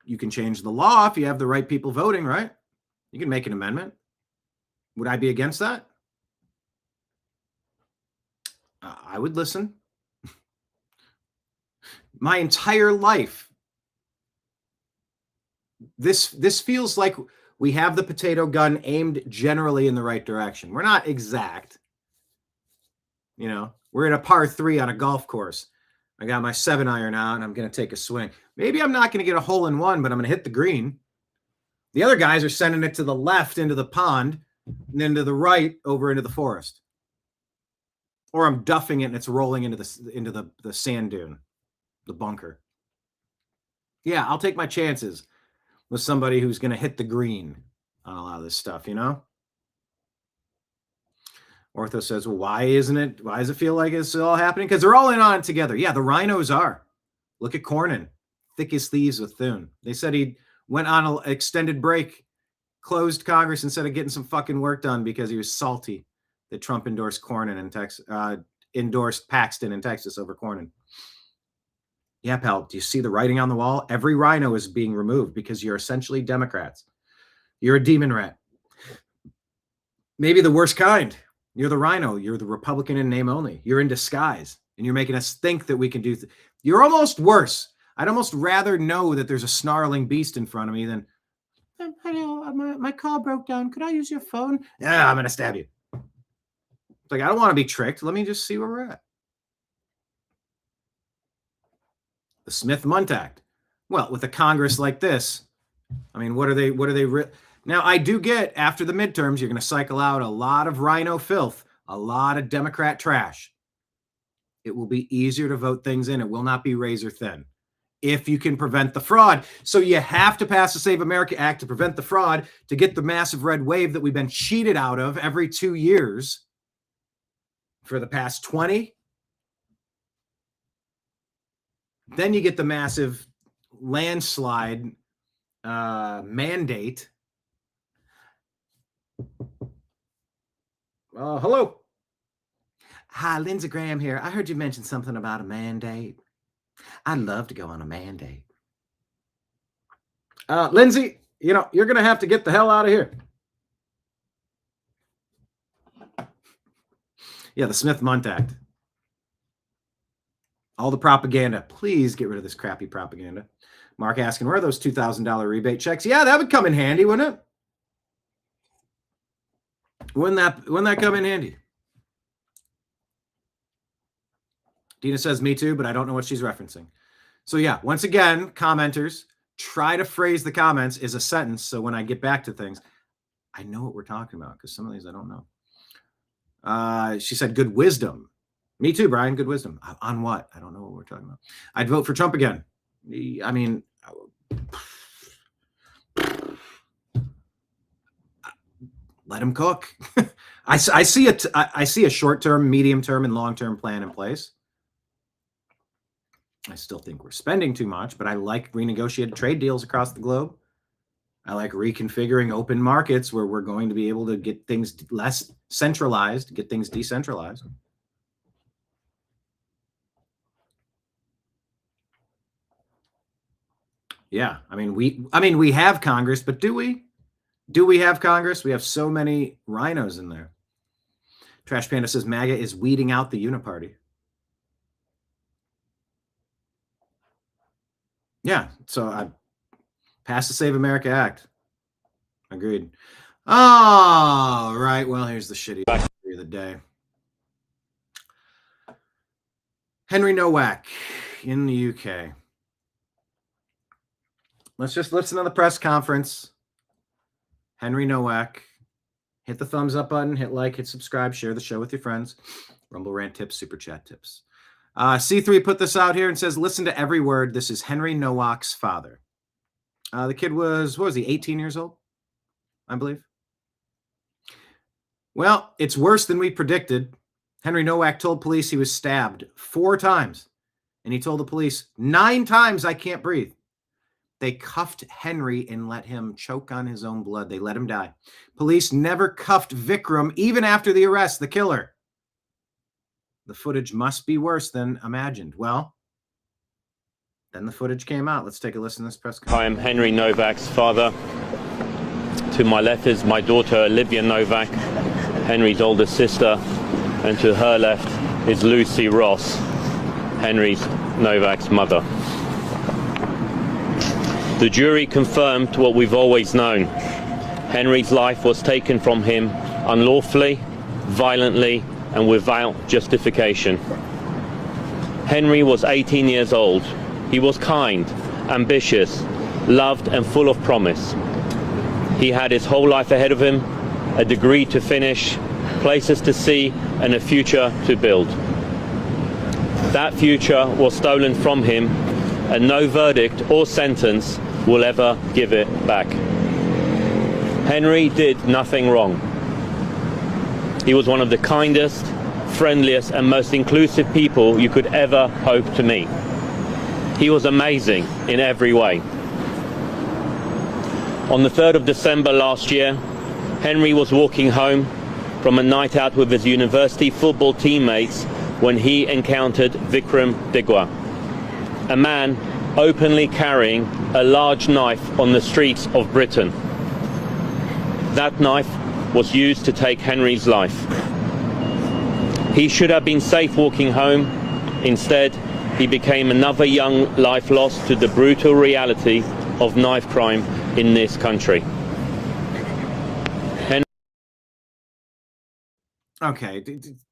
you can change the law if you have the right people voting, right? You can make an amendment. Would I be against that? I would listen. My entire life, this feels like we have the potato gun aimed generally in the right direction. We're not exact. We're in a par 3 on a golf course. I got my 7-iron out and I'm going to take a swing. Maybe I'm not going to get a hole in one, but I'm going to hit the green. The other guys are sending it to the left into the pond and then to the right over into the forest. Or I'm duffing it and it's rolling into the sand dune, the bunker. Yeah, I'll take my chances with somebody who's going to hit the green on a lot of this stuff, Ortho says, well, why does it feel like it's all happening? Because they're all in on it together. Yeah, the rhinos are. Look at Cornyn, thick as thieves with Thune. They said he went on an extended break, closed Congress instead of getting some fucking work done because he was salty that Trump endorsed Cornyn in Texas, endorsed Paxton in Texas over Cornyn. Yeah, pal, do you see the writing on the wall? Every rhino is being removed because you're essentially Democrats. You're a demon rat. Maybe the worst kind. You're the rhino. You're the Republican in name only. You're in disguise. And you're making us think that we can do... You're almost worse. I'd almost rather know that there's a snarling beast in front of me than... Hello, my car broke down. Could I use your phone? Yeah, I'm going to stab you. It's like, I don't want to be tricked. Let me just see where we're at. The Smith-Munt Act. Well, with a Congress like this, I mean, what are they... Now, I do get, after the midterms, you're going to cycle out a lot of rhino filth, a lot of Democrat trash. It will be easier to vote things in. It will not be razor thin if you can prevent the fraud. So you have to pass the Save America Act to prevent the fraud, to get the massive red wave that we've been cheated out of every 2 years for the past 20. Then you get the massive landslide mandate. Hello. Hi, Lindsey Graham here. I heard you mention something about a mandate. I'd love to go on a mandate. Lindsey, you're going to have to get the hell out of here. Yeah, the Smith-Mundt Act. All the propaganda. Please get rid of this crappy propaganda. Mark asking, where are those $2,000 rebate checks? Yeah, that would come in handy, wouldn't it? Wouldn't that come in handy? Dina says, me too, but I don't know what she's referencing. So yeah, once again, commenters, try to phrase the comments as a sentence. So when I get back to things, I know what we're talking about, because some of these I don't know. She said, good wisdom. Me too, Brian. Good wisdom. On what? I don't know what we're talking about. I'd vote for Trump again. I mean, let him cook. I see a short-term, medium-term, and long-term plan in place. I still think we're spending too much, but I like renegotiated trade deals across the globe. I like reconfiguring open markets where we're going to be able to get things less centralized, get things decentralized. Yeah, I mean we have Congress, but do we? Do we have Congress? We have so many rhinos in there. Trash Panda says MAGA is weeding out the uniparty. Yeah, so I passed the Save America Act. Agreed. All right, well, here's the shitty story of the day. Henry Nowak in the UK. Let's just listen to the press conference. Henry Nowak. Hit the thumbs up button, hit like, hit subscribe, share the show with your friends. Rumble rant tips, super chat tips. C3 put this out here and says, listen to every word. This is Henry Nowak's father. The kid was, 18 years old, I believe. Well, it's worse than we predicted. Henry Nowak told police he was stabbed 4 times. And he told the police 9 times, I can't breathe. They cuffed Henry and let him choke on his own blood. They let him die. Police never cuffed Vikram even after the arrest, the killer. The footage must be worse than imagined. Well, then the footage came out. Let's take a listen to this press conference. I am Henry Nowak's father. To my left is my daughter, Olivia Nowak, Henry's older sister. And to her left is Lucy Ross, Henry Nowak's mother. The jury confirmed what we've always known. Henry's life was taken from him unlawfully, violently, and without justification. Henry was 18 years old. He was kind, ambitious, loved, and full of promise. He had his whole life ahead of him, a degree to finish, places to see, and a future to build. That future was stolen from him, and no verdict or sentence will ever give it back. Henry did nothing wrong. He was one of the kindest, friendliest, and most inclusive people you could ever hope to meet. He was amazing in every way. On the 3rd of December last year, Henry was walking home from a night out with his university football teammates when he encountered Vikram Digwa, a man openly carrying a large knife on the streets of Britain. That knife was used to take Henry's life. He should have been safe walking home. Instead, he became another young life lost to the brutal reality of knife crime in this country. Okay,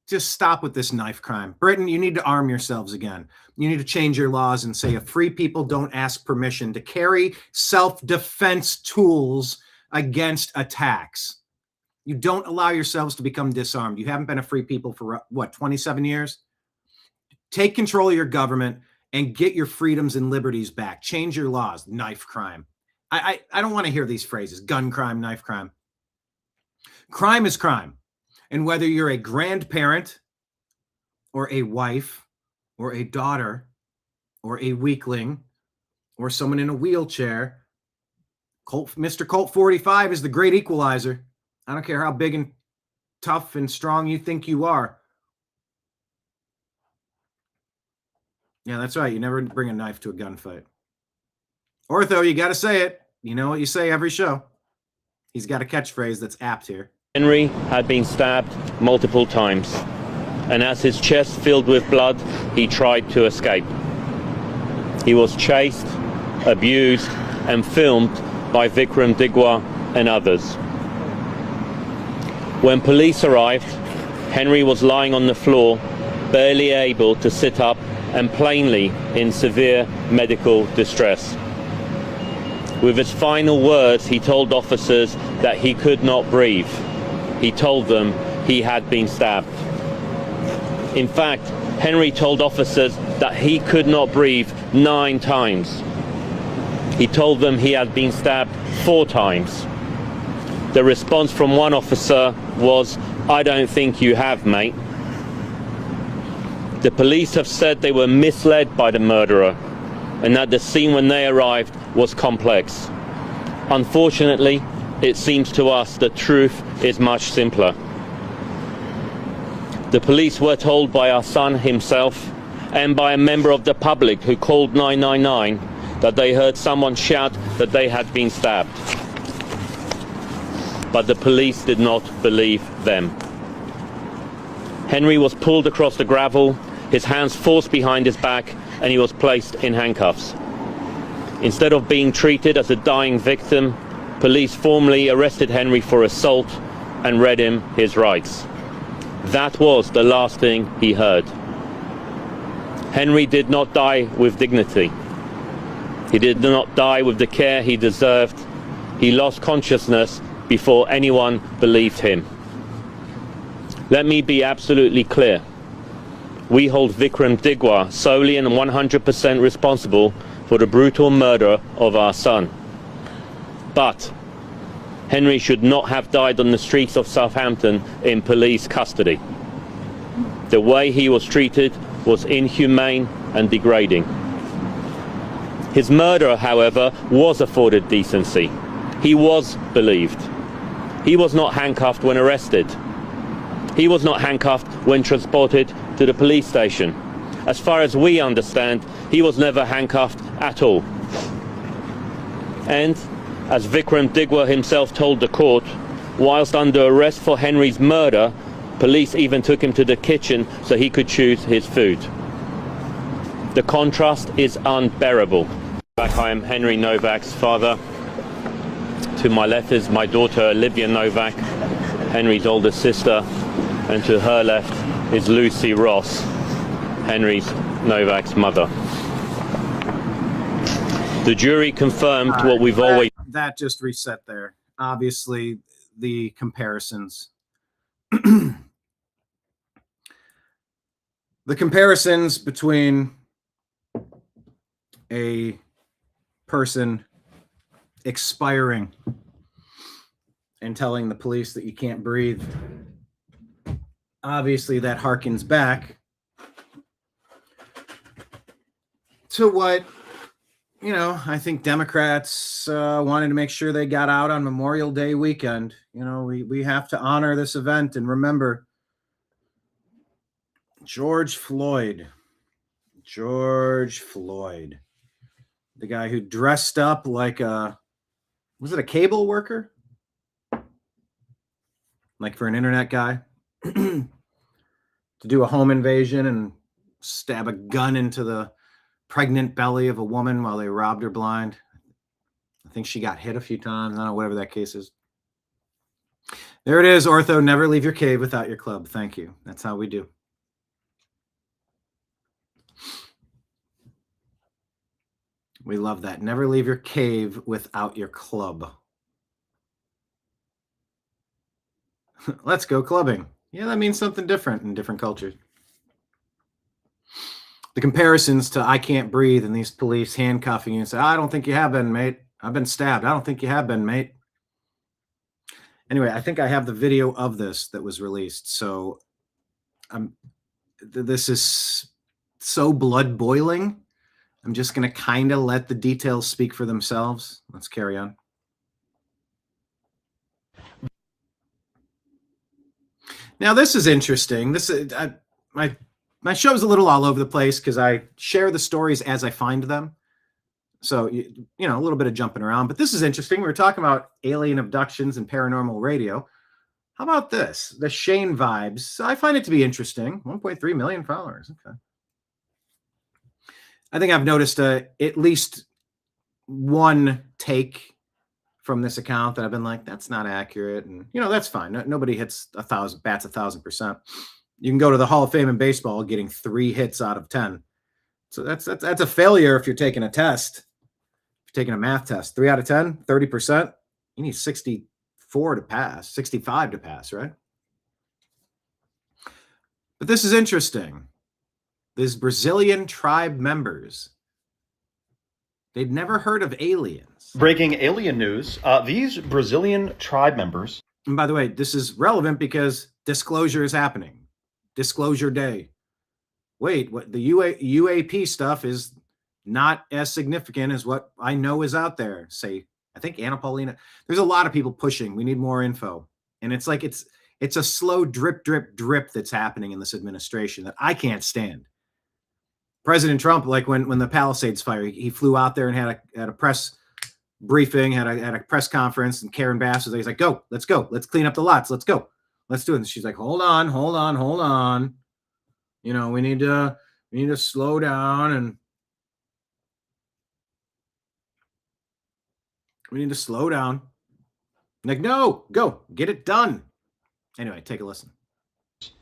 just stop with this knife crime. Britain, you need to arm yourselves again. You need to change your laws and say if free people don't ask permission to carry self-defense tools against attacks, you don't allow yourselves to become disarmed. You haven't been a free people for, what, 27 years? Take control of your government and get your freedoms and liberties back. Change your laws. Knife crime. I don't want to hear these phrases. Gun crime, knife crime. Crime is crime. And whether you're a grandparent or a wife or a daughter or a weakling or someone in a wheelchair. Mr. Colt 45 is the great equalizer. I don't care how big and tough and strong you think you are. Yeah, that's right. You never bring a knife to a gunfight. Ortho, you got to say it. You know what you say every show. He's got a catchphrase that's apt here. Henry had been stabbed multiple times, and as his chest filled with blood, he tried to escape. He was chased, abused, and filmed by Vikram Digwa and others. When police arrived, Henry was lying on the floor, barely able to sit up and plainly in severe medical distress. With his final words, he told officers that he could not breathe. He told them he had been stabbed. In fact, Henry told officers that he could not breathe 9 times. He told them he had been stabbed 4 times. The response from one officer was, "I don't think you have, mate." The police have said they were misled by the murderer and that the scene when they arrived was complex. Unfortunately, it seems to us the truth is much simpler. The police were told by our son himself and by a member of the public who called 999 that they heard someone shout that they had been stabbed. But the police did not believe them. Henry was pulled across the gravel, his hands forced behind his back, and he was placed in handcuffs. Instead of being treated as a dying victim, police formally arrested Henry for assault and read him his rights. That was the last thing he heard. Henry did not die with dignity. He did not die with the care he deserved. He lost consciousness before anyone believed him. Let me be absolutely clear. We hold Vikram Digwa solely and 100% responsible for the brutal murder of our son. But Henry should not have died on the streets of Southampton in police custody. The way he was treated was inhumane and degrading. His murderer, however, was afforded decency. He was believed. He was not handcuffed when arrested. He was not handcuffed when transported to the police station. As far as we understand, he was never handcuffed at all. And, as Vikram Digwa himself told the court, whilst under arrest for Henry's murder, police even took him to the kitchen so he could choose his food. The contrast is unbearable. I am Henry Nowak's father. To my left is my daughter Olivia Nowak, Henry's older sister, and to her left is Lucy Ross, Henry Nowak's mother. The jury confirmed what we've always... That just reset there. Obviously, the comparisons. The comparisons between a person expiring and telling the police that you can't breathe. Obviously, that harkens back to what, I think Democrats wanted to make sure they got out on Memorial Day weekend. We have to honor this event and remember George Floyd, the guy who dressed up like was it a cable worker? Like for an internet guy? To do a home invasion and stab a gun into the pregnant belly of a woman while they robbed her blind. I think she got hit a few times. I don't know, whatever that case is. There it is, Ortho. Never leave your cave without your club. Thank you. That's how we do. We love that. Never leave your cave without your club. Let's go clubbing. Yeah, that means something different in different cultures. The comparisons to I can't breathe and these police handcuffing you and say, I don't think you have been, mate. I've been stabbed. I don't think you have been, mate. Anyway, I think I have the video of this that was released. So this is so blood boiling. I'm just going to kind of let the details speak for themselves. Let's carry on. Now, this is interesting. This is my show's a little all over the place because I share the stories as I find them. So, you know, a little bit of jumping around. But this is interesting. We were talking about alien abductions and paranormal radio. How about this? The Shane vibes. I find it to be interesting. 1.3 million followers. Okay. I think I've noticed at least one take from this account that I've been like, that's not accurate. And, you know, that's fine. Nobody hits 1,000, bats 1,000%. You can go to the Hall of Fame in baseball getting 3 hits out of 10. So that's a failure if you're taking a test. If you're taking a math test, 3 out of 10, 30%. You need 64 to pass, 65 to pass, right? But this is interesting. These Brazilian tribe members, they'd never heard of aliens. Breaking alien news. These Brazilian tribe members. And by the way, this is relevant because disclosure is happening. Disclosure day. Wait, what the UAP stuff is not as significant as what I know is out there. Say, I think Anna Paulina. There's a lot of people pushing. We need more info. And it's like it's a slow drip, drip, drip that's happening in this administration that I can't stand. President Trump, like when the Palisades fire, he flew out there and had a press briefing, had a press conference, and Karen Bass was like, he's like, go, let's clean up the lots, let's go, let's do it. And she's like, hold on. You know, we need to slow down and we need to slow down. I'm like, no, go, get it done. Anyway, take a listen.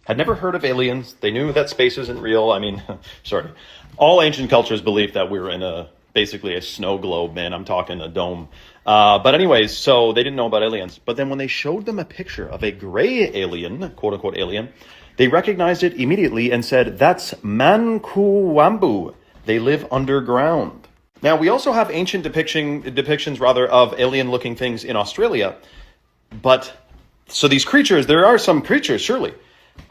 Had never heard of aliens. They knew that space isn't real. I mean, sorry. All ancient cultures believed that we were in basically a snow globe, man. I'm talking a dome. But anyways, so they didn't know about aliens. But then when they showed them a picture of a gray alien, quote unquote alien, they recognized it immediately and said, that's Mankuwambu. They live underground. Now, we also have ancient depictions of alien looking things in Australia. But so these creatures, there are some creatures, surely.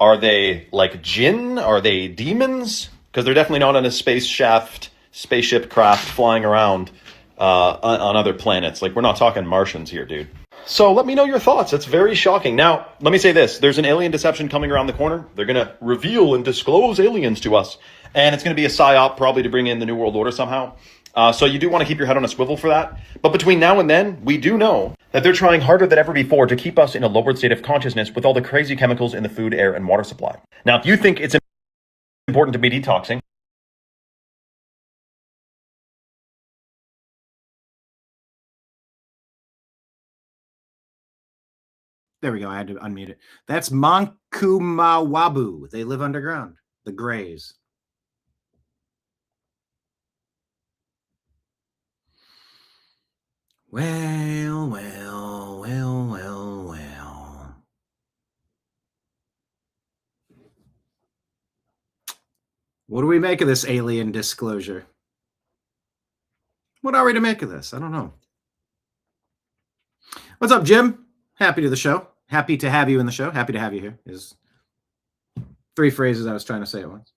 Are they like jinn? Are they demons? Because they're definitely not on a spaceship craft flying around on other planets. Like, we're not talking Martians here, dude. So let me know your thoughts. It's very shocking. Now, let me say this. There's an alien deception coming around the corner. They're going to reveal and disclose aliens to us. And it's going to be a psyop probably to bring in the New World Order somehow. So you do want to keep your head on a swivel for that. But between now and then, we do know that they're trying harder than ever before to keep us in a lowered state of consciousness with all the crazy chemicals in the food, air, and water supply. Now, if you think it's important to be detoxing, there we go. I had to unmute it. That's Mankumawabu. They live underground. The Greys. Well. What do we make of this alien disclosure? What are we to make of this? I don't know. What's up, Jim? Happy to the show. Happy to have you in the show. Happy to have you here is 3 phrases I was trying to say at once.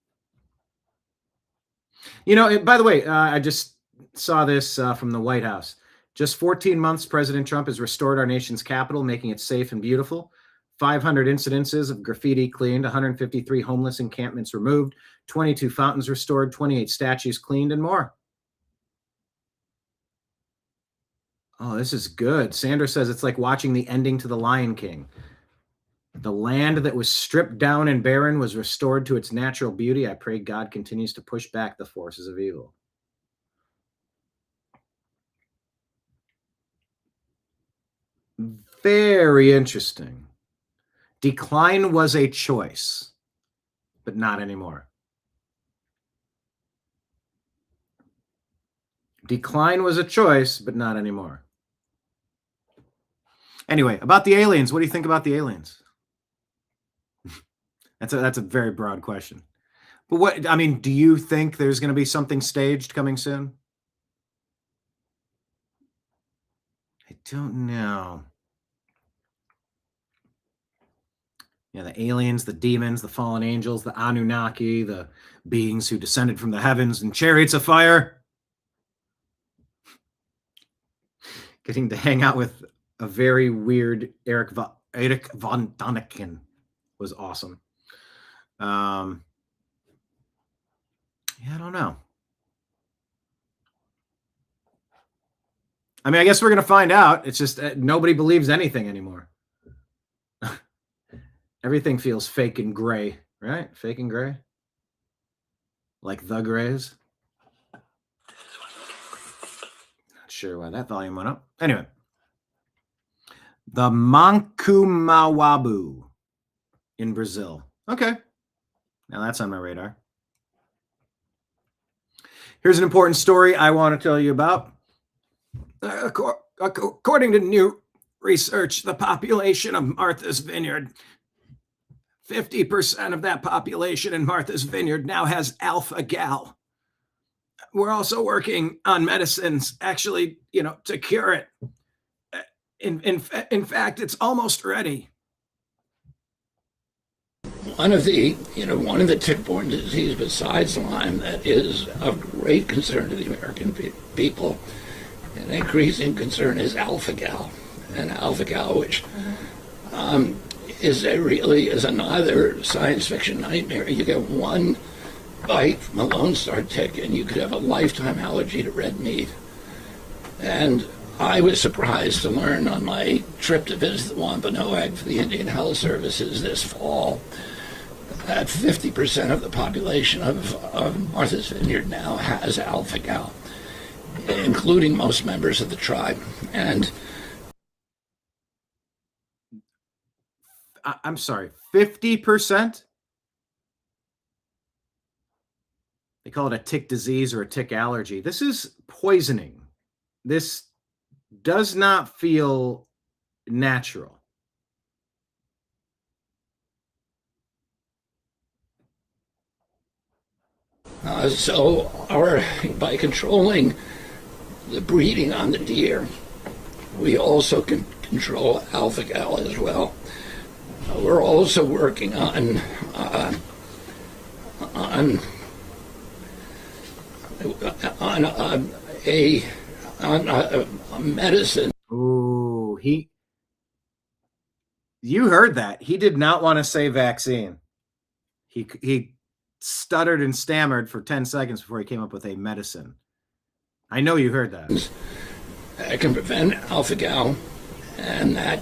You know, by the way, I just saw this from the White House. Just 14 months, President Trump has restored our nation's capital, making it safe and beautiful. 500 incidences of graffiti cleaned, 153 homeless encampments removed, 22 fountains restored, 28 statues cleaned, and more. Oh, this is good. Sandra says it's like watching the ending to The Lion King. The land that was stripped down and barren was restored to its natural beauty. I pray God continues to push back the forces of evil. Very interesting. Decline was a choice, but not anymore. Decline was a choice, but not anymore. Anyway, about the aliens, what do you think about the aliens? That's a very broad question. But what, I mean, do you think there's going to be something staged coming soon? I don't know. Yeah, the aliens, the demons, the fallen angels, the Anunnaki, the beings who descended from the heavens in chariots of fire. getting to hang out with a very weird Eric von Däniken was awesome. Yeah, I don't know. I mean, I guess we're going to find out. It's just nobody believes anything anymore. Everything feels fake and gray, right? Fake and gray. Like the Grays. Not sure why that volume went up. Anyway. The Mancumawabu in Brazil. Okay. Now that's on my radar. Here's an important story I want to tell you about. According to new research, the population of Martha's Vineyard, 50% of that population in Martha's Vineyard now has alpha-gal. We're also working on medicines, actually, to cure it. In fact, it's almost ready. One of the tick-borne diseases besides Lyme that is of great concern to the American people, an increasing concern, is alpha-gal. And alpha-gal, which is another science fiction nightmare. You get one bite from a Lone Star tick, and you could have a lifetime allergy to red meat. And I was surprised to learn on my trip to visit the Wampanoag for the Indian Health Services this fall that 50% of the population of Martha's Vineyard now has alpha-gal, including most members of the tribe. And I'm sorry, 50%? They call it a tick disease or a tick allergy. This is poisoning. This does not feel natural. By controlling the breeding on the deer, we also can control alpha-gal as well. We're also working on a medicine. Ooh, you heard that. He did not want to say vaccine. He stuttered and stammered for 10 seconds before he came up with a medicine. I know you heard that. That can prevent alpha-gal and that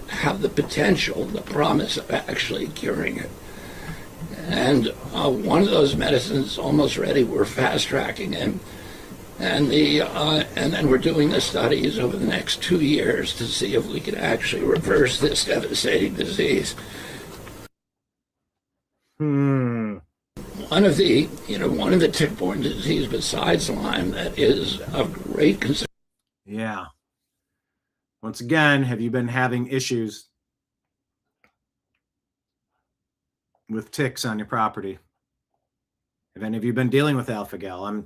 have the potential, the promise of actually curing it. And one of those medicines is almost ready. We're fast-tracking him. And then we're doing the studies over the next 2 years to see if we can actually reverse this devastating disease. One of the tick-borne diseases besides Lyme that is of great concern. Yeah. Once again, have you been having issues with ticks on your property? Have any of you been dealing with alpha-gal? I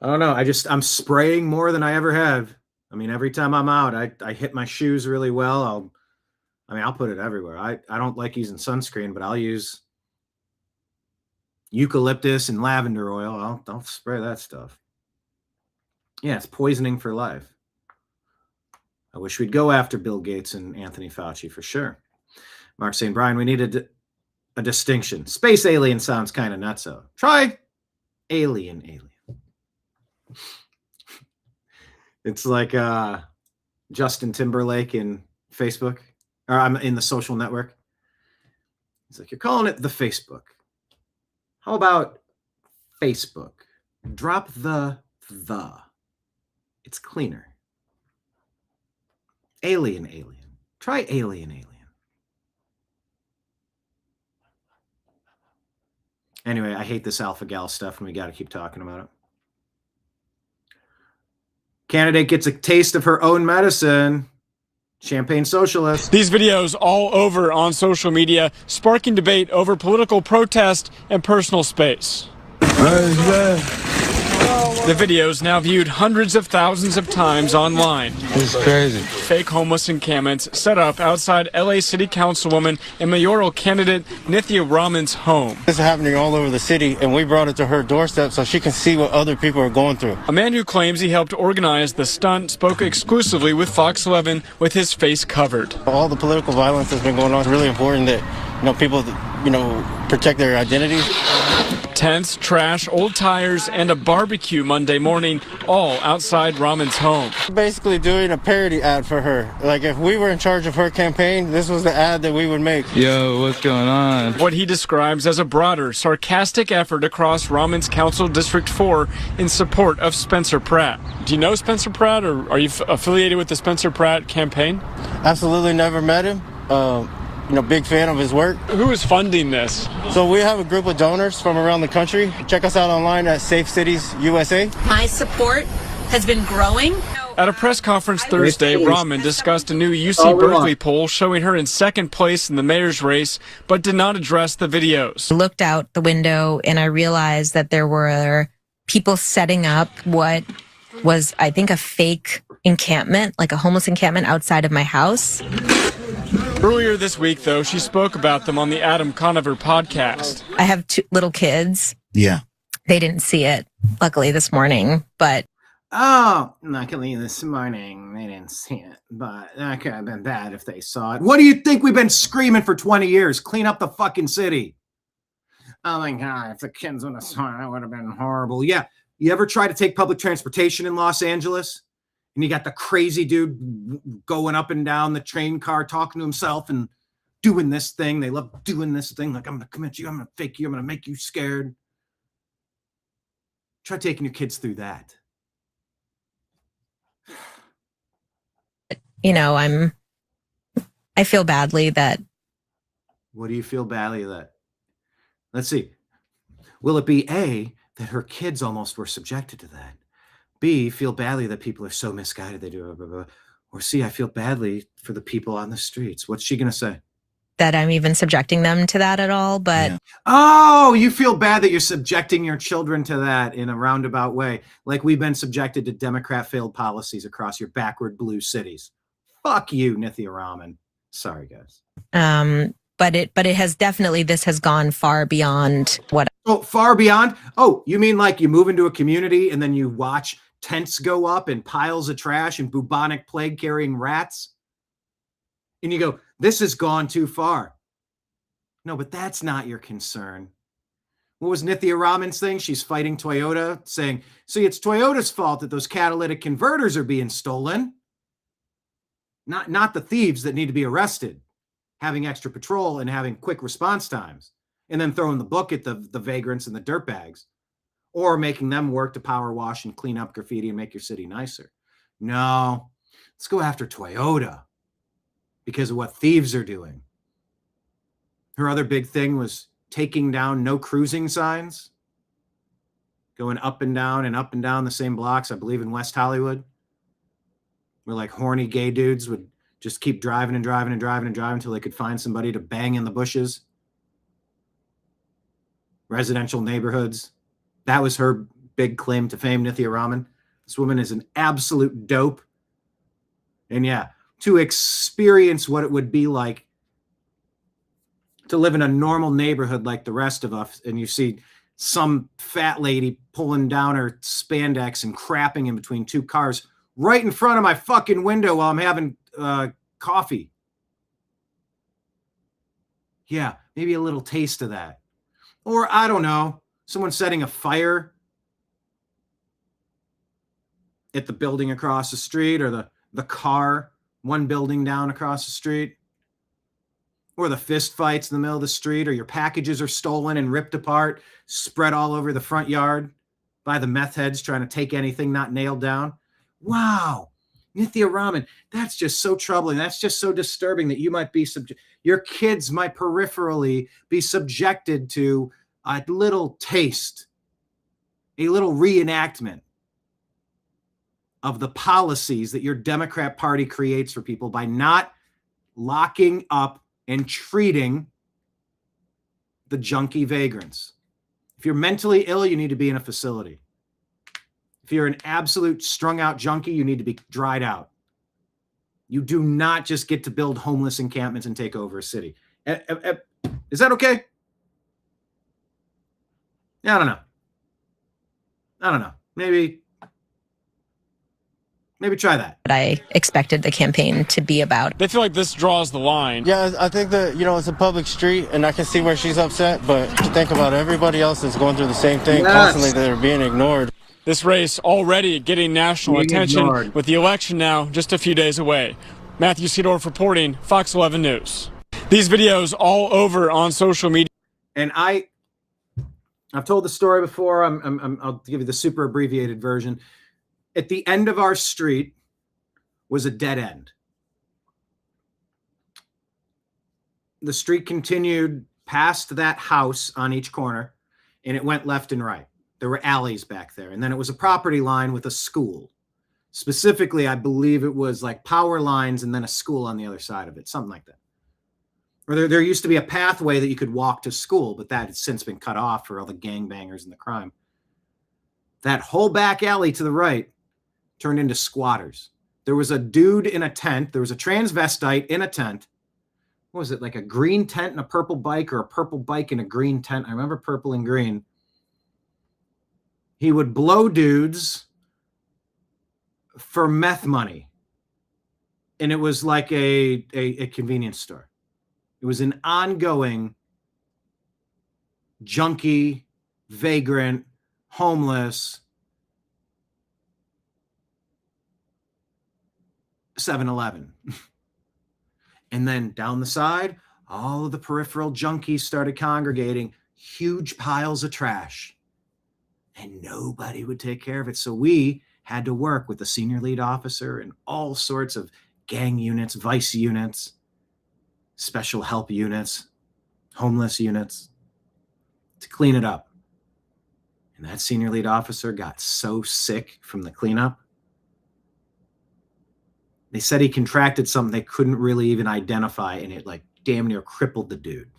don't know. I'm spraying more than I ever have. I mean, every time I'm out, I hit my shoes really well. I'll put it everywhere. I don't like using sunscreen, but I'll use eucalyptus and lavender oil. I'll spray that stuff. Yeah, it's poisoning for life. I wish we'd go after Bill Gates and Anthony Fauci for sure. Mark saying, Brian, we needed a distinction. Space alien sounds kind of nutso. Try alien. It's like Justin Timberlake in Facebook, or I'm in the Social Network. He's like, you're calling it the Facebook. How about Facebook? Drop the. It's cleaner. Alien. Try alien. Anyway, I hate this alpha-gal stuff, and we got to keep talking about it. Candidate gets a taste of her own medicine. Champagne socialist. These videos all over on social media, sparking debate over political protest and personal space. The videos now viewed hundreds of thousands of times online. This is crazy. Fake homeless encampments set up outside LA City Councilwoman and mayoral candidate Nithya Raman's home. This is happening all over the city, and we brought it to her doorstep so she can see what other people are going through. A man who claims he helped organize the stunt spoke exclusively with Fox 11 with his face covered. All the political violence that's been going on is really important that, people, protect their identities. Tents, trash, old tires, and a barbecue Monday morning, all outside Raman's home. Basically doing a parody ad for her. Like, if we were in charge of her campaign, this was the ad that we would make. Yo, what's going on? What he describes as a broader, sarcastic effort across Raman's Council District 4 in support of Spencer Pratt. Do you know Spencer Pratt, or are you affiliated with the Spencer Pratt campaign? Absolutely never met him. Big fan of his work. Who is funding this? So we have a group of donors from around the country. Check us out online at Safe Cities USA. My support has been growing. At a press conference Thursday, Raman discussed a new UC Berkeley poll showing her in second place in the mayor's race, but did not address the videos. I looked out the window and I realized that there were people setting up what was, I think, a fake encampment, like a homeless encampment outside of my house. Earlier this week, though, she spoke about them on the Adam Conover podcast. I have two little kids. Yeah. They didn't see it, luckily, this morning, but... Oh, luckily this morning, they didn't see it, but that could have been bad if they saw it. What do you think we've been screaming for 20 years? Clean up the fucking city. Oh my God, if the kids would have saw it, that would have been horrible. Yeah, you ever try to take public transportation in Los Angeles? And you got the crazy dude going up and down the train car, talking to himself and doing this thing. They love doing this thing. Like, I'm going to come at you. I'm going to fake you. I'm going to make you scared. Try taking your kids through that. I feel badly that. What do you feel badly that? Let's see. Will it be A, that her kids almost were subjected to that? B, feel badly that people are so misguided they do blah, blah, blah. Or C, I feel badly for the people on the streets. What's she going to say? That I'm even subjecting them to that at all, but... Yeah. Oh, you feel bad that you're subjecting your children to that in a roundabout way. Like we've been subjected to Democrat failed policies across your backward blue cities. Fuck you, Nithya Raman. Sorry, guys. But it has definitely, this has gone far beyond what... Oh, far beyond? Oh, you mean like you move into a community and then you watch tents go up and piles of trash and bubonic plague carrying rats? And you go, this has gone too far. No, but that's not your concern. What was Nithya Raman's thing? She's fighting Toyota, saying, see, it's Toyota's fault that those catalytic converters are being stolen. Not the thieves that need to be arrested. Having extra patrol and having quick response times. And then throwing the book at the vagrants and the dirtbags. Or making them work to power wash and clean up graffiti and make your city nicer. No, let's go after Toyota because of what thieves are doing. Her other big thing was taking down no cruising signs, going up and down the same blocks, I believe in West Hollywood, where like horny gay dudes would just keep driving until they could find somebody to bang in the bushes. Residential neighborhoods. That was her big claim to fame, Nithya Raman. This woman is an absolute dope. And yeah, to experience what it would be like to live in a normal neighborhood like the rest of us, and you see some fat lady pulling down her spandex and crapping in between two cars right in front of my fucking window while I'm having coffee. Yeah, maybe a little taste of that. Or, I don't know, someone setting a fire at the building across the street, or the car one building down across the street, or the fist fights in the middle of the street, or your packages are stolen and ripped apart, spread all over the front yard by the meth heads trying to take anything not nailed down. Wow. Nithya Raman, that's just so troubling. That's just so disturbing that you might be your kids might peripherally be subjected to a little taste, a little reenactment of the policies that your Democrat Party creates for people by not locking up and treating the junkie vagrants. If you're mentally ill, you need to be in a facility. If you're an absolute strung out junkie, you need to be dried out. You do not just get to build homeless encampments and take over a city. Is that okay? Yeah, I don't know. Maybe try that. What I expected the campaign to be about. They feel like this draws the line. Yeah, I think that, it's a public street, and I can see where she's upset, but to think about everybody else that's going through the same thing constantly, that are being ignored. This race already getting national attention ignored. with the election now just a few days away. Matthew Seedorf reporting, Fox 11 News. These videos all over on social media. And I've told the story before. I'll give you the super abbreviated version. At the end of our street was a dead end. The street continued past that house on each corner, and it went left and right. There were alleys back there. And then it was a property line with a school. Specifically, I believe it was like power lines and then a school on the other side of it, something like that. Or there used to be a pathway that you could walk to school, but that has since been cut off for all the gangbangers and the crime. That whole back alley to the right turned into squatters. There was a dude in a tent. There was a transvestite in a tent. What was it, like a green tent and a purple bike, or a purple bike and a green tent? I remember purple and green. He would blow dudes for meth money. And it was like a convenience store. It was an ongoing junkie, vagrant, homeless 7-Eleven. And then down the side, all of the peripheral junkies started congregating, huge piles of trash. And nobody would take care of it. So we had to work with the senior lead officer and all sorts of gang units, vice units, special help units, homeless units to clean it up. And that senior lead officer got so sick from the cleanup. They said he contracted something they couldn't really even identify, and it like damn near crippled the dude.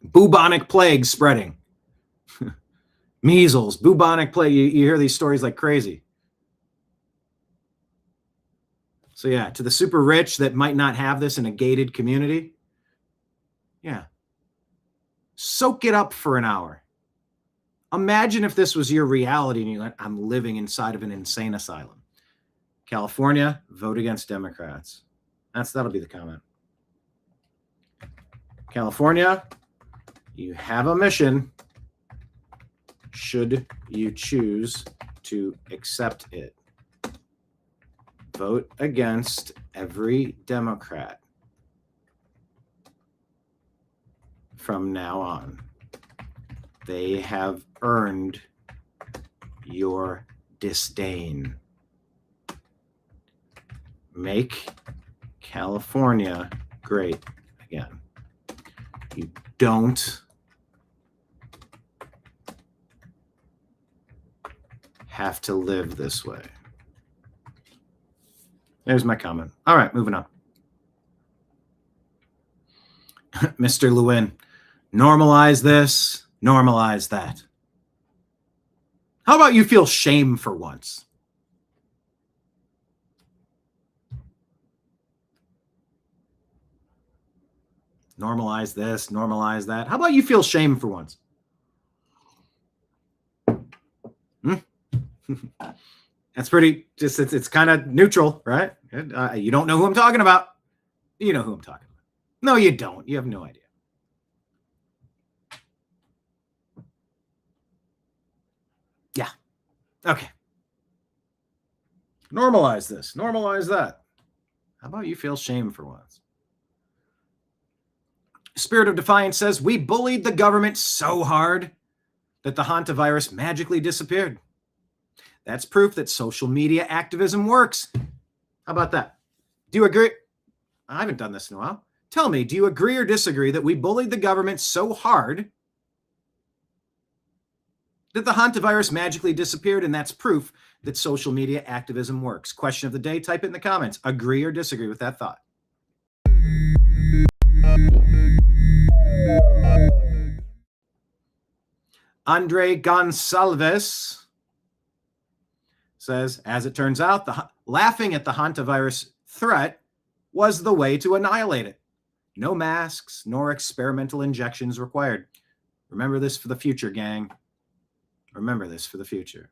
Bubonic plague spreading. Measles, bubonic plague. You hear these stories like crazy. So yeah, to the super rich that might not have this in a gated community, yeah, soak it up for an hour. Imagine if this was your reality and you're like, I'm living inside of an insane asylum. California, vote against Democrats. That'll be the comment. California, you have a mission. Should you choose to accept it? Vote against every Democrat from now on. They have earned your disdain. Make California great again. You don't have to live this way. There's my comment. All right, moving on. Mr. Lewin, normalize this, normalize that. How about you feel shame for once? Normalize this, normalize that. How about you feel shame for once? That's pretty, just it's kind of neutral, right? You don't know who I'm talking about. You know who I'm talking about. No, you don't. You have no idea. Yeah. Okay. Normalize this. Normalize that. How about you feel shame for once? Spirit of Defiance says, we bullied the government so hard that the hantavirus magically disappeared. That's proof that social media activism works. How about that? Do you agree? I haven't done this in a while. Tell me, do you agree or disagree that we bullied the government so hard that the hantavirus magically disappeared, and that's proof that social media activism works? Question of the day, type it in the comments. Agree or disagree with that thought? Andre Gonsalves says, as it turns out, laughing at the hantavirus threat was the way to annihilate it. No masks nor experimental injections required. Remember this for the future, gang. Remember this for the future.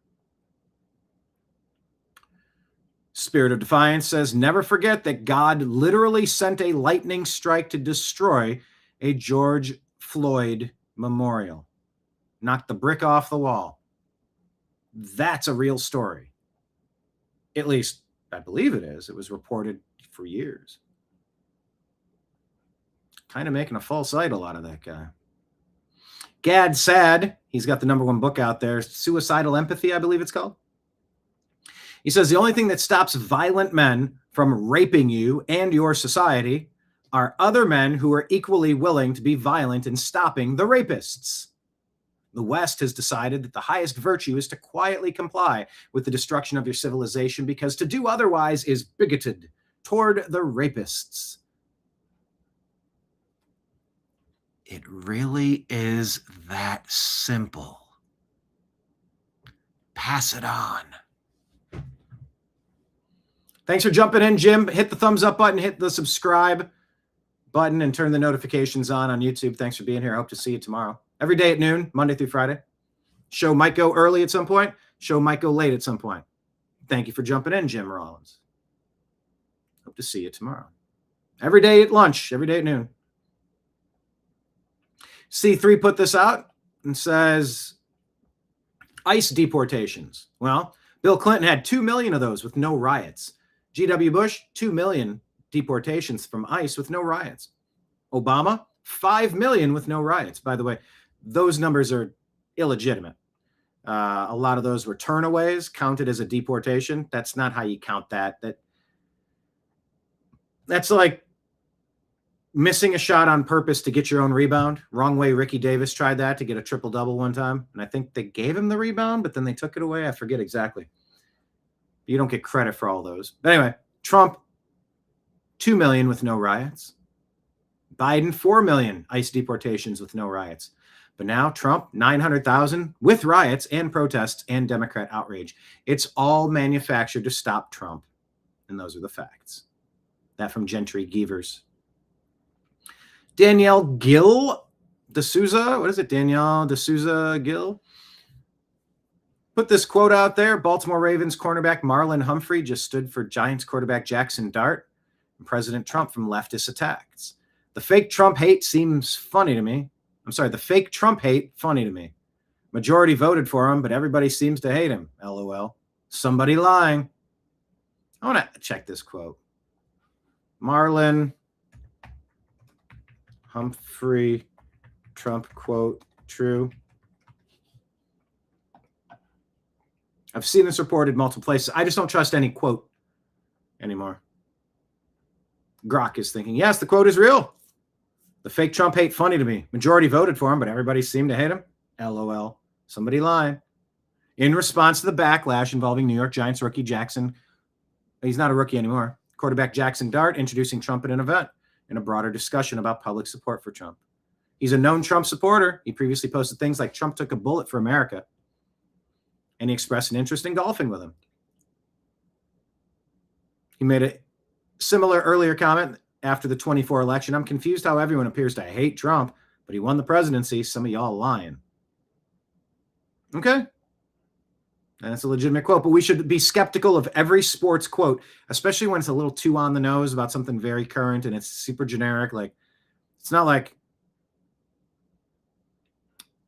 Spirit of Defiance says, never forget that God literally sent a lightning strike to destroy a George Floyd memorial. Knocked the brick off the wall. That's a real story. At least, I believe it is. It was reported for years. Kind of making a false idol out of that guy. Gad Sad, he's got the #1 book out there, Suicidal Empathy, I believe it's called. He says, the only thing that stops violent men from raping you and your society are other men who are equally willing to be violent in stopping the rapists. The West has decided that the highest virtue is to quietly comply with the destruction of your civilization because to do otherwise is bigoted toward the rapists. It really is that simple. Pass it on. Thanks for jumping in, Jim. Hit the thumbs up button, hit the subscribe button, and turn the notifications on YouTube. Thanks for being here. I hope to see you tomorrow. Every day at noon, Monday through Friday. Show might go early at some point. Show might go late at some point. Thank you for jumping in, Jim Rollins. Hope to see you tomorrow. Every day at lunch, every day at noon. C3 put this out and says, ICE deportations. Well, Bill Clinton had 2 million of those with no riots. G.W. Bush, 2 million deportations from ICE with no riots. Obama, 5 million with no riots. By the way, those numbers are illegitimate. A lot of those were turnaways counted as a deportation. That's not how you count that. That's like missing a shot on purpose to get your own rebound. Wrong way Ricky Davis tried that to get a triple-double one time. And I think they gave him the rebound, but then they took it away. I forget exactly. You don't get credit for all those. But anyway, Trump, 2 million with no riots. Biden, 4 million ICE deportations with no riots. But now Trump, 900,000 with riots and protests and Democrat outrage. It's all manufactured to stop Trump. And those are the facts. That from Gentry Gevers. Danielle Gill D'Souza. What is it? Danielle D'Souza Gill. Put this quote out there. Baltimore Ravens cornerback Marlon Humphrey just stood for Giants quarterback Jackson Dart and President Trump from leftist attacks. The fake Trump hate seems funny to me. I'm sorry, the fake Trump hate, funny to me. Majority voted for him, but everybody seems to hate him. LOL. Somebody lying. I want to check this quote. Marlon Humphrey, Trump quote, true. I've seen this reported multiple places. I just don't trust any quote anymore. Grok is thinking, yes, the quote is real. The fake Trump hate funny to me. Majority voted for him, but everybody seemed to hate him. LOL. Somebody lying. In response to the backlash involving New York Giants rookie Jackson, he's not a rookie anymore, quarterback Jackson Dart introducing Trump at an event in a broader discussion about public support for Trump. He's a known Trump supporter. He previously posted things like Trump took a bullet for America, and he expressed an interest in golfing with him. He made a similar earlier comment after the 24 election. I'm confused how everyone appears to hate Trump, but he won the presidency. Some of y'all lying. Okay. And it's a legitimate quote, but we should be skeptical of every sports quote, especially when it's a little too on the nose about something very current and it's super generic. Like, it's not like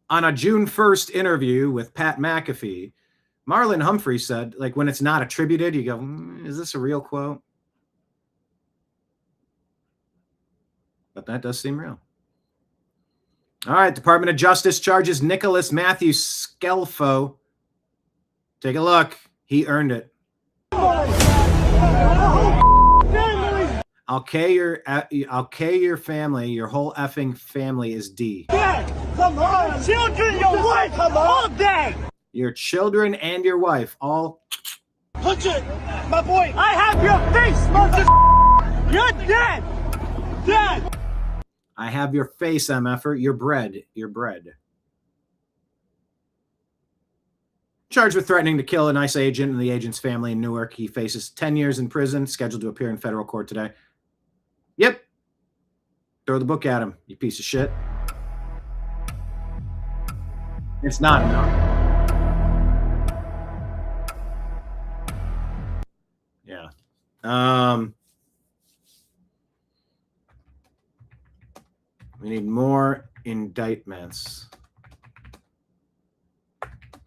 on a June 1st interview with Pat McAfee, Marlon Humphrey said, like, when it's not attributed, you go, is this a real quote? But that does seem real. All right, Department of Justice charges Nicholas Matthew Scelfo. Take a look. He earned it. I'll K your family. Your whole effing family is D. Dad, come on. Children, your wife, come on, Dad. Your children and your wife all. Punch it, my boy. I have your face, mother. You're dead. Dad. I have your face, MFer. Your bread. Your bread. Charged with threatening to kill an ICE agent and the agent's family in Newark. He faces 10 years in prison, scheduled to appear in federal court today. Yep. Throw the book at him, you piece of shit. It's not enough. Yeah. We need more indictments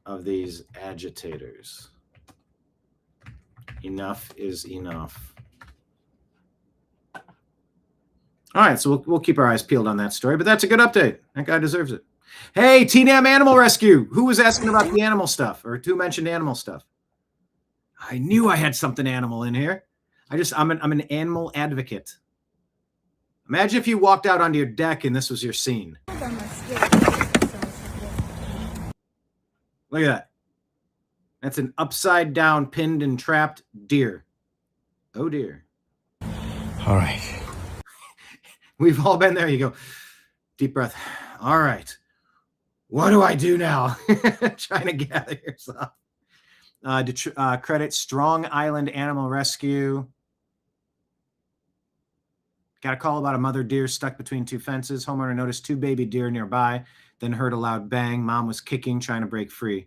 of these agitators. Enough is enough. All right, so we'll keep our eyes peeled on that story, but that's a good update. That guy deserves it. Hey, TNAM Animal Rescue. Who was asking about the animal stuff, or who mentioned animal stuff? I knew I had something animal in here. I'm an animal advocate. Imagine if you walked out onto your deck and this was your scene. Look at that. That's an upside down, pinned and trapped deer. Oh dear. All right. We've all been there. You go, deep breath. All right. What do I do now? Trying to gather yourself. Credit Strong Island Animal Rescue. Got a call about a mother deer stuck between two fences. Homeowner noticed two baby deer nearby, then heard a loud bang. Mom was kicking, trying to break free.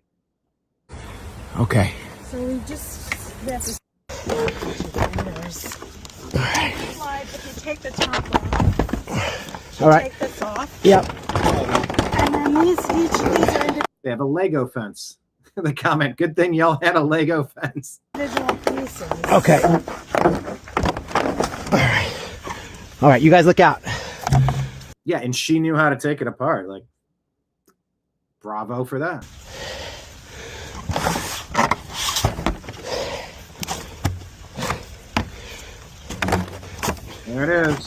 Okay. So we have to. All right. If you take the top off. All right. Take this off. Yep. And then each of these are They have a Lego fence. The comment, good thing y'all had a Lego fence. individual pieces. Okay. All right. All right, you guys look out. Yeah, and she knew how to take it apart. Like, bravo for that. There it is.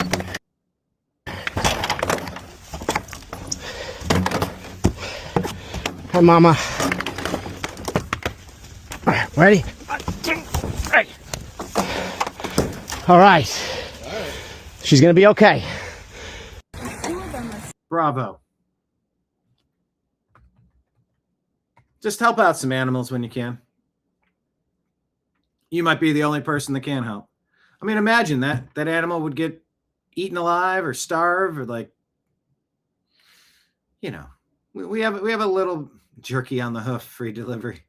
Hi, Mama. All right, ready? All right. She's going to be okay. Bravo. Just help out some animals when you can. You might be the only person that can help. I mean, imagine that animal would get eaten alive or starve or, like, you know, we have a little jerky on the hoof, free delivery.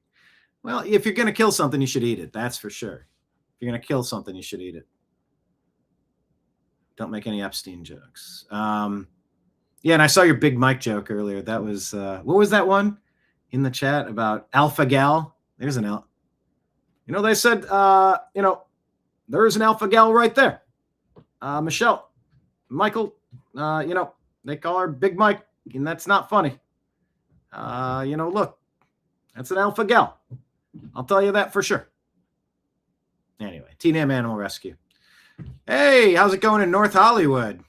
Well, if you're going to kill something, you should eat it. That's for sure. If you're going to kill something, you should eat it. Don't make any Epstein jokes. Yeah, and I saw your Big Mike joke earlier. That was, what was that one in the chat about Alpha Gal? There's an L. You know, they said, you know, there's an Alpha Gal right there. Michelle, Michael, you know, they call her Big Mike, and that's not funny. You know, look, that's an Alpha Gal. I'll tell you that for sure. Anyway, TNAM Animal Rescue. Hey, how's it going in North Hollywood?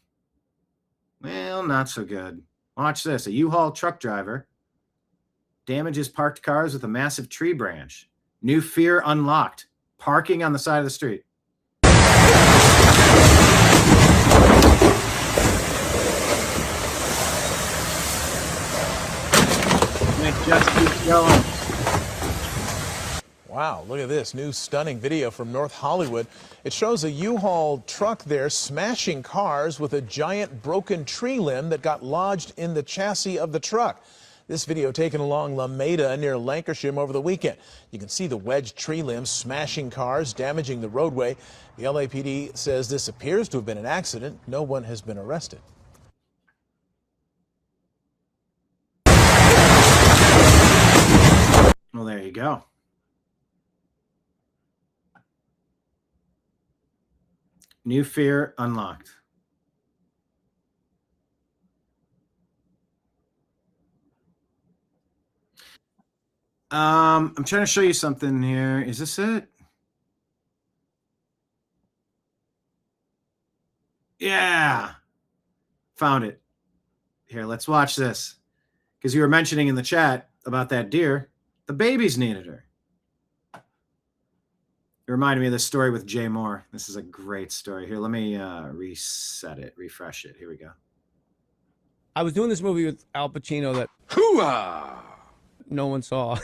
Well, not so good. Watch this. A U-Haul truck driver damages parked cars with a massive tree branch. New fear unlocked. Parking on the side of the street. It just keeps going. Wow, look at this new stunning video from North Hollywood. It shows a U-Haul truck there smashing cars with a giant broken tree limb that got lodged in the chassis of the truck. This video taken along La Meda near Lancashire over the weekend. You can see the wedged tree limb smashing cars, damaging the roadway. The LAPD says this appears to have been an accident. No one has been arrested. Well, there you go. New fear unlocked. I'm trying to show you something here. Is this it? Yeah. Found it. Here, let's watch this. Because you were mentioning in the chat about that deer. The babies needed her. It reminded me of this story with Jay Moore. This is a great story. Here, let me reset it, refresh it. Here we go. I was doing this movie with Al Pacino that no one saw.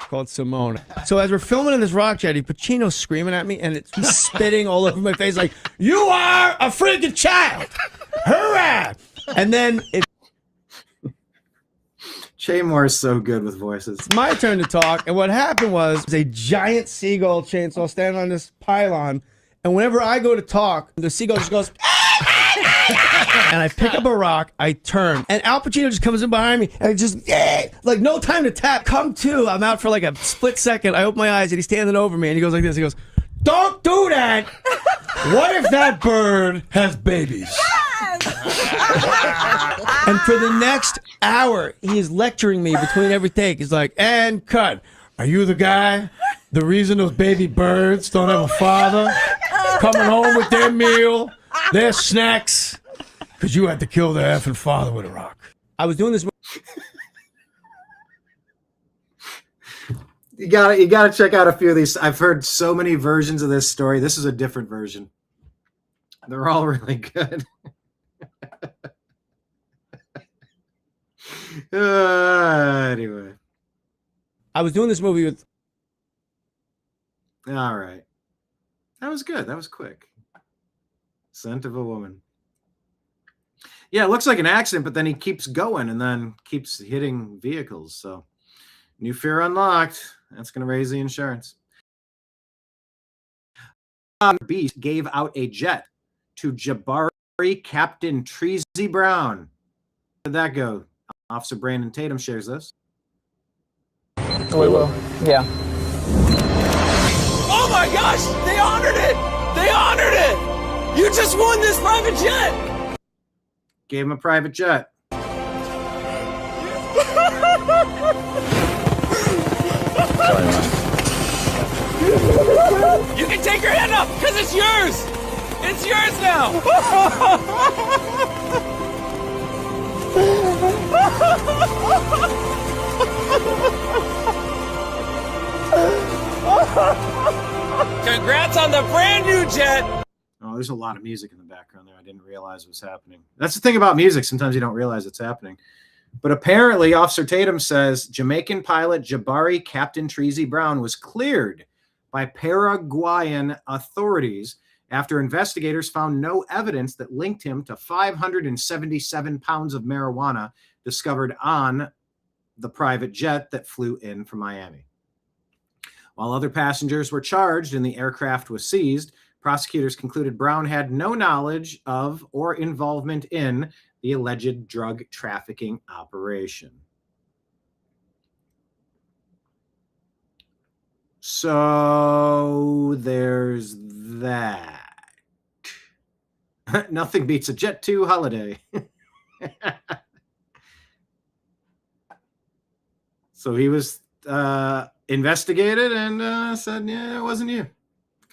called Simone. So as we're filming in this rock jetty, Pacino's screaming at me, and he's spitting all over my face like, "You are a freaking child! Hurrah!" And then Che Moore is so good with voices. it's my turn to talk, and what happened was a giant seagull chainsaw standing on this pylon, and whenever I go to talk, the seagull just goes, and I pick up a rock, I turn, and Al Pacino just comes in behind me, and I just, like, no time to tap, come to. I'm out for like a split second. I open my eyes, and he's standing over me, and he goes like this. He goes, "Don't do that. What if that bird has babies?" And for the next hour, he is lecturing me between every take. He's like, "And cut. Are you the guy? The reason those baby birds don't have a father? Coming home with their meal, their snacks, because you had to kill their effing father with a rock." I was doing this. You gotta check out a few of these. I've heard so many versions of this story. This is a different version. They're all really good. Anyway, I was doing this movie with. All right, that was good. That was quick. Scent of a Woman. Yeah, it looks like an accident, but then he keeps going and then keeps hitting vehicles. So, new fear unlocked. That's going to raise the insurance. Beast gave out a jet to Jabari Captain Treasy Brown. How did that go? Officer Brandon Tatum shares this. We will. Yeah. Oh my gosh! They honored it! They honored it! You just won this private jet! Gave him a private jet. You can take your hand up, because it's yours! It's yours now! Congrats on the brand new jet! Oh, there's a lot of music in the background there. I didn't realize was happening. That's the thing about music. Sometimes you don't realize it's happening. But apparently, Officer Tatum says Jamaican pilot Jabari Captain Treasy Brown was cleared by Paraguayan authorities after investigators found no evidence that linked him to 577 pounds of marijuana discovered on the private jet that flew in from Miami. While other passengers were charged and the aircraft was seized, prosecutors concluded Brown had no knowledge of or involvement in the alleged drug trafficking operation. So there's that. Nothing beats a Jet 2 holiday. So he was investigated and said, yeah, it wasn't you.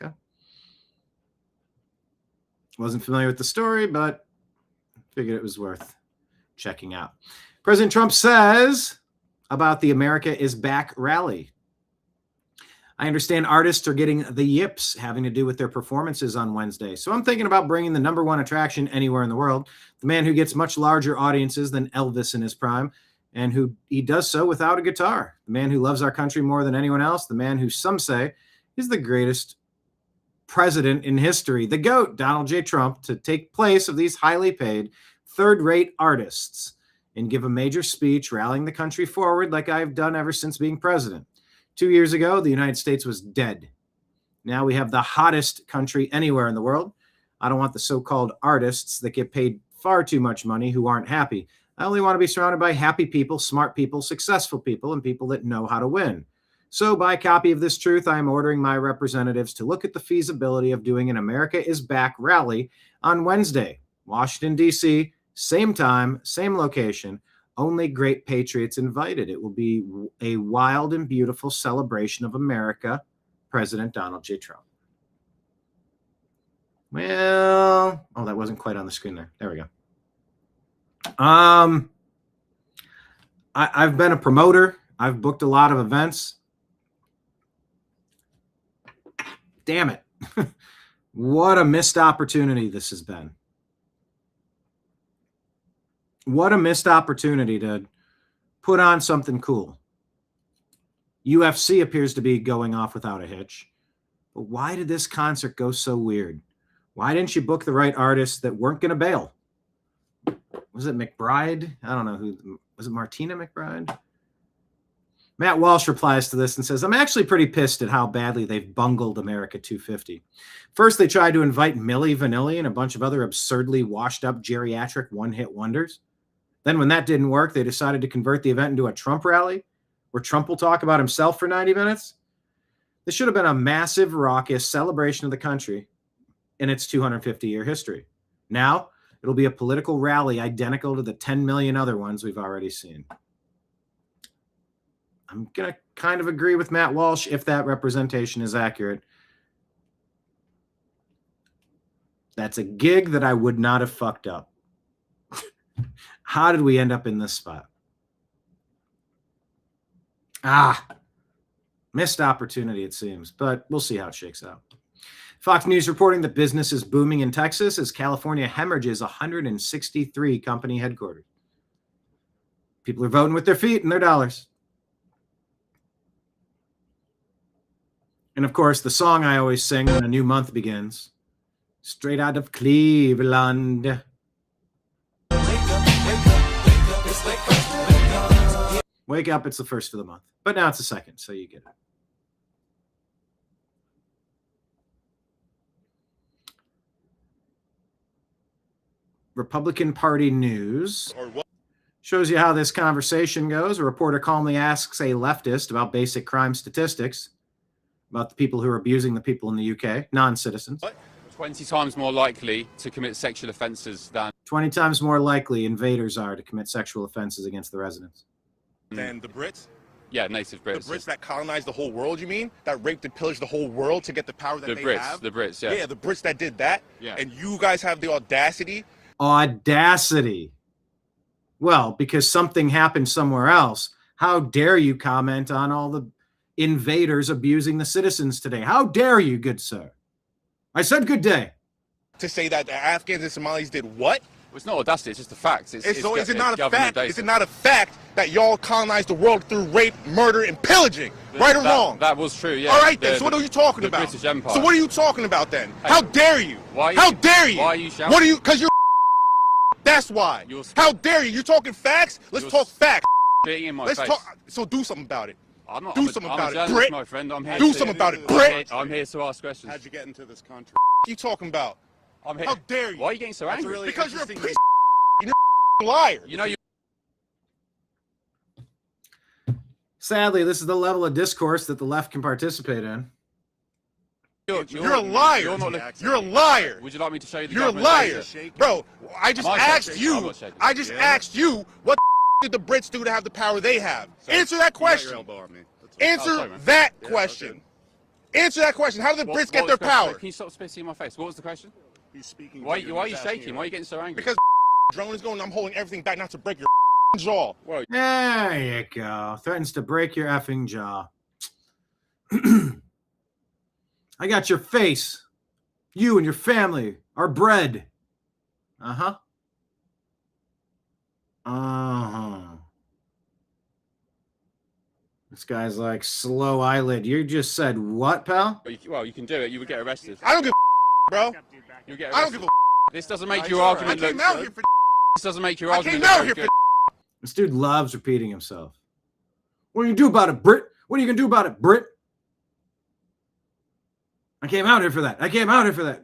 Okay. Wasn't familiar with the story, but figured it was worth checking out. President Trump says about the America is Back rally. I understand artists are getting the yips having to do with their performances on Wednesday. So I'm thinking about bringing the number one attraction anywhere in the world, the man who gets much larger audiences than Elvis in his prime, and who he does so without a guitar. The man who loves our country more than anyone else, the man who some say is the greatest president in history, the GOAT, Donald J. Trump, to take place of these highly paid, third-rate artists and give a major speech rallying the country forward like I've done ever since being president. 2 years ago, the United States was dead. Now we have the hottest country anywhere in the world. I don't want the so-called artists that get paid far too much money who aren't happy. I only want to be surrounded by happy people, smart people, successful people, and people that know how to win. So by copy of this truth, I am ordering my representatives to look at the feasibility of doing an America is Back rally on Wednesday, Washington, D.C., same time, same location. Only great patriots invited. It will be a wild and beautiful celebration of America, President Donald J. Trump. Well, oh, that wasn't quite on the screen there. There we go. I've been a promoter. I've booked a lot of events. Damn it. What a missed opportunity this has been. What a missed opportunity to put on something cool. UFC appears to be going off without a hitch. But why did this concert go so weird? Why didn't you book the right artists that weren't going to bail? Was it McBride? I don't know who. Was it Martina McBride? Matt Walsh replies to this and says, I'm actually pretty pissed at how badly they've bungled America 250. First, they tried to invite Milli Vanilli and a bunch of other absurdly washed-up geriatric one-hit wonders. Then when that didn't work, they decided to convert the event into a Trump rally where Trump will talk about himself for 90 minutes. This should have been a massive, raucous celebration of the country in its 250-year history. Now, it'll be a political rally identical to the 10 million other ones we've already seen. I'm going to kind of agree with Matt Walsh if that representation is accurate. That's a gig that I would not have fucked up. How did we end up in this spot? Missed opportunity, it seems, but we'll see how it shakes out. Fox News reporting that business is booming in Texas as California hemorrhages 163 company headquarters. People are voting with their feet and their dollars. And of course, the song I always sing when a new month begins, straight out of Cleveland. Wake up, it's the first of the month. But now it's the second, so you get it. Republican Party news shows you how this conversation goes. A reporter calmly asks a leftist about basic crime statistics, about the people who are abusing the people in the UK, non-citizens. 20 times more likely to commit sexual offences than... 20 times more likely invaders are to commit sexual offences against the residents. Than the Brits? Yeah, native Brits. The Brits that colonized the whole world, you mean? That raped and pillaged the whole world to get the power that they have? The Brits, yeah. Yeah, the Brits that did that? Yeah. And you guys have the audacity? Audacity. Well, because something happened somewhere else. How dare you comment on all the invaders abusing the citizens today? How dare you, good sir? I said good day. To say that the Afghans and Somalis did what? Well, it's not audacity, it's just a fact. So is it not a fact? Is it not a fact that y'all colonized the world through rape, murder, and pillaging? Right or wrong? That was true, yeah. All right, then. So what are you talking about? British Empire. So what are you talking about then? How dare you? How dare you? Why are you shouting? What are you? Because you're. That's why. How dare you? You're talking facts? Let's talk facts. In my Let's face. talk. So do something about it. I'm not, do I'm a, something I'm about a it, Brit. my friend. I'm here do something about it, Brit. I'm here to ask questions. How'd you get into this country? What are you talking about? I'm here. How dare you? Why are you getting so angry? Really because you're a piece you're a liar. You know you. Sadly, this is the level of discourse that the left can participate in. You're a liar. You're a liar. Would you like me to show you the You're a liar. Bro, I just asked you. I just asked you what did the Brits do to have the power they have? Answer that question. Answer that question. Answer that question. How did the Brits get their power? Can you stop spitting in my face? What was the question? He's speaking. Why are you shaking? Why are you getting so angry? Because drone is going. I'm holding everything back not to break your jaw. There you go. Threatens to break your effing jaw. I got your face. You and your family are bread. Uh-huh. Uh-huh. This guy's like, slow eyelid. You just said what, pal? Well, you can do it. You would get arrested. I don't give a bro. You'll get arrested. I don't give a This doesn't make your argument look good. This doesn't make your argument look very good. This dude loves repeating himself. What are you gonna do about it, Brit? What are you gonna do about it, Brit? I came out here for that. I came out here for that.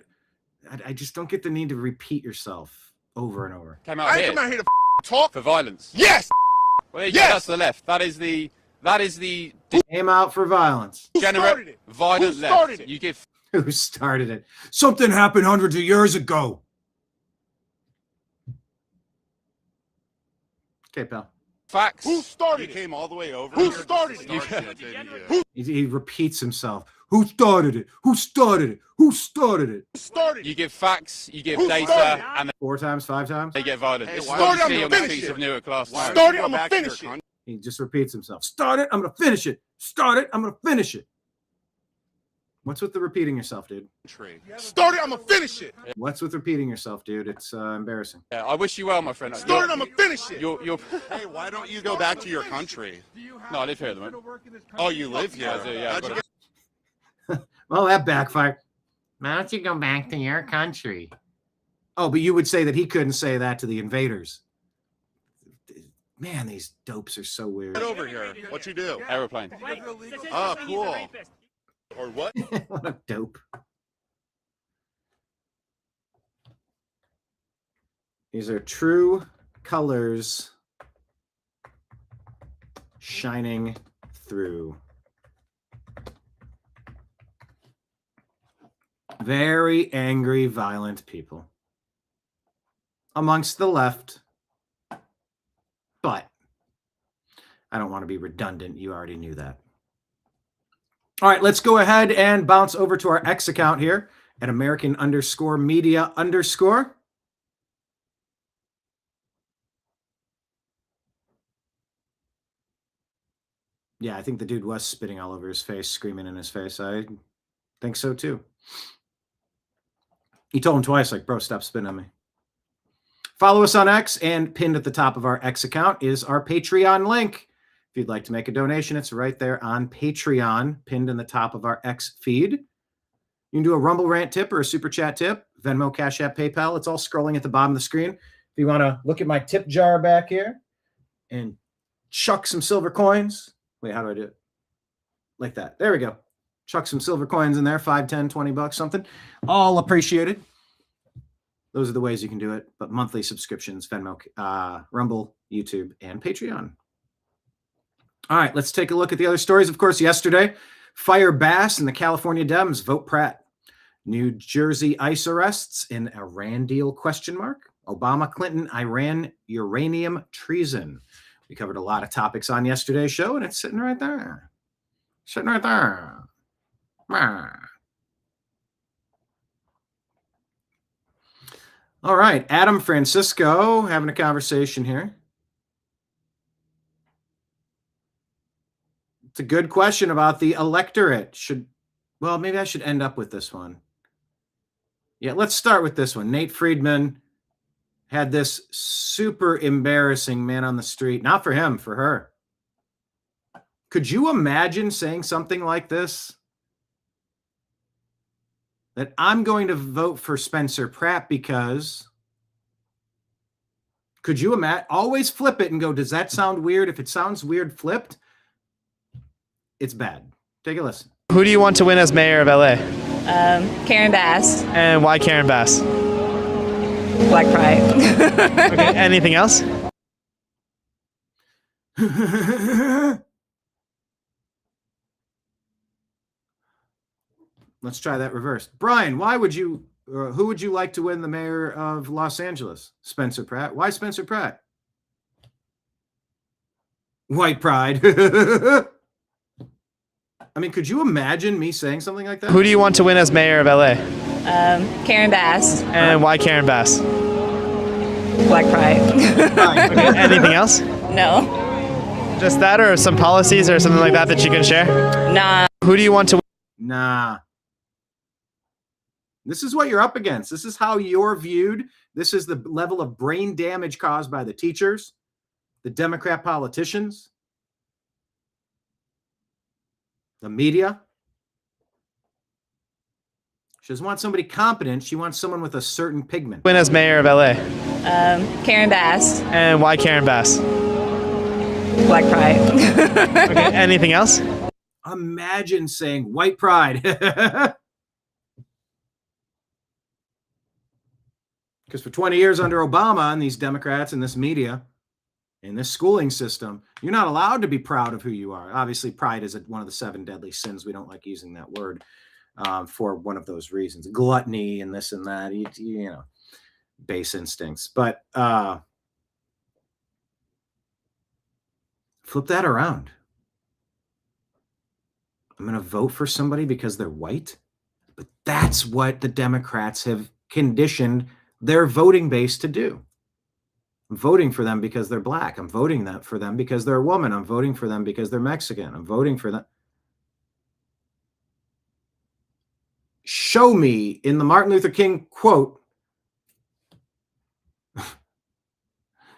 I just don't get the need to repeat yourself over and over. Came out here. I came out here to talk for violence. Yes. Well, there you go. That's the left. That is the came out for violence. Degenerate, violent left. You give. Who started it? Something happened hundreds of years ago. Okay, pal. Facts. Who started it? Came all the way over. Who started it? He repeats himself. Who started it? Who started it? Who started it? Who started it? You give facts, you give data, and 4 times, 5 times. They get violent. Hey, It's started, what you I'm see on gonna the finish streets it. of Newark last night. Started, I'm gonna finish it. He just repeats himself. Start it, I'm gonna finish it. Start it, I'm gonna finish it. What's with the repeating yourself, dude? Start it, I'm gonna finish it. What's with repeating yourself, dude? It's embarrassing. Yeah, I wish you well, my friend. Start it, I'm gonna finish it. You're... Hey, why don't you go back to your country? No, I live here at the moment. Oh, you live here? I do, yeah. Well, that backfired. Why don't you go back to your country? Oh, but you would say that he couldn't say that to the invaders. Man, these dopes are so weird. Get over here. What you do? Aeroplane. Oh, cool. Or what? What a dope. These are true colors shining through. Very angry, violent people amongst the left. But I don't want to be redundant. You already knew that. All right, let's go ahead and bounce over to our X account here at American_media_. Yeah, I think the dude was spitting all over his face, screaming in his face. I think so too. He told him twice, like, bro, stop spitting on me. Follow us on X, and pinned at the top of our X account is our Patreon link. If you'd like to make a donation, it's right there on Patreon, pinned in the top of our X feed. You can do a Rumble Rant tip or a Super Chat tip, Venmo, Cash App, PayPal. It's all scrolling at the bottom of the screen. If you want to look at my tip jar back here and chuck some silver coins. Wait, how do I do it? Like that. There we go. Chuck some silver coins in there, 5, 10, 20 bucks, something. All appreciated. Those are the ways you can do it. But monthly subscriptions, Venmo, Rumble, YouTube, and Patreon. All right, let's take a look at the other stories. Of course, yesterday, fire Bass and the California Dems vote Pratt. New Jersey ICE arrests in Iran deal ? Obama, Clinton, Iran, uranium treason. We covered a lot of topics on yesterday's show, and it's sitting right there. Sitting right there. All right, Adam Francisco having a conversation here. It's a good question about the electorate. Well, maybe I should end up with this one. Yeah, let's start with this one. Nate Friedman had this super embarrassing man on the street. Not for him, for her. Could you imagine saying something like this? That I'm going to vote for Spencer Pratt because... Could you imagine? Always flip it and go, does that sound weird? If it sounds weird flipped, it's bad. Take a listen. Who do you want to win as mayor of LA? Karen Bass. And why Karen Bass? Black Pride. Okay, anything else? Let's try that reversed. Brian, who would you like to win the mayor of Los Angeles? Spencer Pratt. Why Spencer Pratt? White pride. I mean, could you imagine me saying something like that? Who do you want to win as mayor of LA? Karen Bass. And why Karen Bass? Black Pride. Okay, anything else? No. Just that, or some policies or something like that you can share? Nah. Who do you want to win? Nah. This is what you're up against. This is how you're viewed. This is the level of brain damage caused by the teachers, the Democrat politicians, the media. She doesn't want somebody competent. She wants someone with a certain pigment. Win as mayor of LA. Karen Bass. And why Karen Bass? Black Pride. Okay, anything else? Imagine saying white pride. Because for 20 years under Obama and these Democrats and this media and this schooling system, you're not allowed to be proud of who you are. Obviously, pride is one of the 7 deadly sins. We don't like using that word for one of those reasons. Gluttony and this and that, you know, base instincts. But flip that around. I'm going to vote for somebody because they're white. But that's what the Democrats have conditioned their voting base to do. I'm voting for them because they're black. I'm voting for them because they're a woman. I'm voting for them because they're Mexican. I'm voting for them. show me in the Martin Luther King quote,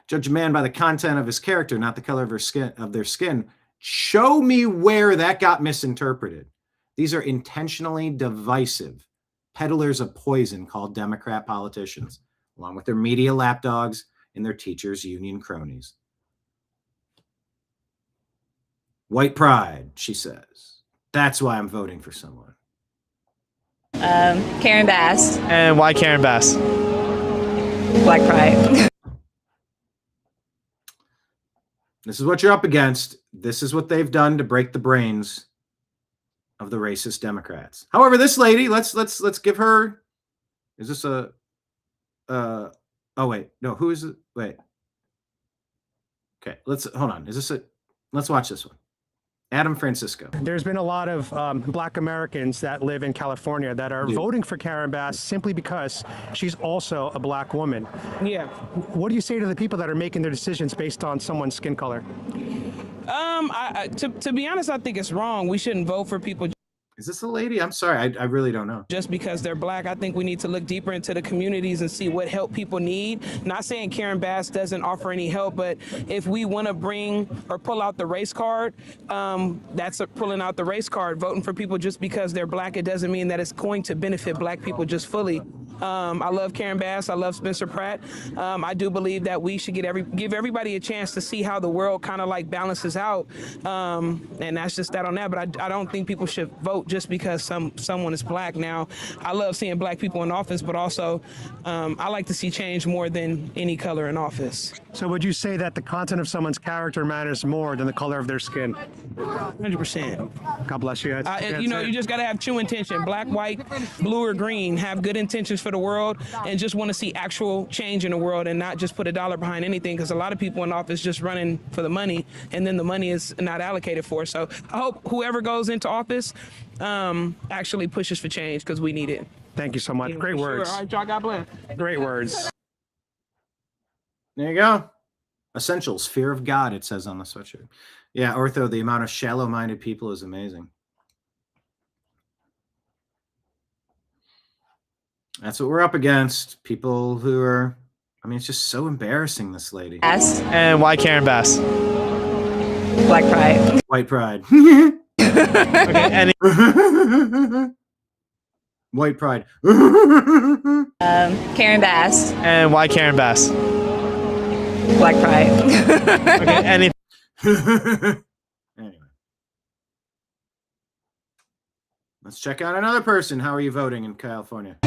judge a man by the content of his character, not the color of their skin. Show me where that got misinterpreted. These are intentionally divisive peddlers of poison called Democrat politicians, along with their media lapdogs and their teachers' union cronies. White pride, she says. That's why I'm voting for someone. Karen Bass. And why Karen Bass? Black pride. This is what you're up against. This is what they've done to break the brains of the racist Democrats. However, this lady, let's give her. Is this a? Oh wait, no. Who is it? Wait. Okay, hold on. Is this a? Let's watch this one. Adam Francisco. There's been a lot of Black Americans that live in California that are voting for Karen Bass simply because she's also a Black woman. Yeah. What do you say to the people that are making their decisions based on someone's skin color? To be honest, I think it's wrong. We shouldn't vote for people. Is this a lady? I'm sorry, I really don't know. Just because they're Black, I think we need to look deeper into the communities and see what help people need. Not saying Karen Bass doesn't offer any help, but if we want to bring or pull out the race card, that's pulling out the race card. Voting for people just because they're Black, it doesn't mean that it's going to benefit Black people just fully. I love Karen Bass. I love Spencer Pratt. I do believe that we should give everybody a chance to see how the world kind of like balances out. And that's just that on that. But I don't think people should vote just because someone is Black. Now, I love seeing Black people in office, but also I like to see change more than any color in office. So would you say that the content of someone's character matters more than the color of their skin? 100%. God bless you. You just got to have true intention. Black, white, blue, or green. Have good intentions for the world and just want to see actual change in the world and not just put a dollar behind anything, because a lot of people in office just running for the money and then the money is not allocated for. So I hope whoever goes into office actually pushes for change, because we need it. Thank you so much. Great words. All right, y'all, God bless. Great words. There you go. Essentials, fear of God, it says on the sweatshirt. Yeah, Ortho, the amount of shallow-minded people is amazing. That's what we're up against. People who are, it's just so embarrassing, this lady. Bass. And why Karen Bass? Black pride. White pride. Okay, White pride. Karen Bass. And why Karen Bass? Black pride. Okay, Anyway. Let's check out another person. How are you voting in California?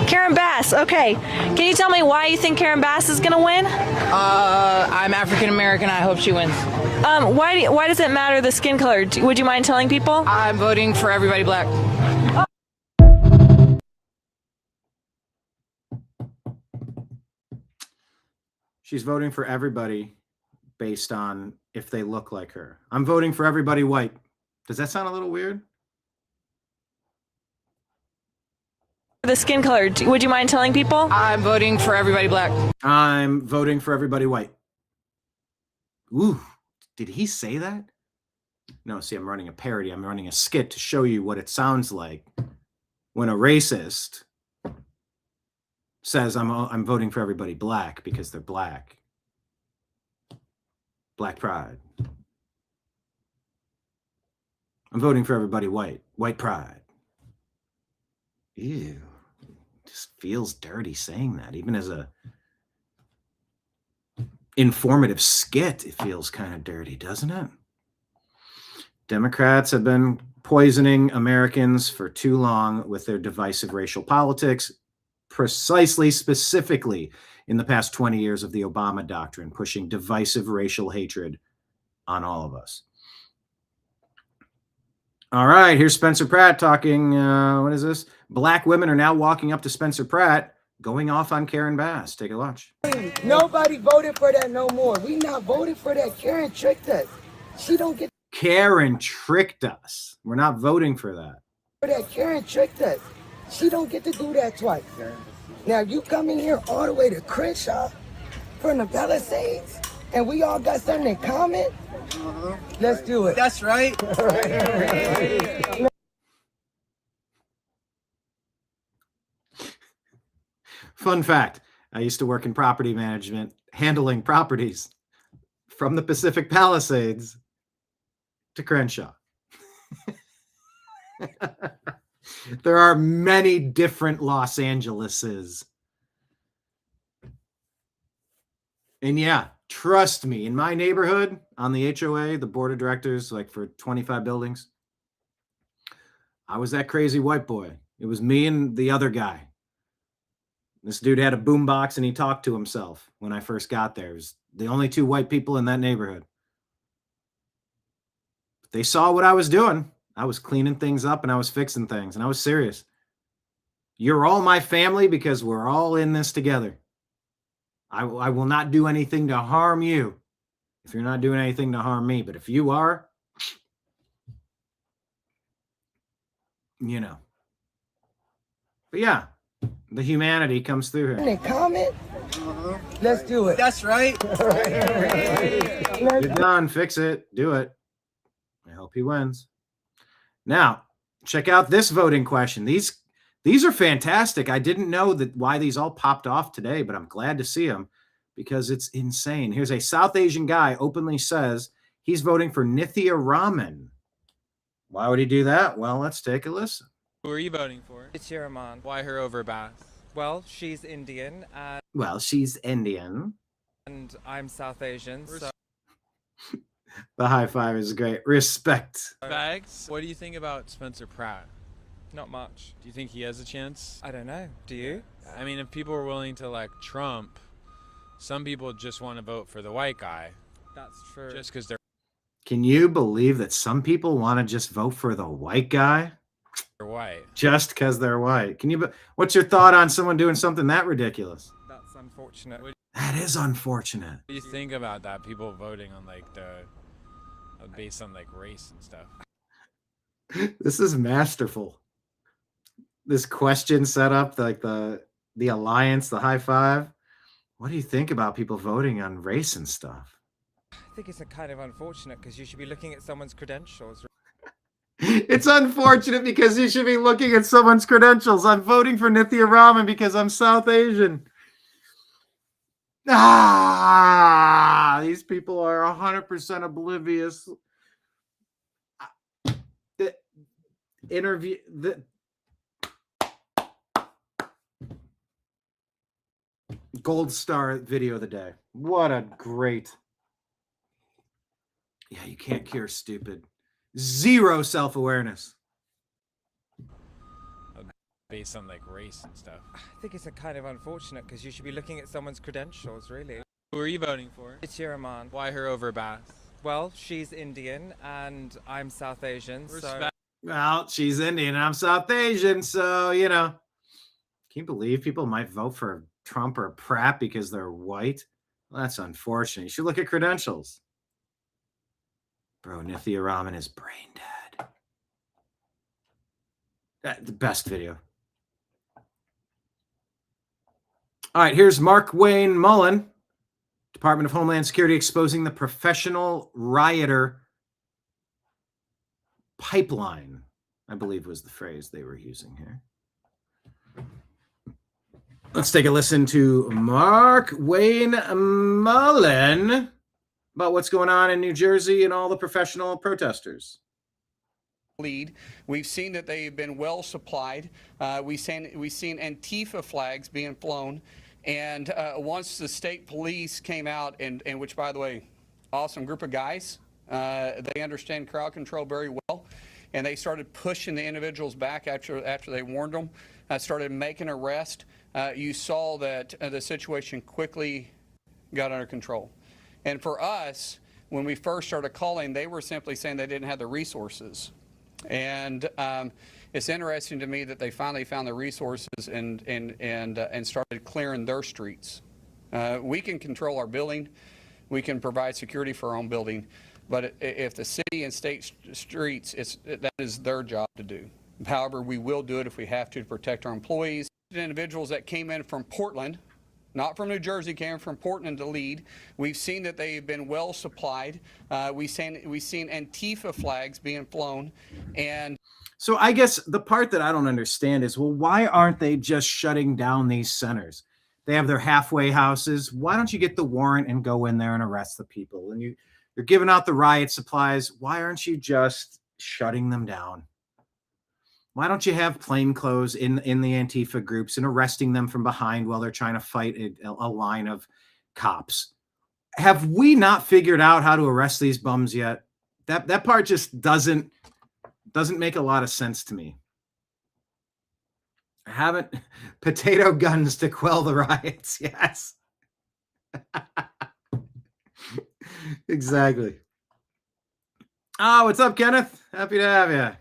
Karen Bass. Okay. Can you tell me why you think Karen Bass is going to win? I'm African American. I hope she wins. Why does it matter the skin color? Would you mind telling people? I'm voting for everybody Black. She's voting for everybody based on if they look like her. I'm voting for everybody white. Does that sound a little weird? The skin color. Would you mind telling people? I'm voting for everybody Black. I'm voting for everybody white. Ooh, did he say that? No, see, I'm running a parody. I'm running a skit to show you what it sounds like when a racist says I'm voting for everybody Black because they're Black. Black pride. I'm voting for everybody white. White pride. Ew. Just feels dirty saying that. Even as a informative skit, it feels kind of dirty, doesn't it? Democrats have been poisoning Americans for too long with their divisive racial politics, specifically in the past 20 years of the Obama doctrine, pushing divisive racial hatred on all of us. All right, here's Spencer Pratt talking, what is this? Black women are now walking up to Spencer Pratt, going off on Karen Bass. Take a watch. Nobody voted for that no more. We not voting for that. Karen tricked us. She don't get Karen tricked us. We're not voting for that. for that. Karen tricked us. She don't get to do that twice. Now you come in here all the way to Crenshaw from the Palisades, and we all got something in common. Let's do it. That's right. Fun fact, I used to work in property management, handling properties from the Pacific Palisades to Crenshaw. There are many different Los Angeleses. And yeah, trust me, in my neighborhood, on the HOA, the board of directors, like for 25 buildings, I was that crazy white boy. It was me and the other guy. This dude had a boombox and he talked to himself when I first got there. It was the only two white people in that neighborhood. But they saw what I was doing. I was cleaning things up and I was fixing things and I was serious. You're all my family because we're all in this together. I will not do anything to harm you if you're not doing anything to harm me. But if you are, you know. But yeah, the humanity comes through here. Comment? Let's do it. That's right. You're done. Fix it. Do it. I hope he wins. Now, check out this voting question. These are fantastic. I didn't know that why these all popped off today, but I'm glad to see them because it's insane. Here's a South Asian guy openly says he's voting for Nithya Raman. Why would he do that? Well, let's take a listen. Who are you voting for? It's Raman. Why her over Bass? Well, she's Indian and I'm South Asian. So the high five is great. Respect. Bags. What do you think about Spencer Pratt? not much. Do you think he has a chance? I don't know. Do you? I mean, if people were willing to elect Trump, some people just want to vote for the white guy. That's true. Just because they're... Can you believe that some people want to just vote for the white guy? They're white. Just because they're white. Can you? What's your thought on someone doing something that ridiculous? That's unfortunate. That is unfortunate. What do you think about that? People voting on like based on like race and stuff. This is masterful. This question set up, like the alliance, the high five. What do you think about people voting on race and stuff? I think it's a kind of unfortunate because you should be looking at someone's credentials. It's unfortunate because you should be looking at someone's credentials. I'm voting for Nithya Raman because I'm South Asian. These people are 100% oblivious. The interview, gold star video of the day. What a great. Yeah, you can't cure stupid. Zero self-awareness. Based on like race and stuff. I think it's a kind of unfortunate because you should be looking at someone's credentials, really. Who are you voting for? It's Raman. Why her over Bass? Well, she's Indian and I'm South Asian. Respect. Well, she's Indian and I'm South Asian, so, you know. Can you believe people might vote for Trump or Pratt because they're white? Well, that's unfortunate. You should look at credentials. Bro, Nithya Raman is brain dead. The best video. All right, here's Mark Wayne Mullen, Department of Homeland Security, exposing the professional rioter pipeline, I believe was the phrase they were using here. Let's take a listen to Mark Wayne Mullen about what's going on in New Jersey and all the professional protesters. Lead. We've seen that they've been well supplied. We've seen Antifa flags being flown. And once the state police came out, and which, by the way, awesome group of guys, they understand crowd control very well. And they started pushing the individuals back after they warned them, started making arrests. You saw that the situation quickly got under control. And for us, when we first started calling, they were simply saying they didn't have the resources. And it's interesting to me that they finally found the resources and started clearing their streets. We can control our building. We can provide security for our own building. But if the city and state streets, that is their job to do. However, we will do it if we have to protect our employees. Individuals that came in from Portland, not from New Jersey, came from Portland to lead. We've seen that they've been well supplied. We've seen Antifa flags being flown. And so I guess the part that I don't understand is, well, why aren't they just shutting down these centers? They have their halfway houses. Why don't you get the warrant and go in there and arrest the people? And you're giving out the riot supplies. Why aren't you just shutting them down? Why don't you have plainclothes in the Antifa groups and arresting them from behind while they're trying to fight a line of cops? Have we not figured out how to arrest these bums yet? That part just doesn't make a lot of sense to me. I haven't. Potato guns to quell the riots. Yes. Exactly. Oh, what's up, Kenneth? Happy to have you.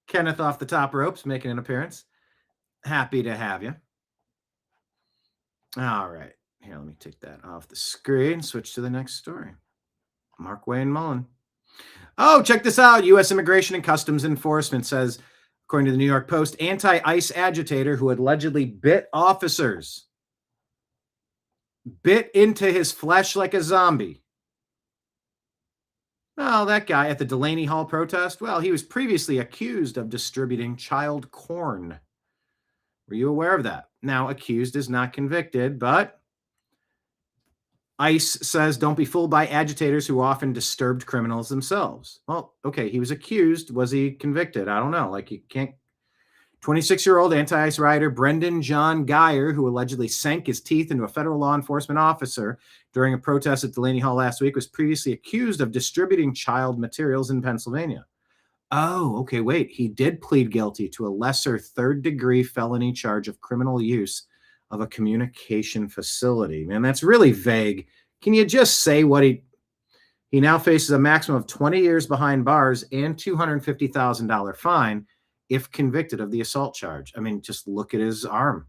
Kenneth off the top ropes making an appearance. Happy to have you. All right. Here, let me take that off the screen. Switch to the next story. Mark Wayne Mullen. Oh, check this out. U.S. Immigration and Customs Enforcement says, according to the New York Post, anti-ICE agitator who allegedly bit officers, bit into his flesh like a zombie. Well, that guy at the Delaney Hall protest, well, he was previously accused of distributing child corn. Were you aware of that? Now, accused is not convicted, but ICE says don't be fooled by agitators who often disturbed criminals themselves. Well, okay, he was accused. Was he convicted? I don't know. Like, you can't. 26-year-old anti-ICE rioter Brendan John Geyer, who allegedly sank his teeth into a federal law enforcement officer during a protest at Delaney Hall last week, was previously accused of distributing child materials in Pennsylvania. Oh, okay, wait. He did plead guilty to a lesser third-degree felony charge of criminal use of a communication facility. Man, that's really vague. Can you just say what he now faces a maximum of 20 years behind bars and $250,000 fine if convicted of the assault charge. I mean, just look at his arm.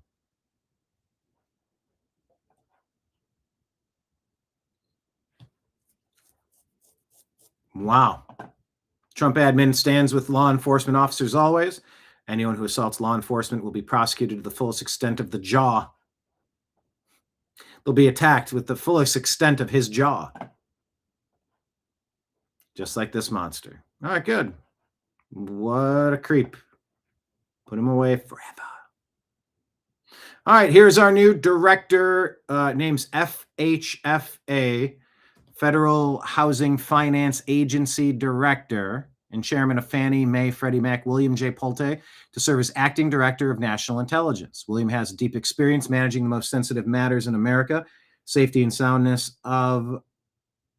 Wow. Trump admin stands with law enforcement officers always. Anyone who assaults law enforcement will be prosecuted to the fullest extent of the jaw. They'll be attacked with the fullest extent of his jaw. Just like this monster. All right, good. What a creep. Put him away forever. All right, here's our new director. Name's FHFA, Federal Housing Finance Agency Director, and Chairman of Fannie Mae Freddie Mac, William J. Pulte, to serve as Acting Director of National Intelligence. William has deep experience managing the most sensitive matters in America, safety and soundness of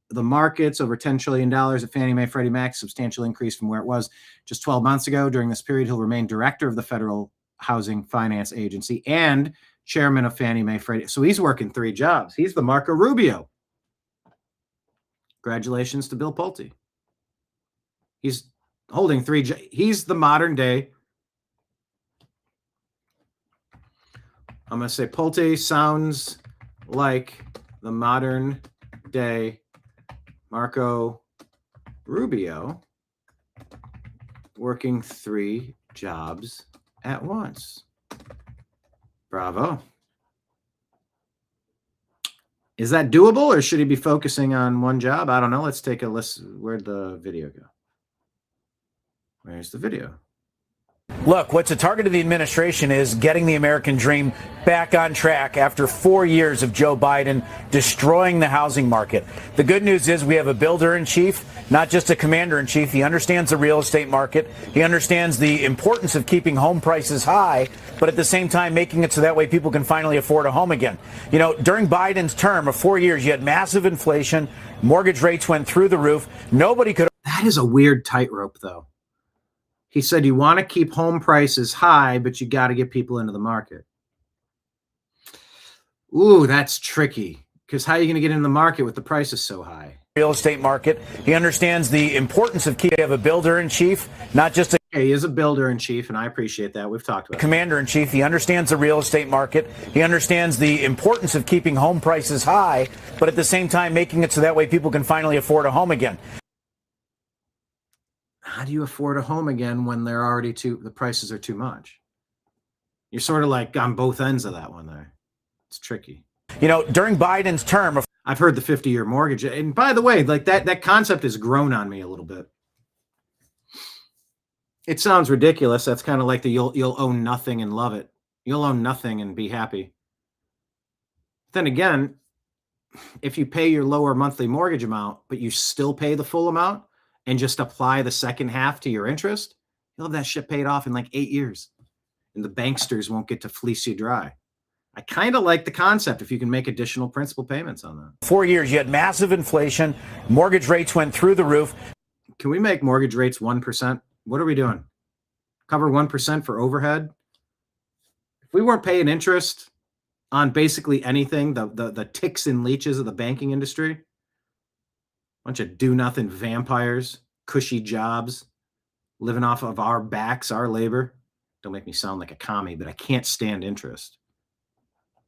the markets, over $10 trillion at Fannie Mae Freddie Mac, substantial increase from where it was just 12 months ago. During this period, he'll remain Director of the Federal Housing Finance Agency and Chairman of Fannie Mae Freddie. So he's working 3 jobs. He's the Marco Rubio. Congratulations to Bill Pulte. He's holding 3 jobs. He's the modern day. I'm going to say Pulte sounds like the modern day Marco Rubio, working 3 jobs at once. Bravo. Is that doable, or should he be focusing on one job? I don't know. Let's take a listen. Where'd the video go? Where's the video? Look, what's a target of the administration is getting the American dream back on track after 4 years of Joe Biden destroying the housing market. The good news is we have a builder-in-chief, not just a commander-in-chief. He understands the real estate market. He understands the importance of keeping home prices high, but at the same time making it so that way people can finally afford a home again. You know, during Biden's term of 4 years, you had massive inflation. Mortgage rates went through the roof. Nobody could. That is a weird tightrope, though. He said you want to keep home prices high, but you got to get people into the market. Ooh, that's tricky. Because how are you going to get into the market with the prices so high? Real estate market. He understands the importance of keeping a builder-in-chief, not just a... He is a builder-in-chief, and I appreciate that. We've talked about commander-in-chief. He understands the real estate market. He understands the importance of keeping home prices high, but at the same time making it so that way people can finally afford a home again. How do you afford a home again when they're already the prices are too much? You're sort of like on both ends of that one there. It's tricky. You know, during Biden's term, I've heard the 50-year mortgage. And by the way, like that concept has grown on me a little bit. It sounds ridiculous. That's kind of like the you'll own nothing and love it. You'll own nothing and be happy. Then again, if you pay your lower monthly mortgage amount, but you still pay the full amount and just apply the second half to your interest, you'll have that shit paid off in like 8 years. And the banksters won't get to fleece you dry. I kind of like the concept if you can make additional principal payments on that. 4 years, you had massive inflation. Mortgage rates went through the roof. Can we make mortgage rates 1%? What are we doing? Cover 1% for overhead? If we weren't paying interest on basically anything, the ticks and leeches of the banking industry, bunch of do-nothing vampires, cushy jobs, living off of our backs, our labor. Don't make me sound like a commie, but I can't stand interest.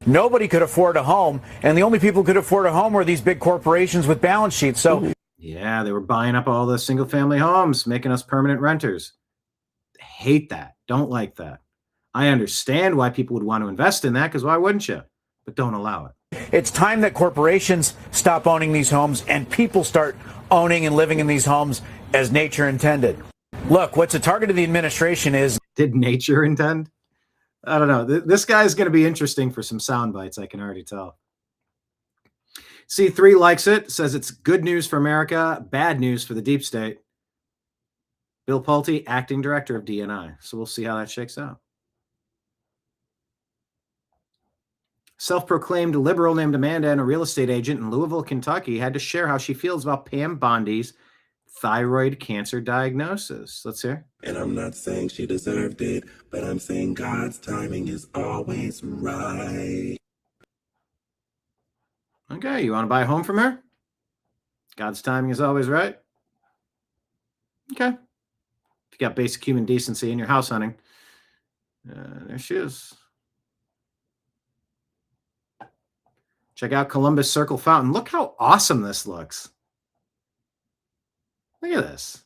Nobody could afford a home, and the only people who could afford a home were these big corporations with balance sheets. So, yeah, they were buying up all the single-family homes, making us permanent renters. Hate that. Don't like that. I understand why people would want to invest in that, because why wouldn't you? But don't allow it. It's time that corporations stop owning these homes and people start owning and living in these homes as nature intended. Look, what's a target of the administration is... Did nature intend? I don't know. This guy's going to be interesting for some sound bites, I can already tell. C3 likes it, says it's good news for America, bad news for the deep state. Bill Pulte, acting director of DNI. So we'll see how that shakes out. Self-proclaimed liberal named Amanda, and a real estate agent in Louisville, Kentucky, had to share how she feels about Pam Bondi's thyroid cancer diagnosis. Let's hear. And I'm not saying she deserved it, but I'm saying God's timing is always right. Okay, you want to buy a home from her? God's timing is always right. Okay. If you got basic human decency in your house hunting, there she is. Check out Columbus Circle Fountain. Look how awesome this looks. Look at this.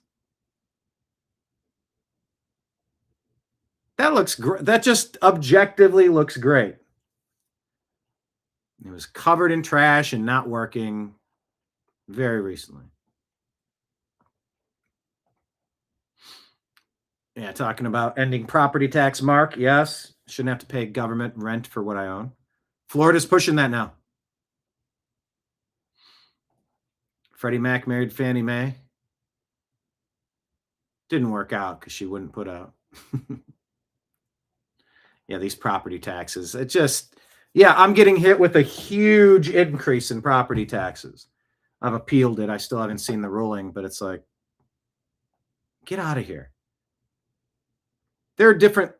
That looks great. That just objectively looks great. It was covered in trash and not working very recently. Yeah, talking about ending property tax, Mark. Yes, shouldn't have to pay government rent for what I own. Florida's pushing that now. Freddie Mac married Fannie Mae. Didn't work out because she wouldn't put out. Yeah, these property taxes. It just, yeah, I'm getting hit with a huge increase in property taxes. I've appealed it. I still haven't seen the ruling, but it's like, get out of here. There are different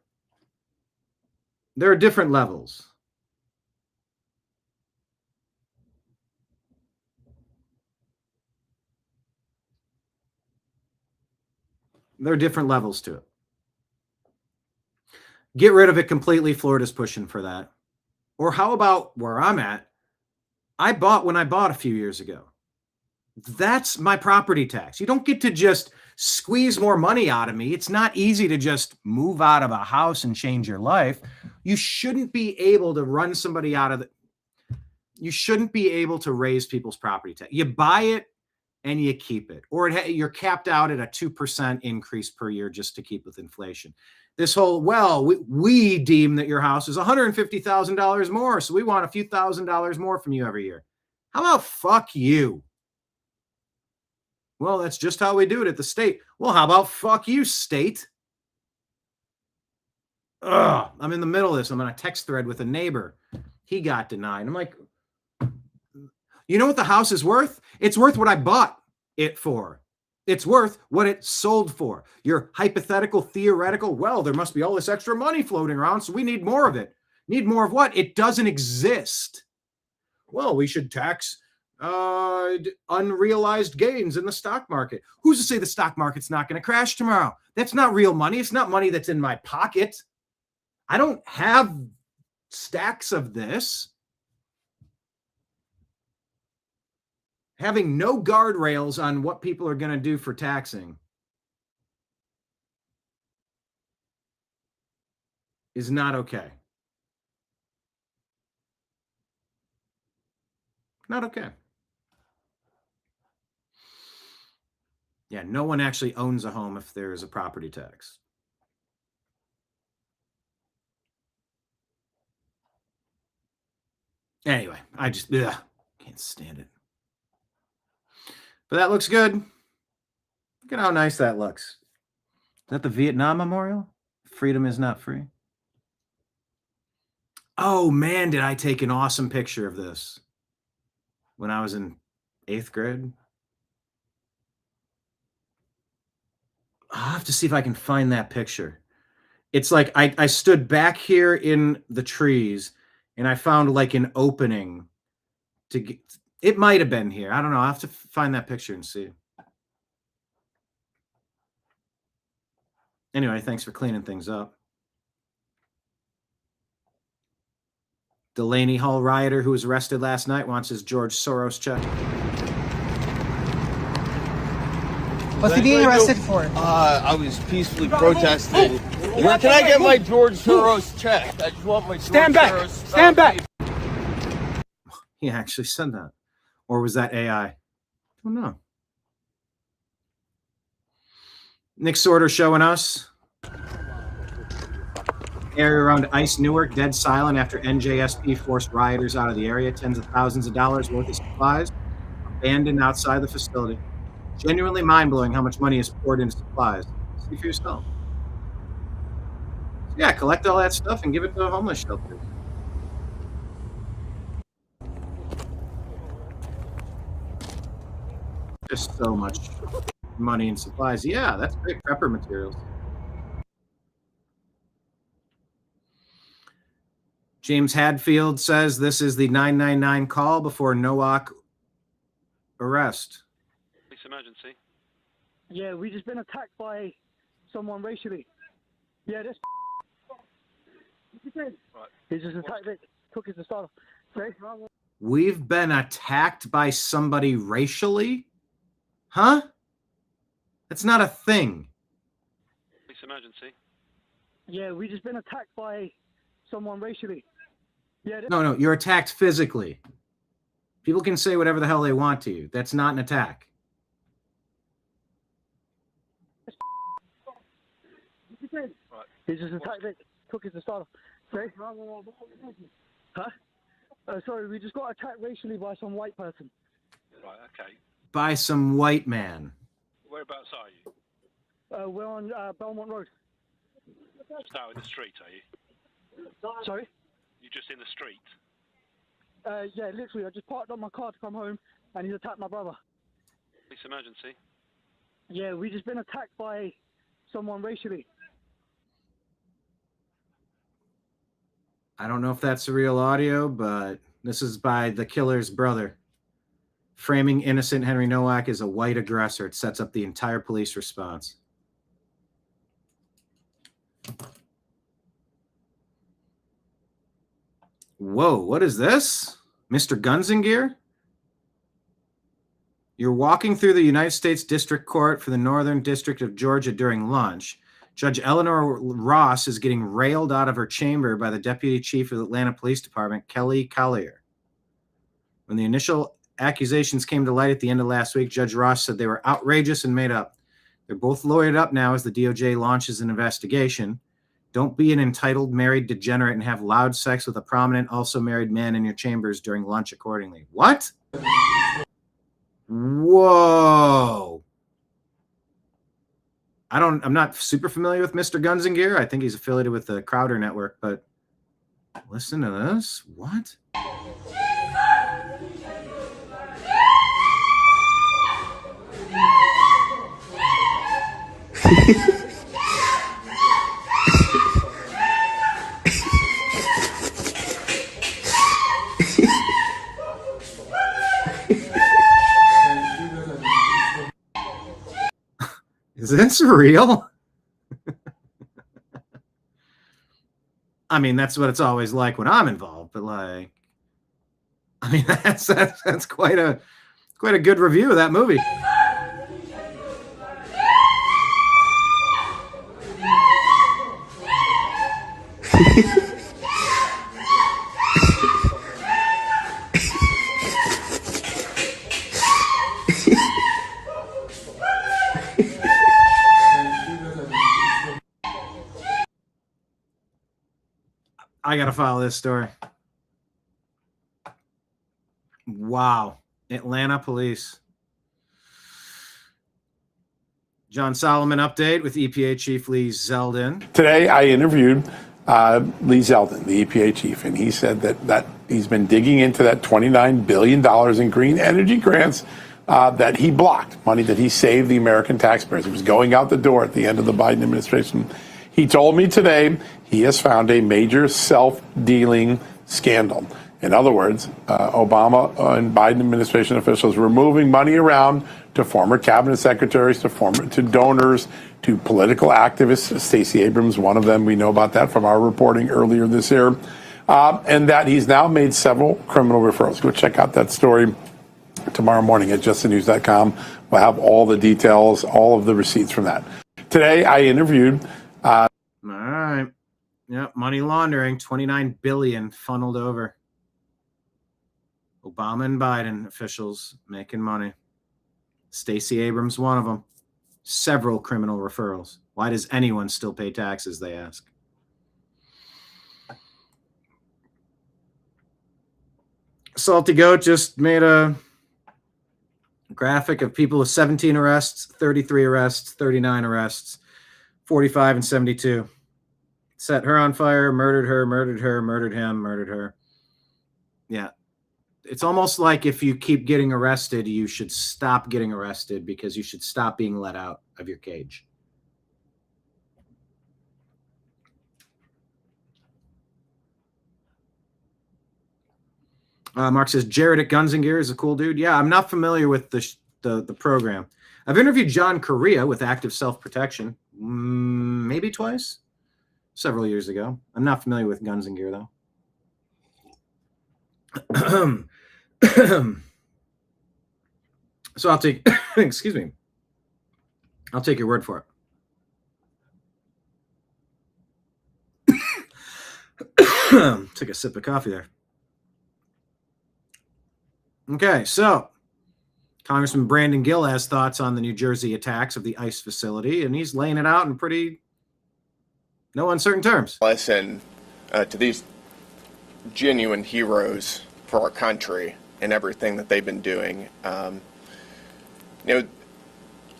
levels. There are different levels to it. Get rid of it completely. Florida's pushing for that. Or how about where I'm at? I bought when I bought a few years ago. That's my property tax. You don't get to just squeeze more money out of me. It's not easy to just move out of a house and change your life. You shouldn't be able to run somebody out of the... You shouldn't be able to raise people's property tax. You buy it and you keep it. Or you're capped out at a 2% increase per year just to keep with inflation. This whole, well, we deem that your house is $150,000 more, so we want a few $1,000s more from you every year. How about fuck you? Well, that's just how we do it at the state. Well, how about fuck you, state? Ugh, I'm in the middle of this. I'm on a text thread with a neighbor. He got denied. I'm like, you know what the house is worth? It's worth what I bought it for. It's worth what it sold for. Your hypothetical, theoretical, well, there must be all this extra money floating around, so we need more of it. Need more of what? It doesn't exist. Well, we should tax unrealized gains in the stock market. Who's to say the stock market's not going to crash tomorrow? That's not real money. It's not money that's in my pocket. I don't have stacks of this. Having no guardrails on what people are going to do for taxing is not okay. Not okay. Yeah, no one actually owns a home if there is a property tax. Anyway, I just can't stand it. But that looks good. Look at how nice that looks. Is that the Vietnam Memorial? Freedom is not free. Oh, man, did I take an awesome picture of this when I was in 8th grade? I'll have to see if I can find that picture. It's like I stood back here in the trees, and I found like an opening to get. It might have been here. I don't know. I'll have to find that picture and see. Anyway, thanks for cleaning things up. Delaney Hall rioter who was arrested last night wants his George Soros check. What's he being arrested for? I was peacefully protesting. Where can I get my George Soros check? I just want my Stand George back! Soros. Stand back! He actually said that. Or was that AI? I don't know. Nick Sorter showing us. Area around Ice Newark dead silent after NJSP forced rioters out of the area. Tens of thousands of dollars worth of supplies abandoned outside the facility. Genuinely mind-blowing how much money is poured into supplies. See for yourself. So yeah, collect all that stuff and give it to a homeless shelter. Just so much money and supplies. Yeah, that's great prepper materials. James Hadfield says this is the 999 call before Nowak arrest. Police emergency. Yeah, we just been attacked by someone racially. Yeah, this. Right. He just attacked it, took his starter. Okay. We've been attacked by somebody racially? Huh? That's not a thing. Police emergency. Yeah, we just been attacked by someone racially. Yeah. No, you're attacked physically. People can say whatever the hell they want to you. That's not an attack. Right. He just attacked it, took his starter. Okay. Huh? Sorry, we just got attacked racially by some white person. Right. Okay. By some white man. Whereabouts are you? We're on Belmont Road. Just out in the street, are you? Sorry? You're just in the street. Yeah, literally, I just parked up my car to come home, and he's attacked my brother. Police emergency. Yeah, we just been attacked by someone racially. I don't know if that's the real audio, but this is by the killer's brother. Framing innocent Henry Nowak as a white aggressor. It sets up the entire police response. Whoa, what is this? Mr. Guns and Gear? You're walking through the United States District Court for the Northern District of Georgia during lunch. Judge Eleanor Ross is getting railed out of her chamber by the Deputy Chief of the Atlanta Police Department, Kelly Collier. When the initial accusations came to light at the end of last week, Judge Ross said they were outrageous and made up. They're both lawyered up now as the DOJ launches an investigation. Don't be an entitled married degenerate and have loud sex with a prominent, also married man in your chambers during lunch accordingly. What? Whoa. I'm not super familiar with Mr. Guns and Gear. I think he's affiliated with the Crowder Network, but listen to this. What? Is this real? I mean, that's what it's always like when I'm involved, but like, I mean, that's quite a good review of that movie. I gotta follow this story. Wow. Atlanta police. John Solomon update with EPA Chief Lee Zeldin. Today, I interviewed Lee Zeldin, the EPA chief, and he said that he's been digging into that $29 billion in green energy grants that he blocked, money that he saved the American taxpayers. It was going out the door at the end of the Biden administration. He told me today he has found a major self-dealing scandal. In other words, Obama and Biden administration officials were moving money around to former cabinet secretaries, to donors, to political activists. Stacey Abrams, one of them, we know about that from our reporting earlier this year, and that he's now made several criminal referrals. Go check out that story tomorrow morning at justthenews.com. We'll have all the details, all of the receipts from that. Today, I interviewed. All right. Yep. Money laundering, $29 billion funneled over. Obama and Biden officials making money. Stacey Abrams, one of them. Several criminal referrals. Why does anyone still pay taxes, they ask. Salty Goat just made a graphic of people with 17 arrests, 33 arrests, 39 arrests, 45 and 72. Set her on fire, murdered her, murdered him, murdered her. Yeah. It's almost like if you keep getting arrested, you should stop getting arrested because you should stop being let out of your cage. Mark says, Jared at Guns and Gear is a cool dude. Yeah, I'm not familiar with the program. I've interviewed John Correa with Active Self-Protection, maybe twice, several years ago. I'm not familiar with Guns and Gear, though. So I'll take, excuse me, I'll take your word for it. Took a sip of coffee there. Okay, so Congressman Brandon Gill has thoughts on the New Jersey attacks of the ICE facility, and he's laying it out in pretty no uncertain terms. Lesson to these genuine heroes for our country and everything that they've been doing.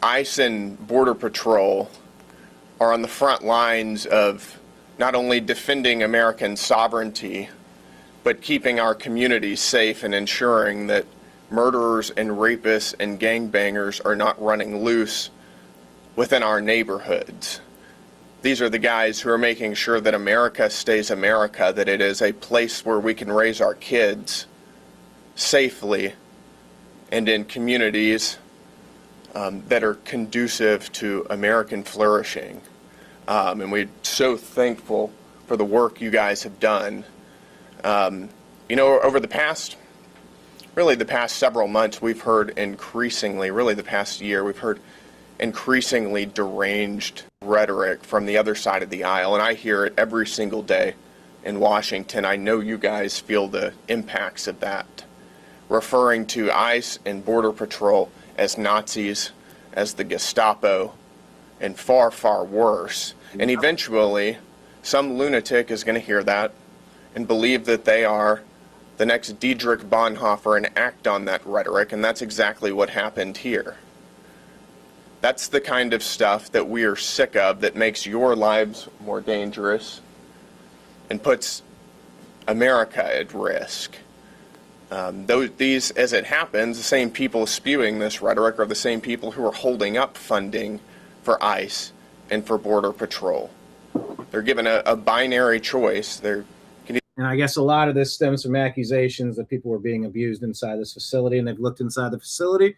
ICE and Border Patrol are on the front lines of not only defending American sovereignty, but keeping our communities safe and ensuring that murderers and rapists and gangbangers are not running loose within our neighborhoods. These are the guys who are making sure that America stays America, that it is a place where we can raise our kids safely and in communities that are conducive to American flourishing. And we're so thankful for the work you guys have done. Over the past several months, we've heard increasingly, really the past year, we've heard increasingly deranged rhetoric from the other side of the aisle, and I hear it every single day in Washington. I know you guys feel the impacts of that, referring to ICE and Border Patrol as Nazis, as the Gestapo, and far, far worse. And eventually, some lunatic is going to hear that and believe that they are the next Dietrich Bonhoeffer and act on that rhetoric, and that's exactly what happened here. That's the kind of stuff that we are sick of, that makes your lives more dangerous and puts America at risk. These, as it happens, the same people spewing this rhetoric are the same people who are holding up funding for ICE and for Border Patrol. They're given a binary choice. And I guess a lot of this stems from accusations that people were being abused inside this facility, and they've looked inside the facility,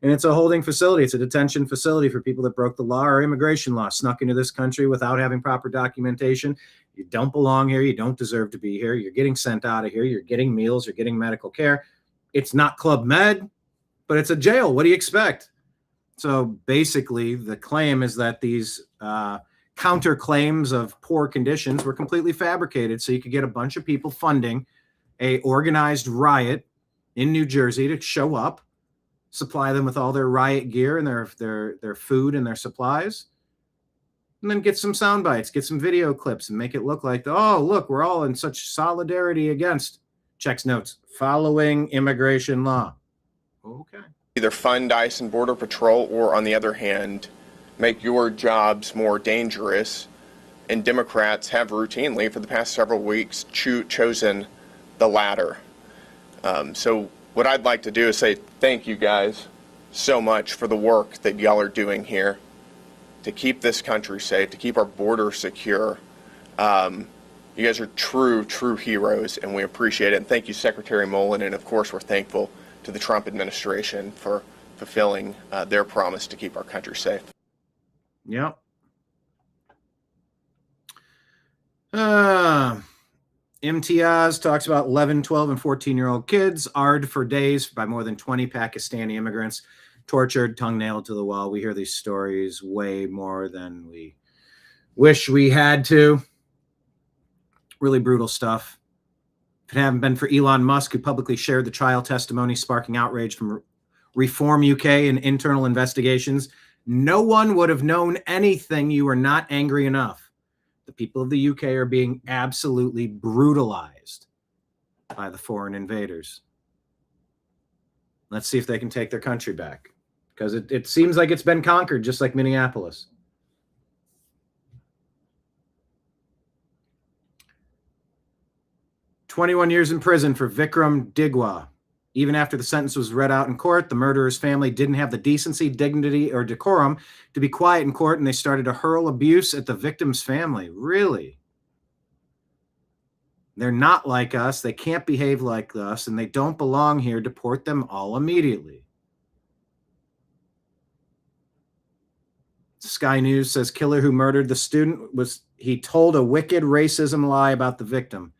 and it's a holding facility. It's a detention facility for people that broke the law or immigration law, snuck into this country without having proper documentation. You don't belong here. You don't deserve to be here. You're getting sent out of here. You're getting meals. You're getting medical care. It's not Club Med, but it's a jail. What do you expect? So basically, the claim is that these counterclaims of poor conditions were completely fabricated so you could get a bunch of people funding a organized riot in New Jersey to show up, supply them with all their riot gear and their food and their supplies, and then get some sound bites, get some video clips, and make it look like, oh, look, we're all in such solidarity against, checks notes, following immigration law. Okay. Either fund ICE and Border Patrol, or on the other hand, make your jobs more dangerous. And Democrats have routinely, for the past several weeks, chosen the latter. So what I'd like to do is say thank you guys so much for the work that y'all are doing here to keep this country safe, to keep our border secure. You guys are true heroes, and we appreciate it. And thank you, Secretary Mullen, and of course we're thankful to the Trump administration for fulfilling their promise to keep our country safe. Yep. Imtiaz talks about 11, 12, and 14-year-old kids arred for days by more than 20 Pakistani immigrants, tortured, tongue-nailed to the wall. We hear these stories way more than we wish we had to. Really brutal stuff. If it hadn't been for Elon Musk, who publicly shared the trial testimony, sparking outrage from Reform UK and internal investigations, no one would have known anything. You are not angry enough. The people of the UK are being absolutely brutalized by the foreign invaders. Let's see if they can take their country back, because it seems like it's been conquered, just like Minneapolis. "21 years in prison for Vikram Digwa. Even after the sentence was read out in court, the murderer's family didn't have the decency, dignity, or decorum to be quiet in court, and they started to hurl abuse at the victim's family." Really? They're not like us. They can't behave like us, and they don't belong here. Deport them all immediately. Sky News says killer who murdered the student he told a wicked racism lie about the victim.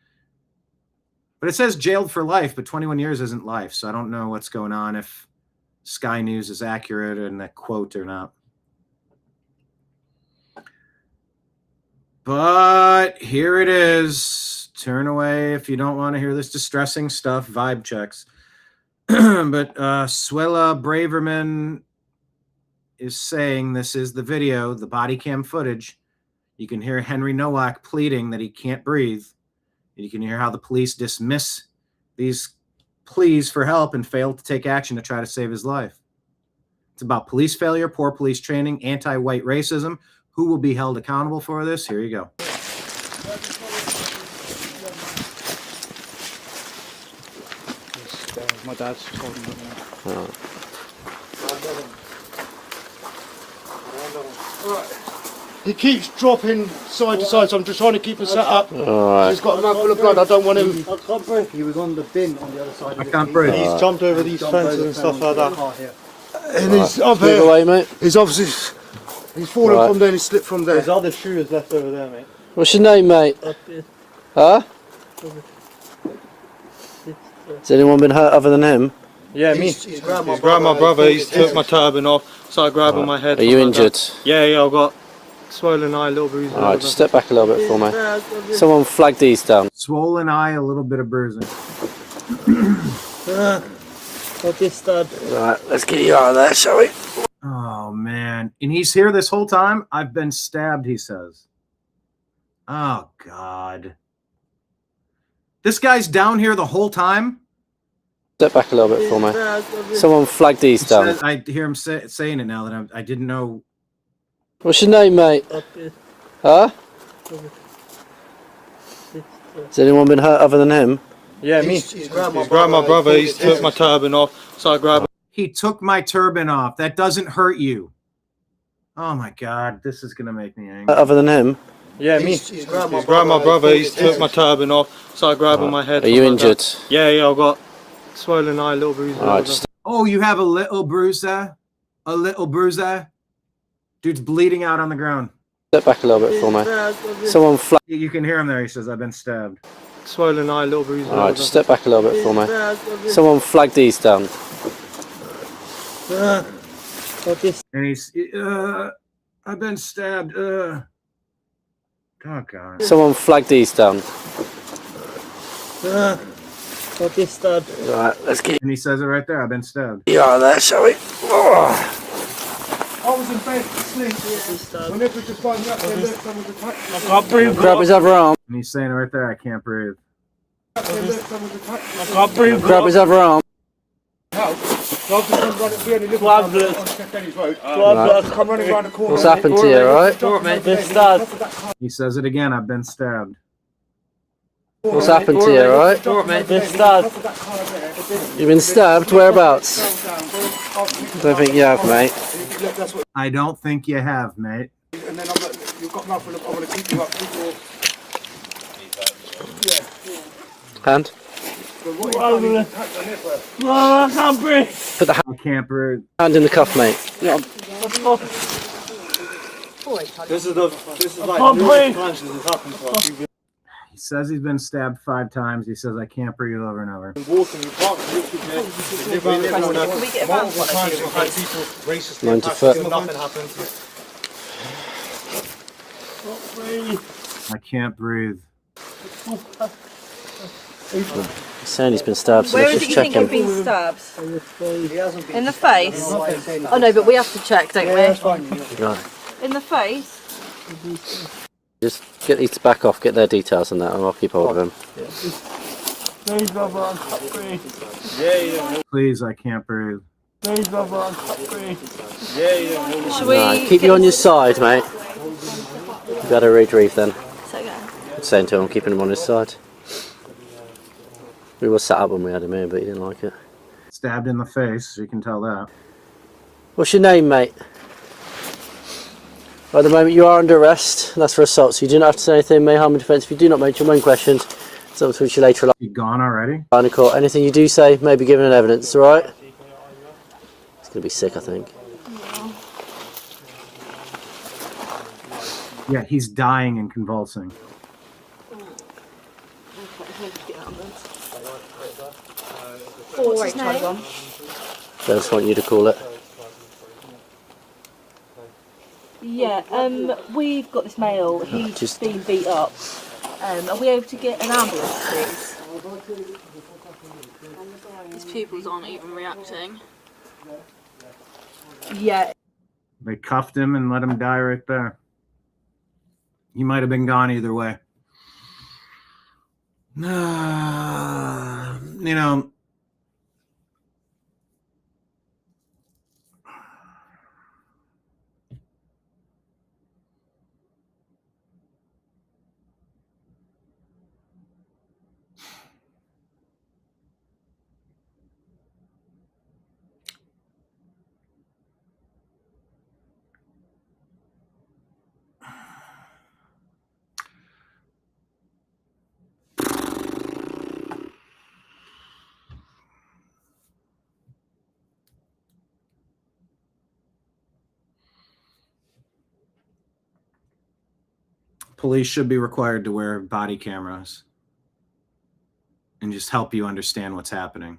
But it says jailed for life, but 21 years isn't life. So I don't know what's going on, if Sky News is accurate in that quote or not. But here it is. Turn away if you don't want to hear this distressing stuff. Vibe checks. But Suella Braverman is saying this is the video, the body cam footage. You can hear Henry Nowak pleading that he can't breathe. You can hear how the police dismiss these pleas for help and fail to take action to try to save his life. It's about police failure, poor police training, anti-white racism. Who will be held accountable for this? Here you go. My dad's holding it now. He keeps dropping side to side, so I'm just trying to keep him set up. Right. He's got a mouthful of blood. I don't want him. I can't breathe. He was on the bin on the other side. I can't breathe. He's jumped over these fences and stuff like that. And Right. he's up Move here. away, mate. He's obviously fallen Right. from there and he slipped from there. There's other shoes left over there, mate. What's your name, mate? Huh? Has anyone been hurt other than him? Yeah, me. He's grabbed my brother. He's took my turban off, started grabbing my head. Are you injured? Yeah, I've got swollen eye, little bruises. Alright, just step back a little bit for me. Someone flag these down. Swollen eye, a little bit of bruising. Alright, let's get you out of there, shall we? Oh, man. And he's here this whole time? I've been stabbed, he says. Oh, God. This guy's down here the whole time? Step back a little bit for me. Someone flag these down. I hear him saying it now that I didn't know. What's your name, mate? Huh? Has anyone been hurt other than him? Yeah, me. He's grabbed my brother. He's took my turban off, started grabbing. He took my turban off. That doesn't hurt you. Oh, my God. This is going to make me angry. Other than him? Yeah, me. He's grabbed my brother. He's took my turban off, started grabbing my head. Are you injured? Yeah, I've got swollen eye, little bruises. Alright, just Oh, you have a little bruise there? A little bruise there? Dude's bleeding out on the ground. step back a little bit for me. Someone flag. You can hear him there. He says, I've been stabbed. Swollen eye, little bruises. Alright, just step back a little bit for me. Someone flag these down. And he's, I've been stabbed. Oh, God. Someone flag these down. Right, let's get. And he says it right there. I've been stabbed. You out of there, shall we? I was in bed asleep. Whenever just find me up there, look, someone's attacked. I can't breathe. Grab his other arm. And he's saying it right there. I can't breathe. I can't breathe. Grab his other arm. What's happened to you, right? He says it again. I've been stabbed. What's happened to you, right? You've been stabbed? Whereabouts? I don't think you have, mate. I don't think you have, mate. And then you've got nothing. I want to keep you up. Hand? I can't breathe. Put the hand in the cuff, mate. This is like He says he's been stabbed 5 times. He says I can't breathe over and over. Mind to foot. I can't breathe. He's saying he's been stabbed, so Where let's is it just you check think you've him. been stabbed? In the face? Oh no, but we have to check, don't we? Right. In the face? Just get these to back off, get their details on that, and I'll keep hold of him. Please, brother, I can't breathe. Please, I can't breathe. Please, brother, I can't breathe. Should we Right, keep you on your side, mate. You better retrieve then. Saying to him, keeping him on his side. We were sat up when we had him here, but he didn't like it. Stabbed in the face, you can tell that. What's your name, mate? At the moment, you are under arrest, and that's for assault, so you do not have to say anything, may harm in defence. If you do not mention your own questions, it's up to which you later allow. You gone already? In court. Anything you do say may be given in evidence, alright? He's going to be sick, I think. Yeah, he's dying and convulsing. What's his name? I just want you to call it. Yeah, we've got this male. He's been beat up. Are we able to get an ambulance, please? His pupils aren't even reacting. Yeah. They cuffed him and let him die right there. He might have been gone either way. You know, police should be required to wear body cameras and just help you understand what's happening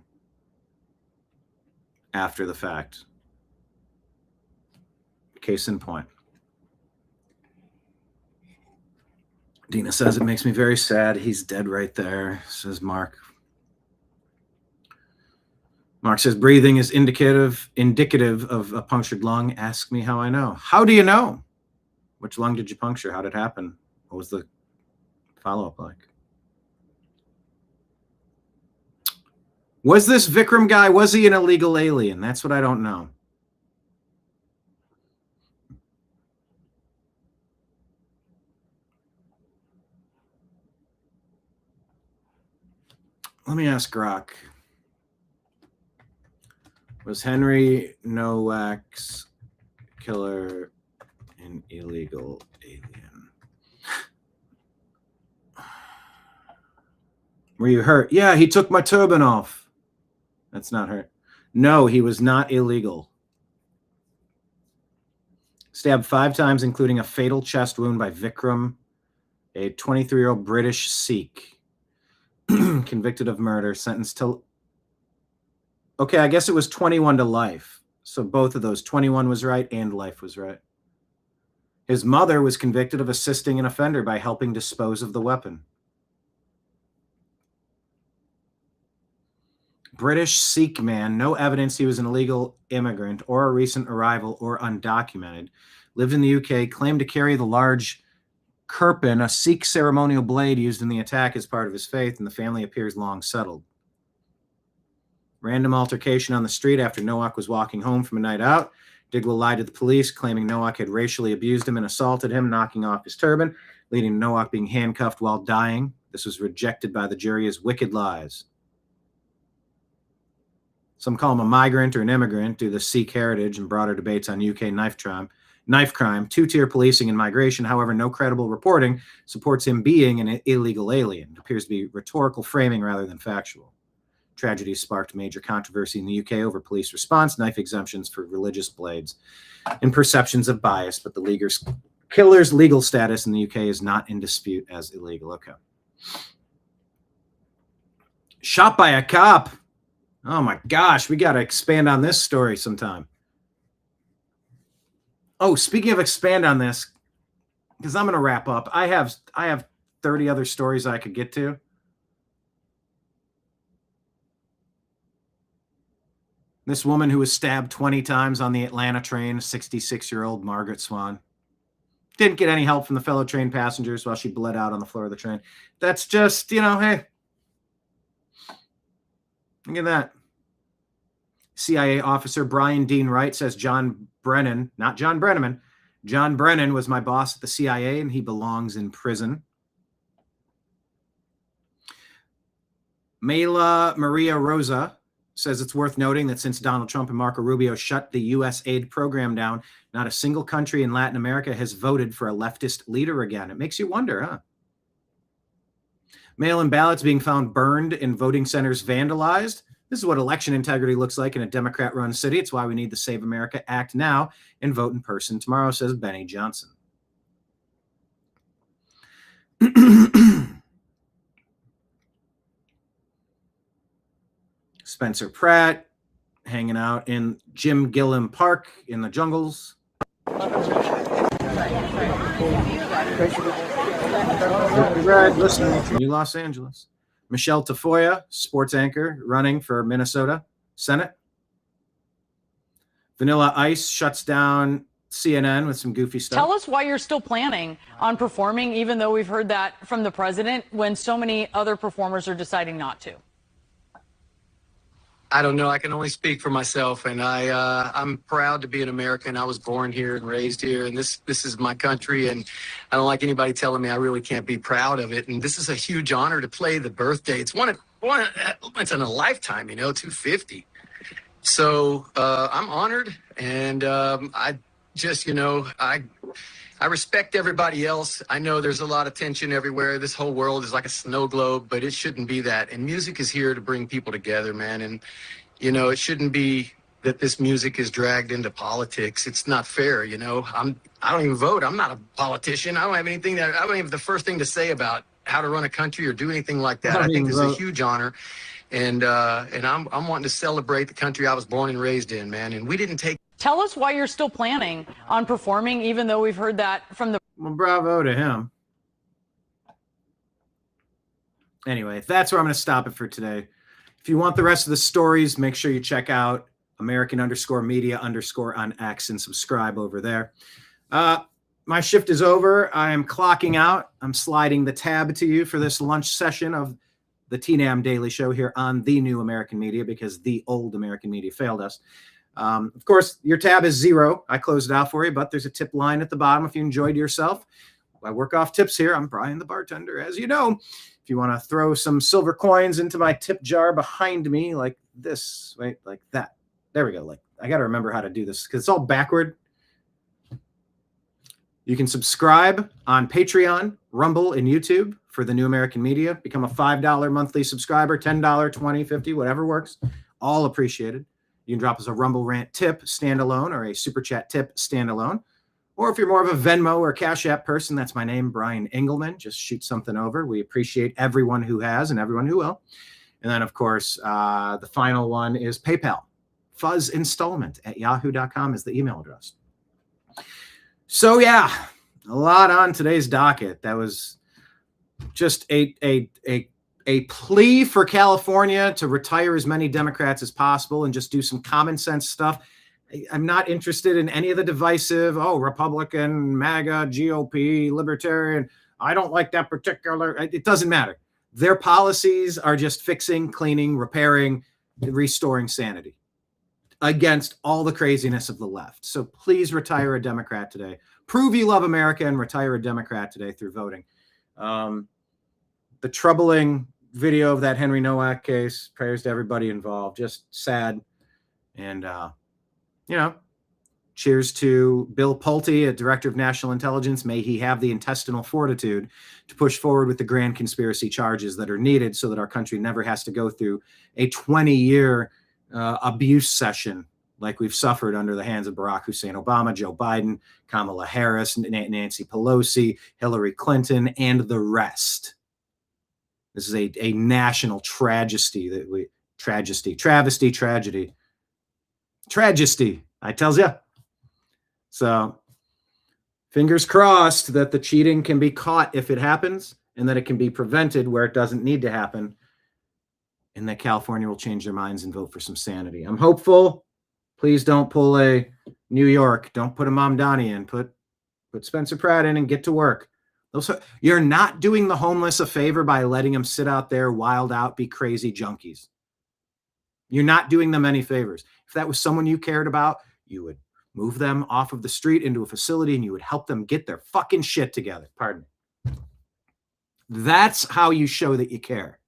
after the fact. Case in point. Dina says it makes me very sad. He's dead right there, says Mark. Mark says breathing is indicative of a punctured lung. Ask me how I know. How do you know? Which lung did you puncture? How did it happen? What was the follow-up like? Was this Vikram guy, was he an illegal alien? That's what I don't know. Let me ask Grok. Was Henry Nowak's killer an illegal alien? Were you hurt? Yeah, he took my turban off. That's not hurt. No, he was not illegal. Stabbed 5 times, including a fatal chest wound by Vikram, a 23-year-old British Sikh. Convicted of murder, sentenced to... Okay, I guess it was 21 to life. So both of those, 21 was right and life was right. His mother was convicted of assisting an offender by helping dispose of the weapon. British Sikh man, no evidence he was an illegal immigrant or a recent arrival or undocumented. Lived in the UK, claimed to carry the large Kirpin, a Sikh ceremonial blade used in the attack as part of his faith, and the family appears long settled. Random altercation on the street after Nowak was walking home from a night out. Digwell lied to the police, claiming Nowak had racially abused him and assaulted him, knocking off his turban, leading to Nowak being handcuffed while dying. This was rejected by the jury as wicked lies. Some call him a migrant or an immigrant due to the Sikh heritage and broader debates on UK knife crime, two-tier policing and migration. However, no credible reporting supports him being an illegal alien. It appears to be rhetorical framing rather than factual. Tragedy sparked major controversy in the UK over police response, knife exemptions for religious blades, and perceptions of bias, but the killer's legal status in the UK is not in dispute as illegal. Okay. Shot by a cop. Oh my gosh, we got to expand on this story sometime. Oh, speaking of expand on this, because I'm going to wrap up. I have 30 other stories I could get to. This woman who was stabbed 20 times on the Atlanta train, 66-year-old Margaret Swan, didn't get any help from the fellow train passengers while she bled out on the floor of the train. That's just, hey, look at that. CIA officer Brian Dean Wright says John Brennan, not John Brenneman, John Brennan was my boss at the CIA and he belongs in prison. Mayla Maria Rosa says it's worth noting that since Donald Trump and Marco Rubio shut the U.S. aid program down, not a single country in Latin America has voted for a leftist leader again. It makes you wonder, huh? Mail-in ballots being found burned in voting centers vandalized. This is what election integrity looks like in a Democrat-run city. It's why we need the Save America Act now and vote in person tomorrow, says Benny Johnson. Spencer Pratt hanging out in Jim Gilliam Park in the jungles. Red, listening from New Los Angeles. Michelle Tafoya, sports anchor, running for Minnesota Senate. Vanilla Ice shuts down CNN with some goofy stuff. Tell us why you're still planning on performing, even though we've heard that from the president, when so many other performers are deciding not to. I don't know. I can only speak for myself, and I'm proud to be an American. I was born here and raised here, and this is my country, and I don't like anybody telling me I really can't be proud of it. And this is a huge honor to play the birthday. It's once in a lifetime, 250. So I'm honored, and I just, I respect everybody else. I know there's a lot of tension everywhere. This whole world is like a snow globe, but it shouldn't be that. And music is here to bring people together, man. And, it shouldn't be that this music is dragged into politics. It's not fair, I don't even vote. I'm not a politician. I don't have anything I don't even have the first thing to say about how to run a country or do anything like that. I think this is a huge honor. And I'm wanting to celebrate the country I was born and raised in, man. And we didn't take. Tell us why you're still planning on performing, even though we've heard that from the. Well, bravo to him. Anyway, that's where I'm going to stop it for today. If you want the rest of the stories, make sure you check out American_media_ on X and subscribe over there. My shift is over. I am clocking out. I'm sliding the tab to you for this lunch session of the TNAM Daily Show here on the new American Media, because the old American Media failed us. Of course, your tab is 0. I closed it out for you, but there's a tip line at the bottom if you enjoyed yourself. I work off tips here. I'm Brian the bartender, as you know. If you want to throw some silver coins into my tip jar behind me like this, right, like that. There we go. Like, I got to remember how to do this because it's all backward. You can subscribe on Patreon, Rumble, and YouTube for the new American Media. Become a $5 monthly subscriber, $10, $20, $50, whatever works. All appreciated. You can drop us a Rumble Rant tip standalone or a Super Chat tip standalone. Or if you're more of a Venmo or Cash App person, that's my name, Brian Engelman. Just shoot something over. We appreciate everyone who has and everyone who will. And then, of course, the final one is PayPal. fuzzinstallment@yahoo.com is the email address. So, yeah, a lot on today's docket. That was just a plea for California to retire as many Democrats as possible and just do some common sense stuff. I'm not interested in any of the divisive, Republican, MAGA, GOP, Libertarian. I don't like that particular. It doesn't matter. Their policies are just fixing, cleaning, repairing, restoring sanity against all the craziness of the left. So please retire a Democrat today. Prove you love America and retire a Democrat today through voting. The troubling video of that Henry Nowak case, prayers to everybody involved, just sad. And, cheers to Bill Pulte, a director of national intelligence. May he have the intestinal fortitude to push forward with the grand conspiracy charges that are needed so that our country never has to go through a 20-year abuse session like we've suffered under the hands of Barack Hussein Obama, Joe Biden, Kamala Harris, Nancy Pelosi, Hillary Clinton, and the rest. This is a national tragedy, I tells you. So fingers crossed that the cheating can be caught if it happens and that it can be prevented where it doesn't need to happen, and that California will change their minds and vote for some sanity. I'm hopeful. Please don't pull a New York. Don't put a Mamdani in. Put Spencer Pratt in and get to work. You're not doing the homeless a favor by letting them sit out there, wild out, be crazy junkies. You're not doing them any favors. If that was someone you cared about, you would move them off of the street into a facility and you would help them get their fucking shit together. Pardon me. That's how you show that you care.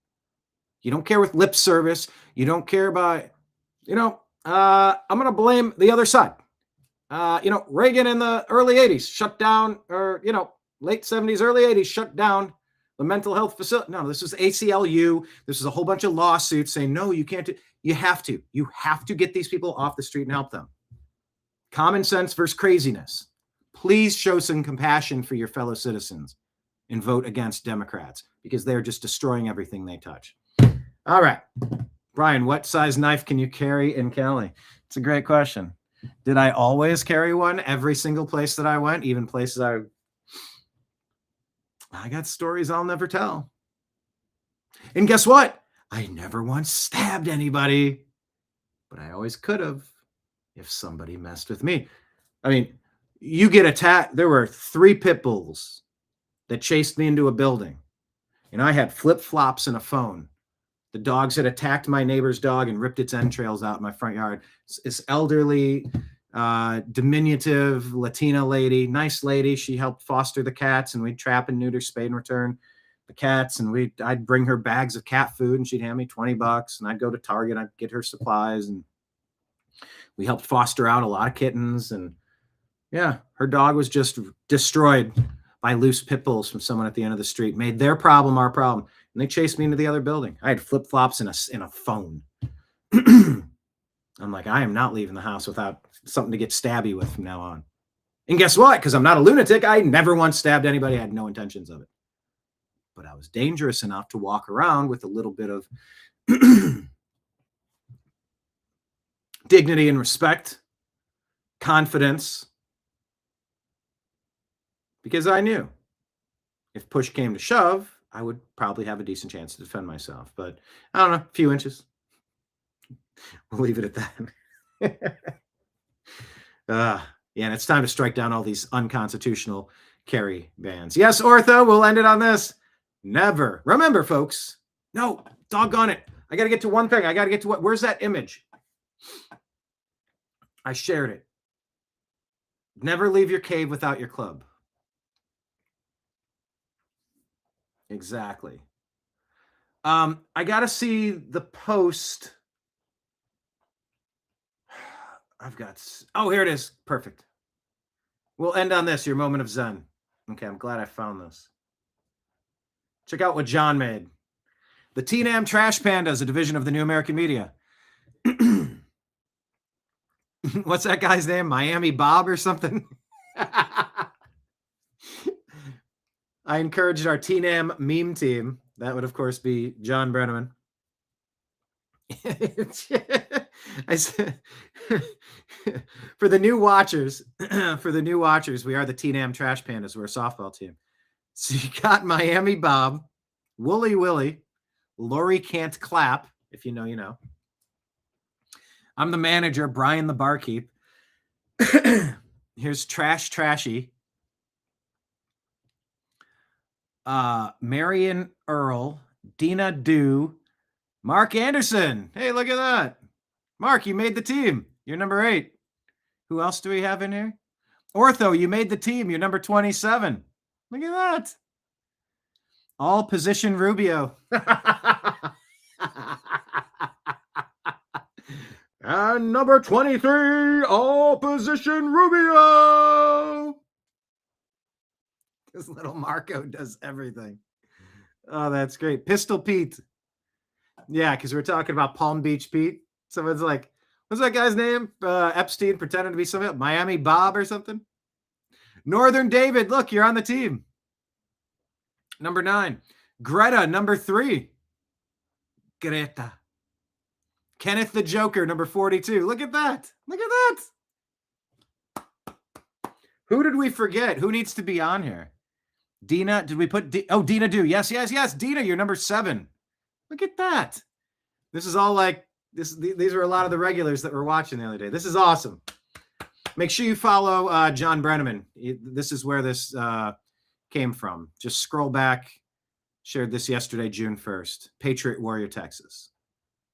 You don't care with lip service. You don't care about, I'm going to blame the other side. Reagan in the early 80s shut down, or, late 70s, early 80s shut down the mental health facility. No, this was ACLU. This is a whole bunch of lawsuits saying, no, you can't do. You have to. You have to get these people off the street and help them. Common sense versus craziness. Please show some compassion for your fellow citizens and vote against Democrats because they're just destroying everything they touch. All right. Brian, what size knife can you carry in Cali? It's a great question. Did I always carry one every single place that I went, even places I got stories I'll never tell. And guess what? I never once stabbed anybody, but I always could have if somebody messed with me. I mean, you get attacked. There were 3 pit bulls that chased me into a building, and I had flip-flops and a phone. The dogs had attacked my neighbor's dog and ripped its entrails out in my front yard. This elderly, diminutive Latina lady, nice lady. She helped foster the cats, and we'd trap and neuter, spay and return the cats. And I'd bring her bags of cat food, and she'd hand me $20. And I'd go to Target, I'd get her supplies, and we helped foster out a lot of kittens. And yeah, her dog was just destroyed by loose pit bulls from someone at the end of the street. Made their problem our problem. And they chased me into the other building. I had flip-flops and a phone. I'm like, I am not leaving the house without something to get stabby with from now on. And guess what? Because I'm not a lunatic, I never once stabbed anybody. I had no intentions of it. But I was dangerous enough to walk around with a little bit of dignity and respect, confidence, because I knew if push came to shove, I would probably have a decent chance to defend myself. But I don't know, a few inches. We'll leave it at that. And it's time to strike down all these unconstitutional carry bans. Yes, Ortho, we'll end it on this. Never. Remember, folks. No, doggone it. I got to get to one thing. I got to get to where's that image? I shared it. Never leave your cave without your club. Exactly. I got to see the post. Here it is. Perfect. We'll end on this, your moment of Zen. Okay, I'm glad I found this. Check out what John made. The TNAM Trash Panda is a division of the New American Media. What's that guy's name? Miami Bob or something? I encouraged our TNAM meme team. That would, of course, be John Brenneman. I said, for the new watchers, we are the TNAM Trash Pandas. We're a softball team. So you got Miami Bob, Wooly Willie, Lori Can't Clap. If you know, you know. I'm the manager, Brian the barkeep. Here's Trashy. Marion Earl, Dina Dew, Mark Anderson. Hey, look at that. Mark, you made the team. You're number 8. Who else do we have in here? Ortho, you made the team. You're number 27. Look at that. All position Rubio. And number 23, all position Rubio. Because little Marco does everything. Oh, that's great. Pistol Pete. Yeah, because we're talking about Palm Beach Pete. Someone's like, what's that guy's name? Epstein pretending to be something. Miami Bob or something. Northern David, look, you're on the team. Number 9. Greta, number 3. Greta. Kenneth the Joker, number 42. Look at that. Look at that. Who did we forget? Who needs to be on here? Dina, did we put? Dina Do. Yes. Dina, you're number 7. Look at that. This is all like this. These are a lot of the regulars that were watching the other day. This is awesome. Make sure you follow John Brenneman. This is where this came from. Just scroll back. Shared this yesterday, June 1st. Patriot Warrior, Texas.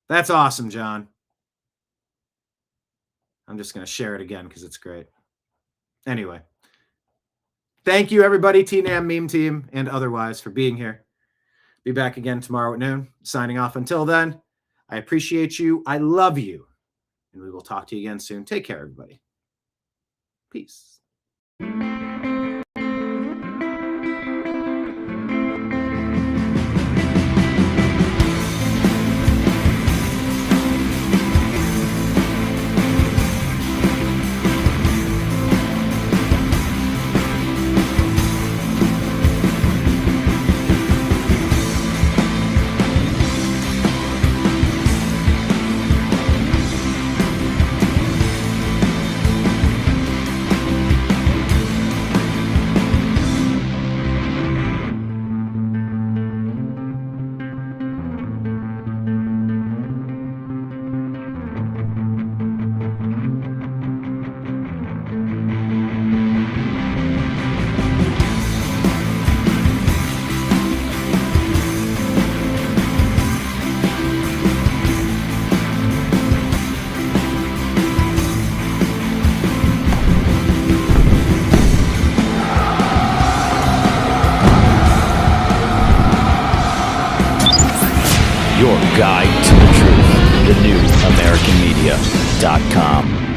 That's awesome, John. I'm just going to share it again because it's great. Anyway, thank you, everybody, TNAM meme team and otherwise, for being here. Be back again tomorrow at noon. Signing off until then. I appreciate you. I love you. And we will talk to you again soon. Take care, everybody. Peace. Your guide to the truth. TheNewAmericanMedia.com.